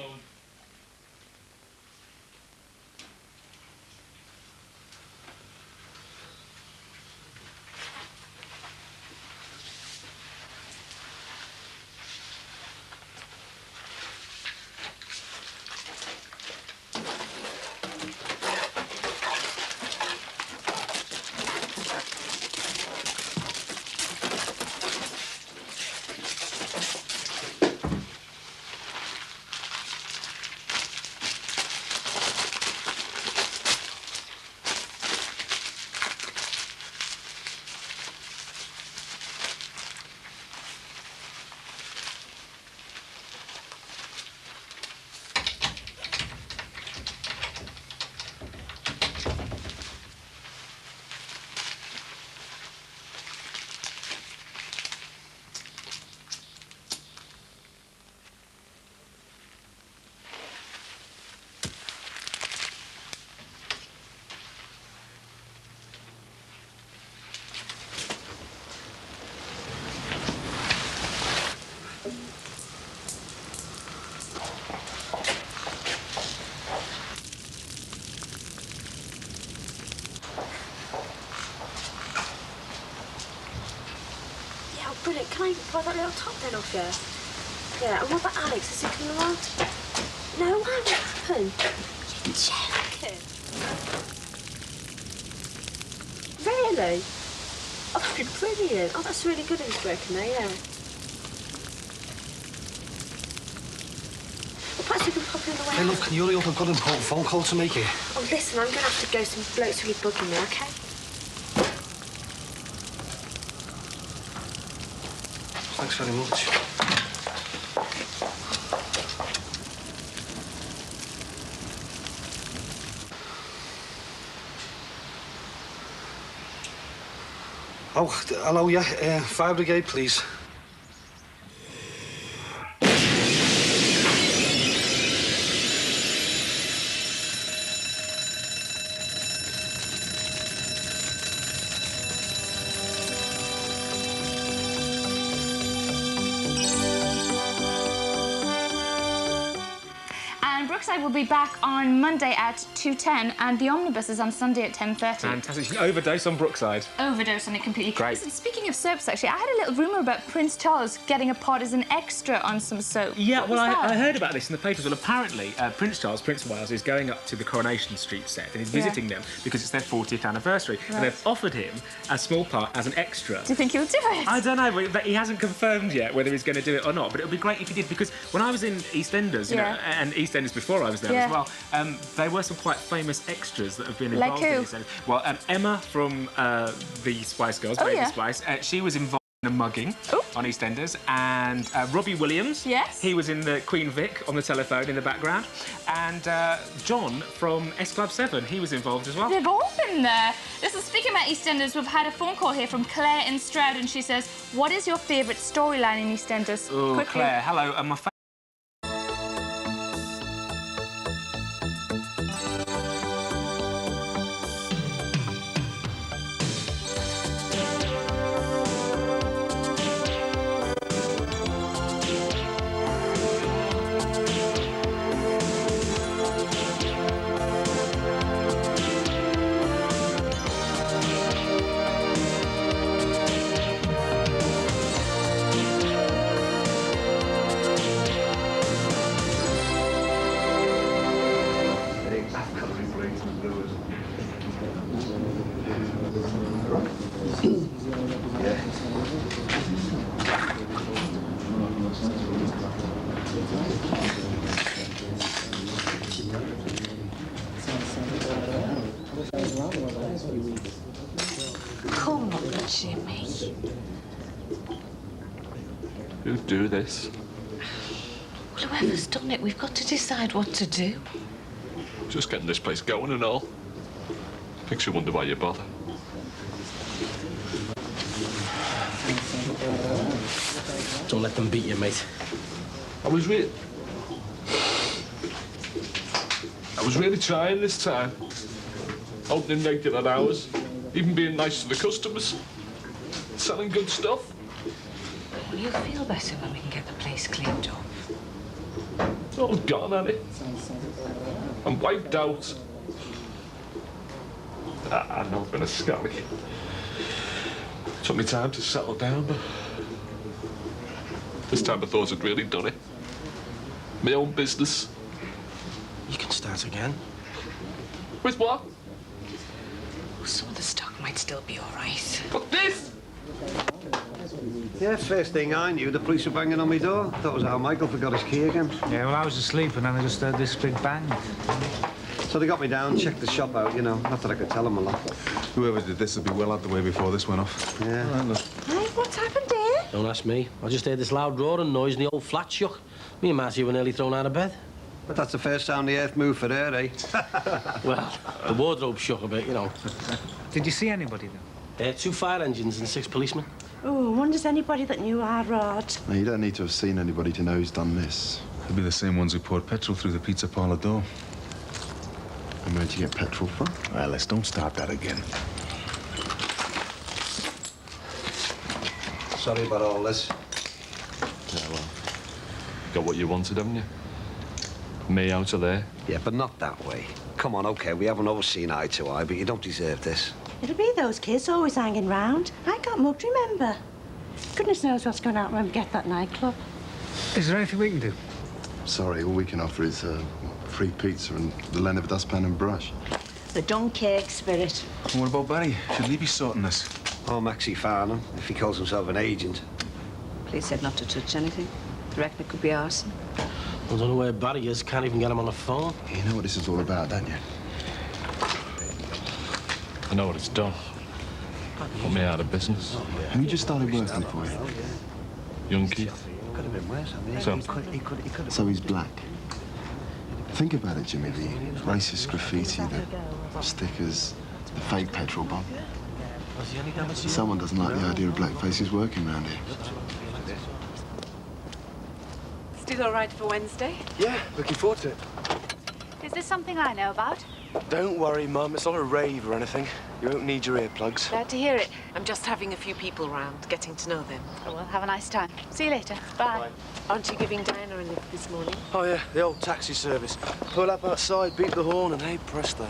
Speaker 6: Brilliant. Can I buy that little top then off you? Yeah, and what about Alex? Is he coming around? No, why? What happened? You're joking. Really? Oh, that'd be brilliant. Oh, that's really good of his working there, yeah. Well, perhaps we can pop in the way.
Speaker 8: Hey, look, can you hurry up? I've got an important phone call to make here.
Speaker 6: Oh, listen, I'm going to have to go. Some blokes really bugging me, OK?
Speaker 8: Thanks very much. Oh, hello, yeah. Fire brigade, please.
Speaker 4: Brookside will be back on Monday at 2:10, and the omnibus is on Sunday at 10:30.
Speaker 20: Fantastic. You can overdose on Brookside.
Speaker 4: Overdose on it completely.
Speaker 20: Great.
Speaker 4: Listen, speaking of soaps, actually, I had a little rumour about Prince Charles getting a part as an extra on some soap.
Speaker 20: Yeah,
Speaker 4: What
Speaker 20: well,
Speaker 4: was that?
Speaker 20: I heard about this in the papers. Well, apparently, Prince Charles, Prince of Wales, is going up to the Coronation Street set and he's visiting them because it's their 40th anniversary.
Speaker 4: Right.
Speaker 20: And they've offered him a small part as an extra.
Speaker 4: Do you think he'll do it?
Speaker 20: I don't know, but he hasn't confirmed yet whether he's going to do it or not. But it would be great if he did, because when I was in EastEnders, you know, and EastEnders before I was there as well, there were some quite famous extras that have been involved in EastEnders. Well, Emma from the Spice Girls, Baby Spice, she was involved in a mugging on EastEnders, and Robbie Williams, he was in the Queen Vic on the telephone in the background, and John from S Club 7, he was involved as well.
Speaker 4: They've all been there. Listen, speaking about EastEnders, we've had a phone call here from Claire in Stroud, and she says, what is your favourite storyline in EastEnders?
Speaker 20: Oh,
Speaker 4: Quickly.
Speaker 20: Claire, hello. My
Speaker 14: Come on, Jimmy.
Speaker 1: Who'd do this?
Speaker 14: Well, whoever's done it, we've got to decide what to do.
Speaker 1: Just getting this place going and all. Makes you wonder why you bother.
Speaker 7: Don't let them beat you, mate.
Speaker 1: I was really trying this time. Opening regular hours, even being nice to the customers, selling good stuff.
Speaker 14: Well, you'll feel better when we can get the place cleaned up.
Speaker 1: It's all gone, Annie. I'm wiped out. I know I've been a scally. Took me time to settle down, but this time I thought I'd really done it. My own business.
Speaker 7: You can start again.
Speaker 1: With what?
Speaker 14: Some of the stock might still be all right.
Speaker 1: But this?
Speaker 21: Yeah, first thing I knew, the police were banging on my door. That was how Michael forgot his key again.
Speaker 15: Yeah, well, I was asleep and then I just heard this big bang.
Speaker 21: So they got me down, checked the shop out, you know. Not that I could tell them a lot.
Speaker 18: Whoever did this would be well out the way before this went off.
Speaker 21: Yeah.
Speaker 19: Hey, what's happened here?
Speaker 7: Don't ask me. I just heard this loud roaring noise and the old flat shook. Me and Matthew were nearly thrown out of bed.
Speaker 21: But that's the first time the earth moved for her, eh?
Speaker 7: Well, the wardrobe shook a bit, you know.
Speaker 15: Did you see anybody, though?
Speaker 7: 2 fire engines and 6 policemen.
Speaker 19: Oh, wonders anybody that knew our Rod.
Speaker 3: Now, you don't need to have seen anybody to know who's done this.
Speaker 18: They'll be the same ones who poured petrol through the pizza parlour door.
Speaker 3: And where'd you get petrol from?
Speaker 18: Well, let's don't start that again.
Speaker 21: Sorry about all this.
Speaker 1: Yeah, well, got what you wanted, haven't you? Me out of there.
Speaker 21: Yeah, but not that way. Come on, OK, we haven't always seen eye to eye, but you don't deserve this.
Speaker 19: It'll be those kids always hanging round. I got mugged, remember? Goodness knows what's going to happen when we get that nightclub.
Speaker 15: Is there anything we can do?
Speaker 3: Sorry, all we can offer is free pizza and the lend of a dustpan and brush.
Speaker 19: The Dunkirk spirit.
Speaker 18: And what about Barry? Should he be sorting this?
Speaker 21: Oh, Maxie Farnham, if he calls himself an agent.
Speaker 11: Police said not to touch anything. I reckon it could be arson.
Speaker 7: I don't know where Barry is. Can't even get him on the phone.
Speaker 3: You know what this is all about, don't you?
Speaker 1: I know what it's done. Put me out of business.
Speaker 3: And you just started working for you.
Speaker 1: Young kid.
Speaker 21: Could have been worse, I mean.
Speaker 1: So?
Speaker 21: He could have...
Speaker 3: So he's black. Think about it, Jimmy. The racist graffiti, the stickers, the fake petrol bomb. Someone doesn't like the idea of black faces working around here.
Speaker 2: Still all right for Wednesday?
Speaker 15: Yeah, looking forward to it.
Speaker 12: Is this something I know about?
Speaker 23: Don't worry, Mum. It's not a rave or anything. You won't need your earplugs.
Speaker 12: Glad to hear it.
Speaker 10: I'm just having a few people round, getting to know them.
Speaker 12: Oh, well, have a nice time. See you later. Bye.
Speaker 10: Aren't you giving Diana a lift this morning?
Speaker 23: Oh, yeah, the old taxi service. Pull up outside, beat the horn, and hey, presto.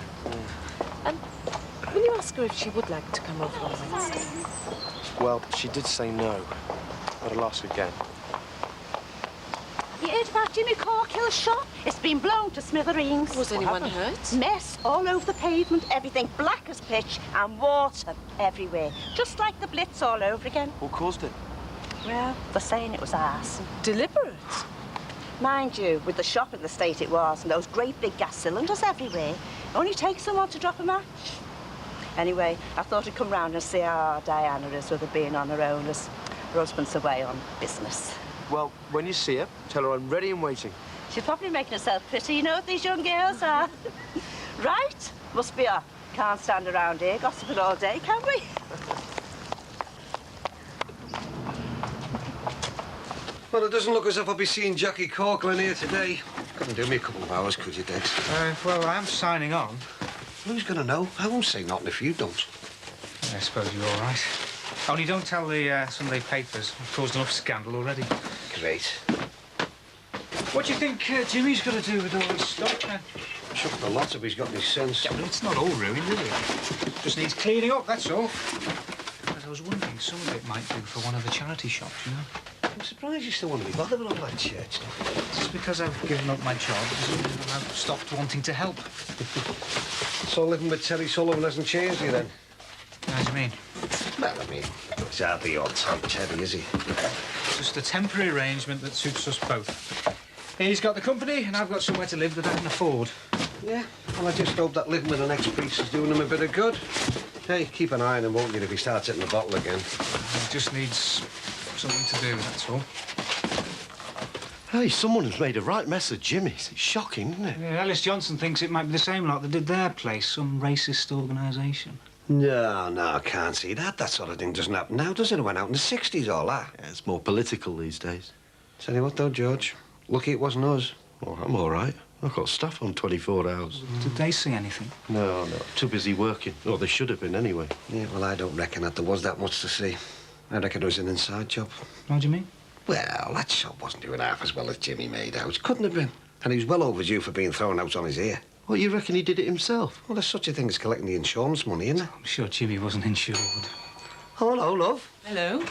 Speaker 10: Will you ask her if she would like to come over on Wednesday?
Speaker 23: Well, she did say no. But I'll ask again.
Speaker 19: You heard about Jimmy Corkill's shop? It's been blown to smithereens.
Speaker 10: Was anyone hurt?
Speaker 19: Mess all over the pavement, everything black as pitch, and water everywhere. Just like the Blitz all over again.
Speaker 23: What caused it?
Speaker 19: Well, they're saying it was arson.
Speaker 10: Deliberate?
Speaker 19: Mind you, with the shop in the state it was, and those great big gas cylinders everywhere, it only takes someone to drop a match. Anyway, I thought I'd come round and see how Diana is with her being on her own, as her husband's away on business.
Speaker 23: Well, when you see her, tell her I'm ready and waiting.
Speaker 19: She's probably making herself pretty, you know what these young girls are. Right? Must be off. Can't stand around here gossiping all day, can we?
Speaker 21: Well, it doesn't look as if I'll be seeing Jackie Corkle in here today. Couldn't do me a couple of hours, could you, Dex?
Speaker 15: Well, I'm signing on.
Speaker 21: Who's going to know? I won't say nothing if you don't.
Speaker 15: I suppose you're all right. Only don't tell the Sunday papers. I've caused enough scandal already.
Speaker 21: Great.
Speaker 15: What do you think Jimmy's going to do with all this stuff, then?
Speaker 21: Chuck the lot if he's got any sense.
Speaker 15: Yeah, but it's not all ruined, is it? Just needs cleaning up, that's all. But I was wondering, some of it might do for one of the charity shops, you know?
Speaker 21: I'm surprised you still want to be bothered with all that church stuff.
Speaker 15: Just because I've given up my job doesn't mean I've stopped wanting to help.
Speaker 21: So living with Terry Sullivan hasn't changed you, then?
Speaker 15: How do you mean?
Speaker 21: Well, I mean, he's hardly your type, Terry, is he?
Speaker 15: It's just a temporary arrangement that suits us both. He's got the company, and I've got somewhere to live that I can afford.
Speaker 21: Yeah, well, I just hope that living with an ex-priest is doing him a bit of good. Hey, keep an eye on him, won't you, if he starts hitting the bottle again?
Speaker 15: He just needs something to do, that's all.
Speaker 1: Hey, someone has made a right mess of Jimmy's. It's shocking, isn't it?
Speaker 15: Yeah, Ellis Johnson thinks it might be the same lot that did their place, some racist organisation.
Speaker 21: No, I can't see that. That sort of thing doesn't happen now, does it? It went out in the 60s, all that.
Speaker 1: Yeah, it's more political these days.
Speaker 21: Tell you what, though, George. Lucky it wasn't us.
Speaker 1: Well, I'm all right. I've got staff on 24 hours.
Speaker 15: Did they see anything?
Speaker 1: No. Too busy working. Or they should have been, anyway.
Speaker 21: Yeah, well, I don't reckon that there was that much to see. I reckon it was an inside job.
Speaker 15: What do you mean?
Speaker 21: Well, that shop wasn't doing half as well as Jimmy made out. Couldn't have been. And he was well overdue for being thrown out on his ear.
Speaker 1: What, you reckon he did it himself?
Speaker 21: Well, there's such a thing as collecting the insurance money, isn't there?
Speaker 15: I'm sure Jimmy wasn't insured.
Speaker 21: Oh, hello, love.
Speaker 10: Hello.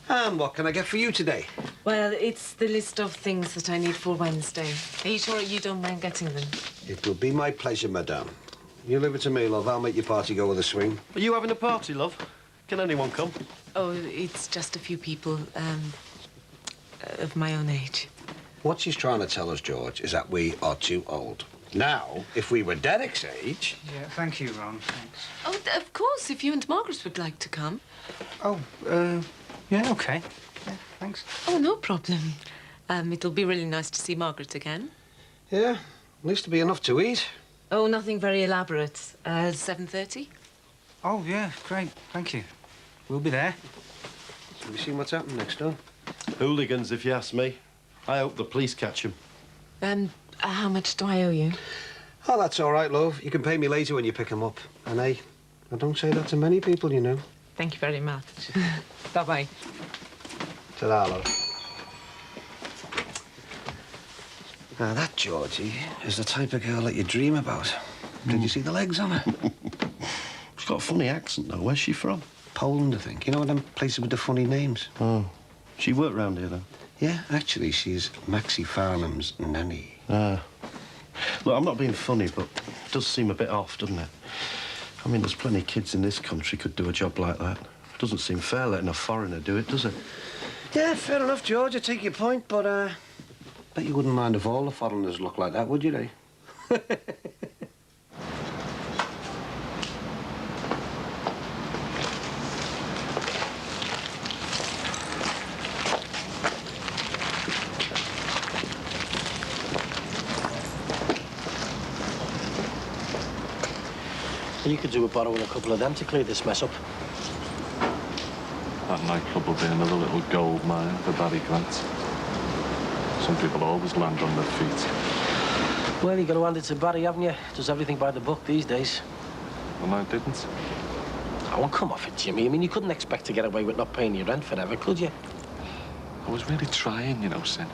Speaker 21: And what can I get for you today?
Speaker 10: Well, it's the list of things that I need for Wednesday. Are you sure you don't mind getting them?
Speaker 21: It will be my pleasure, madame. You leave it to me, love. I'll make your party go with a swing.
Speaker 1: Are you having a party, love? Can anyone come?
Speaker 10: Oh, it's just a few people, of my own age.
Speaker 21: What she's trying to tell us, George, is that we are too old. Now, if we were Derek's age...
Speaker 15: Yeah, thank you, Ron. Thanks.
Speaker 10: Oh, of course, if you and Margaret would like to come.
Speaker 15: Oh, yeah, OK. Yeah, thanks.
Speaker 10: Oh, no problem. It'll be really nice to see Margaret again.
Speaker 21: Yeah, at least it'll be enough to eat.
Speaker 10: Oh, nothing very elaborate. 7:30?
Speaker 15: Oh, yeah, great. Thank you. We'll be there.
Speaker 21: Have you seen what's happened next door?
Speaker 1: Hooligans, if you ask me. I hope the police catch him.
Speaker 10: How much do I owe you?
Speaker 21: Oh, that's all right, love. You can pay me later when you pick him up. And, hey, I don't say that to many people, you know.
Speaker 10: Thank you very much. Bye-bye.
Speaker 21: Ta-da, love. Now, that, Georgie, is the type of girl that you dream about. Did you see the legs on her?
Speaker 1: She's got a funny accent, though. Where's she from?
Speaker 21: Poland, I think. You know them places with the funny names?
Speaker 1: Oh. She worked round here, though?
Speaker 21: Yeah, actually, she's Maxie Farnham's nanny.
Speaker 1: Look, I'm not being funny, but it does seem a bit off, doesn't it? I mean, there's plenty of kids in this country could do a job like that. It doesn't seem fair letting a foreigner do it, does it?
Speaker 21: Yeah, fair enough, George. I take your point, but, bet you wouldn't mind if all the foreigners looked like that, would you, eh?
Speaker 7: You could do a borrow with a couple of them to clear this mess up.
Speaker 13: That nightclub will be another little gold mine for Barry Grant. Some people always land on their feet.
Speaker 7: Well, you got to hand it to Barry, haven't you? Does everything by the book these days.
Speaker 18: Well, no, I didn't.
Speaker 7: Oh, well, come off it, Jimmy. I mean, you couldn't expect to get away with not paying your rent forever, could you?
Speaker 1: I was really trying, you know, Sin.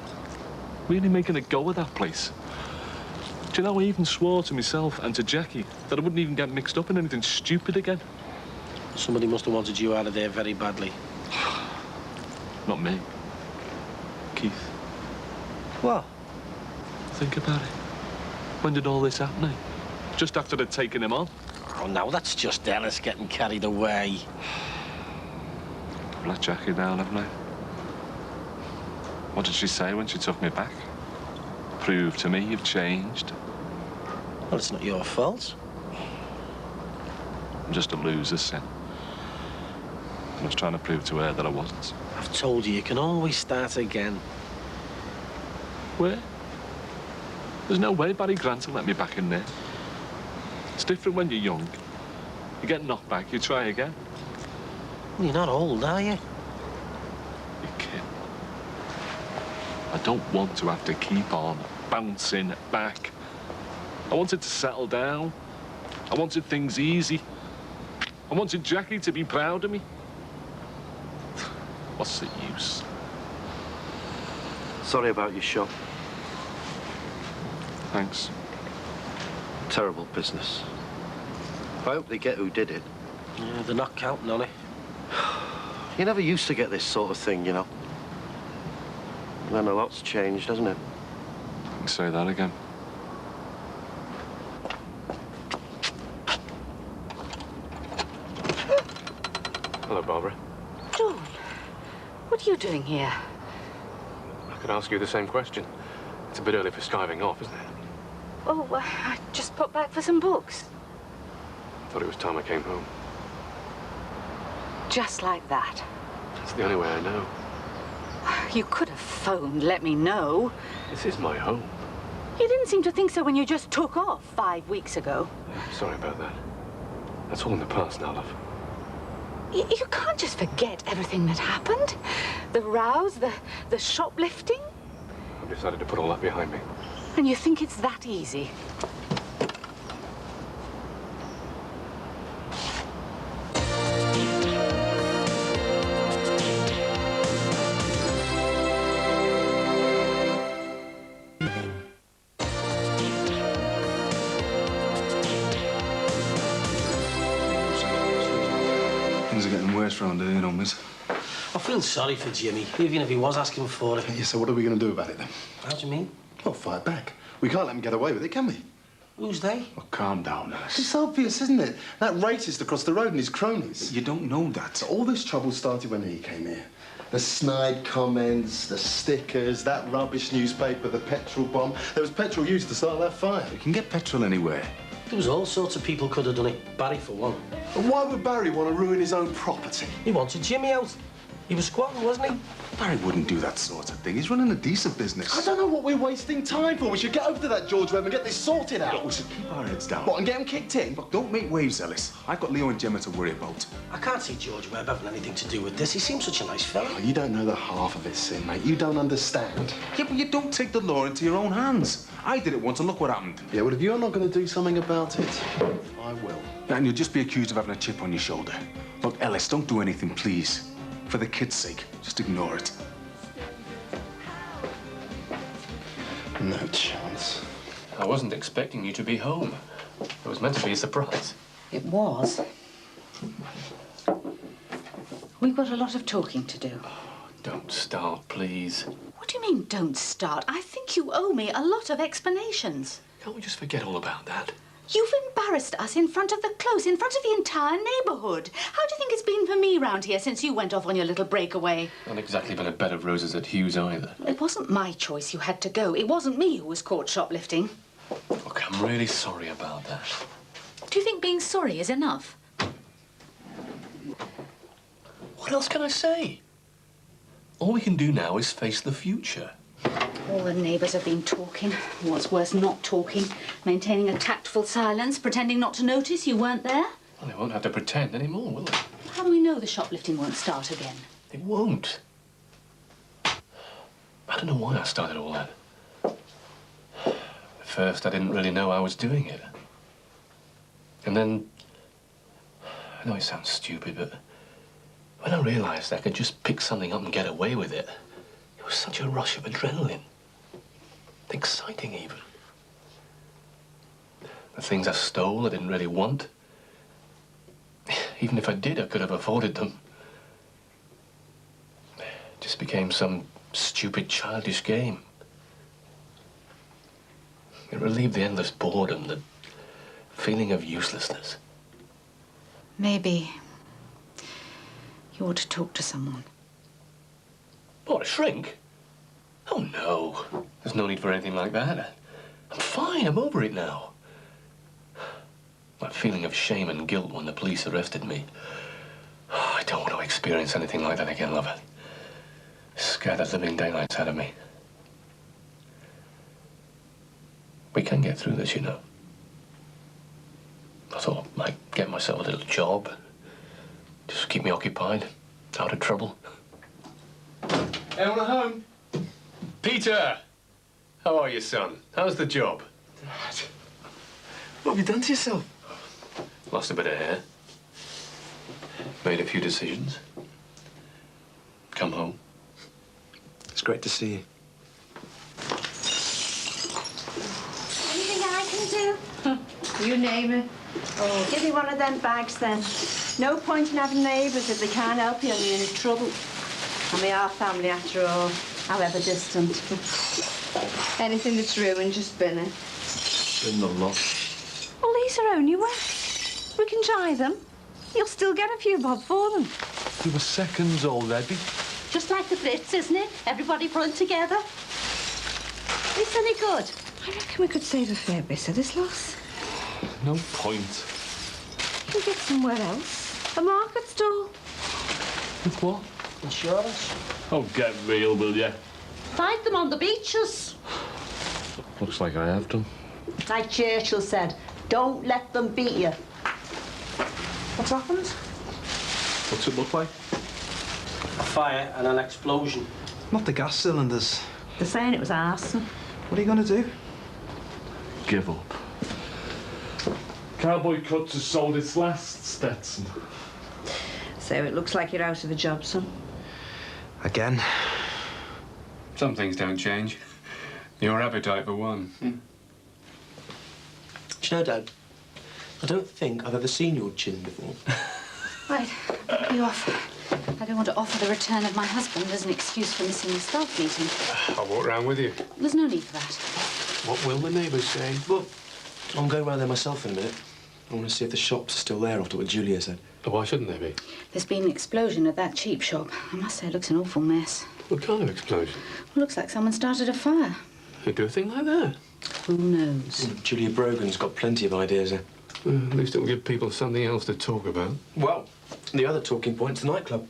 Speaker 1: Really making a go of that place. Do you know, I even swore to myself and to Jackie that I wouldn't even get mixed up in anything stupid again.
Speaker 7: Somebody must have wanted you out of there very badly.
Speaker 1: Not me. Keith.
Speaker 7: What?
Speaker 1: Think about it. When did all this happen, eh? Just after they'd taken him on.
Speaker 7: Oh, no, that's just Ellis getting carried away.
Speaker 1: I've let Jackie down, haven't I? What did she say when she took me back? Prove to me you've changed.
Speaker 7: Well, it's not your fault.
Speaker 1: I'm just a loser, Sin. I was trying to prove to her that I wasn't.
Speaker 7: I've told you, you can always start again.
Speaker 1: Where? There's no way Barry Grant will let me back in there. It's different when you're young. You get knocked back, you try again.
Speaker 7: Well, you're not old, are you?
Speaker 1: You kid. I don't want to have to keep on bouncing back. I wanted to settle down. I wanted things easy. I wanted Jackie to be proud of me. What's the use?
Speaker 21: Sorry about your shop.
Speaker 1: Thanks.
Speaker 21: Terrible business. I hope they get who did it.
Speaker 7: Yeah, they're not counting on it.
Speaker 21: You never used to get this sort of thing, you know. And then a lot's changed, hasn't it?
Speaker 1: You can say that again.
Speaker 5: Hello, Barbara.
Speaker 12: John, what are you doing here?
Speaker 5: I could ask you the same question. It's a bit early for skiving off, isn't it?
Speaker 12: Oh, I just popped back for some books.
Speaker 5: Thought it was time I came home.
Speaker 12: Just like that.
Speaker 5: It's the only way I know.
Speaker 12: You could have phoned, let me know.
Speaker 5: This is my home.
Speaker 12: You didn't seem to think so when you just took off 5 weeks ago.
Speaker 5: Sorry about that. That's all in the past now, love.
Speaker 12: You can't just forget everything that happened. The rows, the shoplifting.
Speaker 5: I've decided to put all that behind me.
Speaker 12: And you think it's that easy?
Speaker 18: Things are getting worse round here, you know, miss.
Speaker 7: I feel sorry for Jimmy, even if he was asking for it.
Speaker 3: Yeah, so what are we going to do about it, then?
Speaker 7: How do you mean?
Speaker 3: Well, fight back. We can't let them get away with it, can we?
Speaker 7: Who's they?
Speaker 3: Oh, calm down, Ellis. It's obvious, isn't it? That racist across the road and his cronies.
Speaker 18: You don't know that.
Speaker 3: All this trouble started when he came here. The snide comments, the stickers, that rubbish newspaper, the petrol bomb. There was petrol used to start that fire.
Speaker 18: You can get petrol anywhere.
Speaker 7: There was all sorts of people could have done it. Barry, for one.
Speaker 3: And why would Barry want to ruin his own property?
Speaker 7: He wanted Jimmy out. He was squatting, wasn't he?
Speaker 18: Barry wouldn't do that sort of thing. He's running a decent business.
Speaker 3: I don't know what we're wasting time for. We should get over to that George Webb and get this sorted out.
Speaker 18: Look, we should keep our heads down.
Speaker 3: What, and get him kicked in?
Speaker 18: Look, don't make waves, Ellis. I've got Leo and Gemma to worry about.
Speaker 7: I can't see George Webb having anything to do with this. He seems such a nice fella.
Speaker 3: Oh, you don't know the half of it, Sin, mate. You don't understand.
Speaker 18: Yeah, but you don't take the law into your own hands. I did it once and look what happened.
Speaker 3: Yeah, well, if you're not going to do something about it, I will.
Speaker 18: Yeah, and you'll just be accused of having a chip on your shoulder. Look, Ellis, don't do anything, please. For the kid's sake, just ignore it.
Speaker 3: No chance.
Speaker 5: I wasn't expecting you to be home. It was meant to be a surprise.
Speaker 12: It was. We've got a lot of talking to do.
Speaker 5: Don't start, please.
Speaker 12: What do you mean, don't start? I think you owe me a lot of explanations.
Speaker 5: Can't we just forget all about that?
Speaker 12: You've embarrassed us in front of the close, in front of the entire neighbourhood. How do you think it's been for me round here since you went off on your little breakaway?
Speaker 5: Not exactly been a bed of roses at Hughes either.
Speaker 12: It wasn't my choice you had to go. It wasn't me who was caught shoplifting.
Speaker 5: Look, I'm really sorry about that.
Speaker 12: Do you think being sorry is enough?
Speaker 5: What else can I say? All we can do now is face the future.
Speaker 12: All the neighbours have been talking. What's worse, not talking. Maintaining a tactful silence, pretending not to notice you weren't there.
Speaker 5: Well, they won't have to pretend anymore, will they?
Speaker 12: How do we know the shoplifting won't start again?
Speaker 5: They won't. I don't know why I started all that. first, I didn't really know I was doing it. And then, I know it sounds stupid, but when I realised I could just pick something up and get away with it, it was such a rush of adrenaline. Exciting, even. The things I stole, I didn't really want. Even if I did, I could have afforded them. It just became some stupid, childish game. It relieved the endless boredom, the feeling of uselessness.
Speaker 12: Maybe you ought to talk to someone.
Speaker 5: What, a shrink? Oh, no. There's no need for anything like that. I'm fine. I'm over it now. That feeling of shame and guilt when the police arrested me. Oh, I don't want to experience anything like that again, lover. It scared the living daylights out of me. We can get through this, you know. I thought I might get myself a little job. Just keep me occupied, out of trouble.
Speaker 9: Anyone at home? Peter! How are you, son? How's the job?
Speaker 5: Dad, what have you done to yourself? Lost a bit of hair. Made a few decisions. Come home.
Speaker 21: It's great to see you.
Speaker 11: Anything I can do? You name it. Oh, give me one of them bags then. No point in having neighbours if they can't help you and you're in trouble. And we are family after all, however distant. Anything that's ruined, just bin it.
Speaker 21: Been the lot.
Speaker 11: Well, these are only wet. We can dry them. You'll still get a few bob for them.
Speaker 9: You were seconds already.
Speaker 11: Just like the Brits, isn't it? Everybody pulling together. It's any good. I reckon we could save a fair bit of this loss.
Speaker 9: No point.
Speaker 11: You can get somewhere else. A market stall.
Speaker 9: With what?
Speaker 11: Insurance.
Speaker 9: Oh, get real, will you?
Speaker 11: Fight them on the beaches.
Speaker 1: Looks like I have done.
Speaker 11: Like Churchill said, don't let them beat you. What's happened?
Speaker 9: What's it look like?
Speaker 7: A fire and an explosion.
Speaker 15: Not the gas cylinders.
Speaker 11: They're saying it was arson.
Speaker 15: What are you going to do?
Speaker 9: Give up. Cowboy Cuts has sold its last, Stetson.
Speaker 11: So it looks like you're out of a job, son.
Speaker 15: Again?
Speaker 9: Some things don't change. Your appetite for one.
Speaker 21: Do you know, Dad, I don't think I've ever seen your chin before.
Speaker 12: Right, you off. I don't want to offer the return of my husband as an excuse for missing the staff meeting.
Speaker 9: I'll walk round with you.
Speaker 12: There's no need for that.
Speaker 9: What will the neighbours say?
Speaker 21: Well, I'm going round there myself in a minute. I want to see if the shops are still there after what Julia said.
Speaker 9: Why shouldn't they be?
Speaker 12: There's been an explosion at that cheap shop. I must say, it looks an awful mess.
Speaker 9: What kind of explosion?
Speaker 12: Well, looks like someone started a fire.
Speaker 9: They do a thing like that?
Speaker 12: Who knows?
Speaker 21: Julia Brogan's got plenty of ideas there.
Speaker 9: At least it'll give people something else to talk about.
Speaker 21: Well, the other talking point's the nightclub.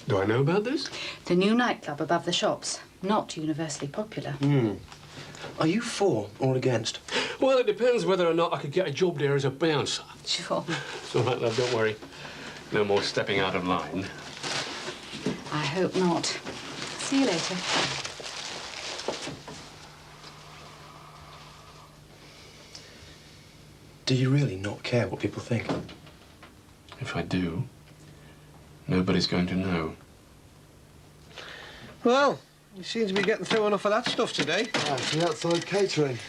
Speaker 9: Do I know about this?
Speaker 12: The new nightclub above the shops. Not universally popular.
Speaker 21: Are you for or against?
Speaker 9: Well, it depends whether or not I could get a job there as a bouncer.
Speaker 12: Sure.
Speaker 9: It's all right, love, don't worry. No more stepping out of line.
Speaker 12: I hope not. See you later.
Speaker 21: Do you really not care what people think?
Speaker 9: If I do, nobody's going to know.
Speaker 21: Well, you seem to be getting through enough of that stuff today.
Speaker 3: Actually, outside catering.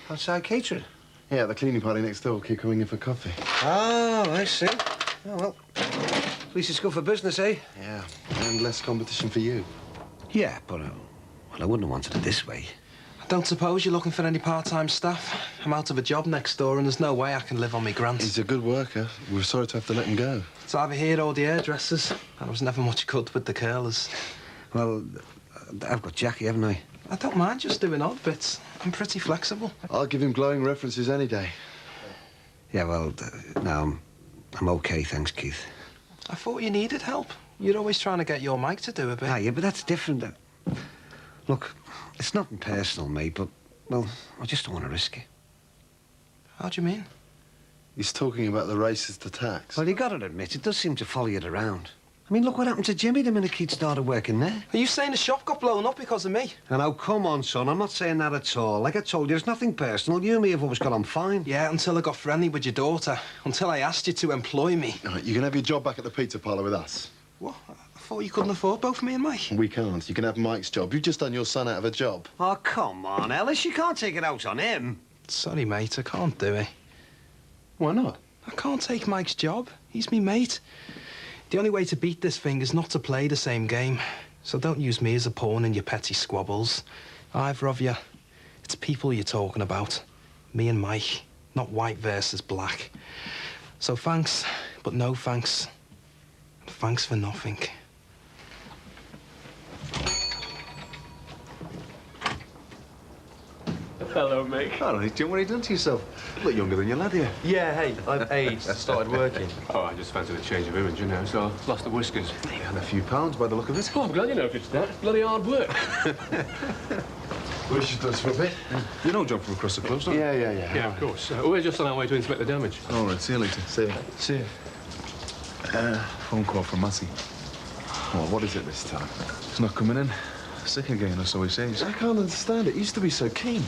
Speaker 21: Outside catering?
Speaker 3: Yeah, the cleaning party next door keep coming in for coffee.
Speaker 21: Oh, I see. Oh, well, at least it's good for business, eh?
Speaker 3: Yeah, and less competition for you.
Speaker 21: Yeah, but, well, I wouldn't have wanted it this way.
Speaker 15: I don't suppose you're looking for any part-time staff. I'm out of a job next door and there's no way I can live on my grants.
Speaker 3: He's a good worker. We're sorry to have to let him go.
Speaker 15: It's either here or the hairdressers. I was never much good with the curlers.
Speaker 21: Well, I've got Jackie, haven't I?
Speaker 15: I don't mind just doing odd bits. I'm pretty flexible.
Speaker 3: I'll give him glowing references any day.
Speaker 21: Yeah, well, no, I'm okay, thanks, Keith.
Speaker 15: I thought you needed help. You're always trying to get your Mike to do a bit.
Speaker 21: Ah, yeah, but that's different. Look, it's nothing personal, mate, but, well, I just don't want to risk it.
Speaker 15: How do you mean?
Speaker 3: He's talking about the racist attacks.
Speaker 21: Well, you got to admit, it does seem to follow you around. I mean, look what happened to Jimmy the minute Keith started working there.
Speaker 16: Are you saying the shop got blown up because of me?
Speaker 21: And now, come on, son, I'm not saying that at all. Like I told you, it's nothing personal. You and me have always got on fine.
Speaker 16: Yeah, until I got friendly with your daughter. Until I asked you to employ me.
Speaker 3: Right, you can have your job back at the pizza parlour with us.
Speaker 16: What? I thought you couldn't afford both me and Mike.
Speaker 3: We can't. You can have Mike's job. You've just done your son out of a job.
Speaker 21: Oh, come on, Ellis. You can't take it out on him.
Speaker 16: Sorry, mate, I can't do it.
Speaker 3: Why not?
Speaker 16: I can't take Mike's job. He's me mate. The only way to beat this thing is not to play the same game. So don't use me as a pawn in your petty squabbles. Either of you. It's people you're talking about. Me and Mike. Not white versus black. So thanks, but no thanks. Thanks for nothing.
Speaker 5: Hello, mate.
Speaker 3: Hello, Jim. What have you done to yourself? You look younger than your lad here.
Speaker 5: Yeah, hey, I've aged, started working. Oh, I just fancied a change of image, you know, so I lost the whiskers.
Speaker 3: You had a few pounds by the look of it.
Speaker 5: Oh, I'm glad you noticed that. It's bloody hard work.
Speaker 3: We should do this for a bit.
Speaker 18: You know John from across the close, don't you?
Speaker 3: Yeah.
Speaker 5: Yeah, of course. We're just on our way to inspect the damage.
Speaker 3: All right, see you later. See you.
Speaker 5: See you.
Speaker 3: Phone call from Massey. Well, what is it this time? He's not coming in. Sick again, or so he says. I can't understand it. He used to be so keen.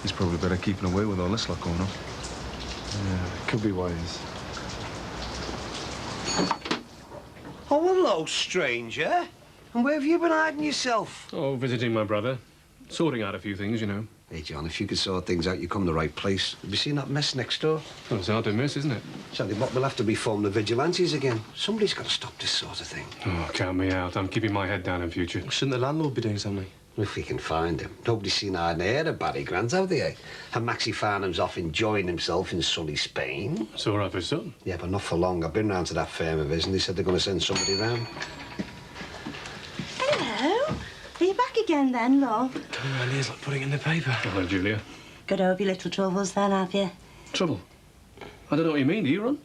Speaker 3: He's probably better keeping away with all this lot going on. Yeah, could be wise.
Speaker 21: Oh, hello, stranger. And where have you been hiding yourself?
Speaker 5: Oh, visiting my brother. Sorting out a few things, you know.
Speaker 21: Hey, John, if you could sort things out, you come to the right place. Have you seen that mess next door?
Speaker 5: Well, it's hard to miss, isn't it?
Speaker 21: Sadly, but we'll have to reform the vigilantes again. Somebody's got to stop this sort of thing.
Speaker 5: Oh, count me out. I'm keeping my head down in future.
Speaker 16: Shouldn't the landlord be doing something?
Speaker 21: If we can find him. Nobody's seen hide nor heard of Barry Grant, have they? And Maxie Farnham's off enjoying himself in sunny Spain.
Speaker 5: It's all right for some.
Speaker 21: Yeah, but not for long. I've been round to that firm of his and they said they're going to send somebody round.
Speaker 19: Hello. Are you back again then, love?
Speaker 5: Coming round here's like putting in the paper. Hello, Julia.
Speaker 19: Got over your little troubles then, have you?
Speaker 5: Trouble? I don't know what you mean. Do you, Ron?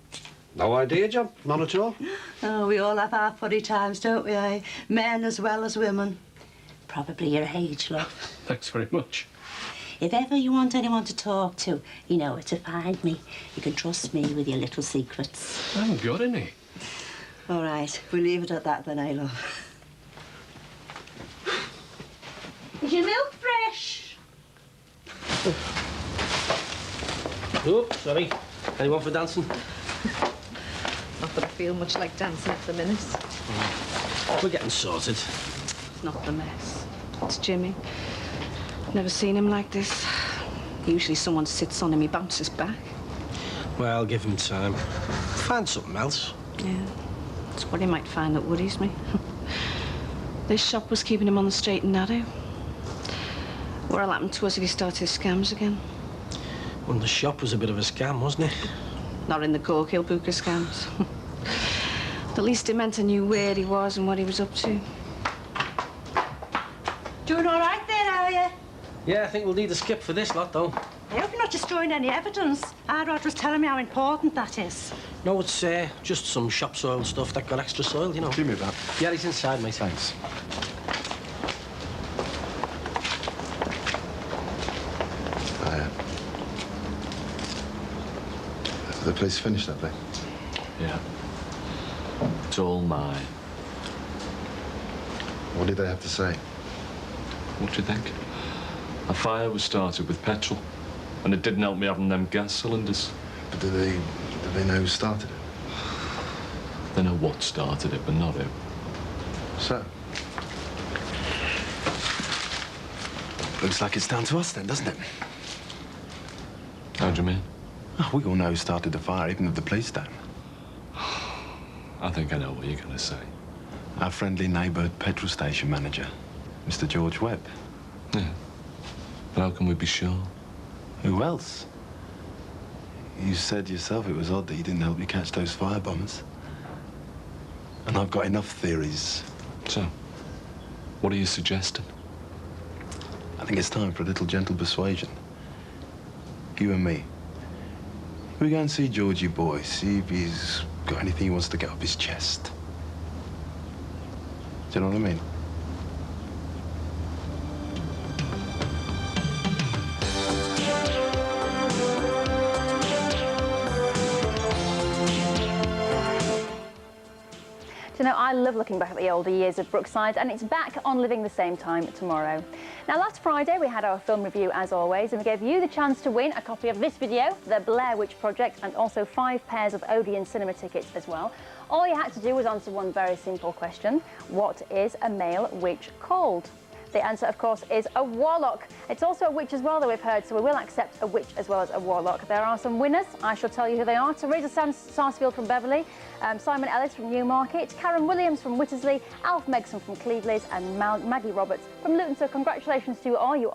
Speaker 21: No idea, John. None at all.
Speaker 19: Oh, we all have our funny times, don't we, eh? Men as well as women. Probably your age, love.
Speaker 5: Thanks very much.
Speaker 19: If ever you want anyone to talk to, you know where to find me. You can trust me with your little secrets.
Speaker 5: I haven't got any.
Speaker 19: All right, we'll leave it at that then, eh, love? Is your milk fresh?
Speaker 7: Oh, sorry. Anyone for dancing?
Speaker 10: Not that I feel much like dancing at the minute.
Speaker 7: We're getting sorted.
Speaker 10: It's not the mess. It's Jimmy. I've never seen him like this. Usually someone sits on him, he bounces back.
Speaker 7: Well, give him time. Find something else.
Speaker 10: Yeah, it's what he might find that worries me. This shop was keeping him on the straight and narrow. What'll happen to us if he starts his scams again?
Speaker 7: Well, the shop was a bit of a scam, wasn't it?
Speaker 10: Not in the Cork Booker scams. At least it meant I knew where he was and what he was up to.
Speaker 19: Doing all right there, are you?
Speaker 7: Yeah, I think we'll need a skip for this lot, though.
Speaker 19: I hope you're not destroying any evidence. Rod was telling me how important that is.
Speaker 7: No, it's just some shop soil stuff that got extra soil, you know.
Speaker 3: Give me that.
Speaker 7: Yeah, he's inside, mate.
Speaker 3: Thanks. The place finished that day?
Speaker 1: Yeah. It's all mine.
Speaker 3: What did they have to say?
Speaker 1: What do you think? A fire was started with petrol, and it didn't help me having them gas cylinders.
Speaker 3: But did they know who started it?
Speaker 1: They know what started it, but not who.
Speaker 3: So? Looks like it's down to us then, doesn't it?
Speaker 1: How do you mean?
Speaker 3: Oh, we all know who started the fire, even if the police don't.
Speaker 1: I think I know what you're going to say.
Speaker 3: Our friendly neighbour petrol station manager, Mr. George Webb.
Speaker 1: Yeah. But how can we be sure?
Speaker 3: Who else? You said yourself it was odd that he didn't help you catch those firebombers. And I've got enough theories.
Speaker 1: So, what are you suggesting?
Speaker 3: I think it's time for a little gentle persuasion. You and me. We go and see Georgie boy, see if he's got anything he wants to get off his chest. Do you know what I mean?
Speaker 4: Do you know,
Speaker 6: I love looking back at the older years of Brookside, and it's back on Living the Same Time tomorrow. Now, last Friday we had our film review as always, and we gave you the chance to win a copy of this video, The Blair Witch Project, and also 5 pairs of Odeon cinema tickets as well. All you had to do was answer one very simple question. What is a male witch called? The answer, of course, is a warlock. It's also a witch as well that we've heard, so we will accept a witch as well as a warlock. There are some winners. I shall tell you who they are. Teresa Sarsfield from Beverley, Simon Ellis from Newmarket, Karen Williams from Wittersley, Alf Megson from Clevedley, and Maggie Roberts from Luton. So congratulations to you all. You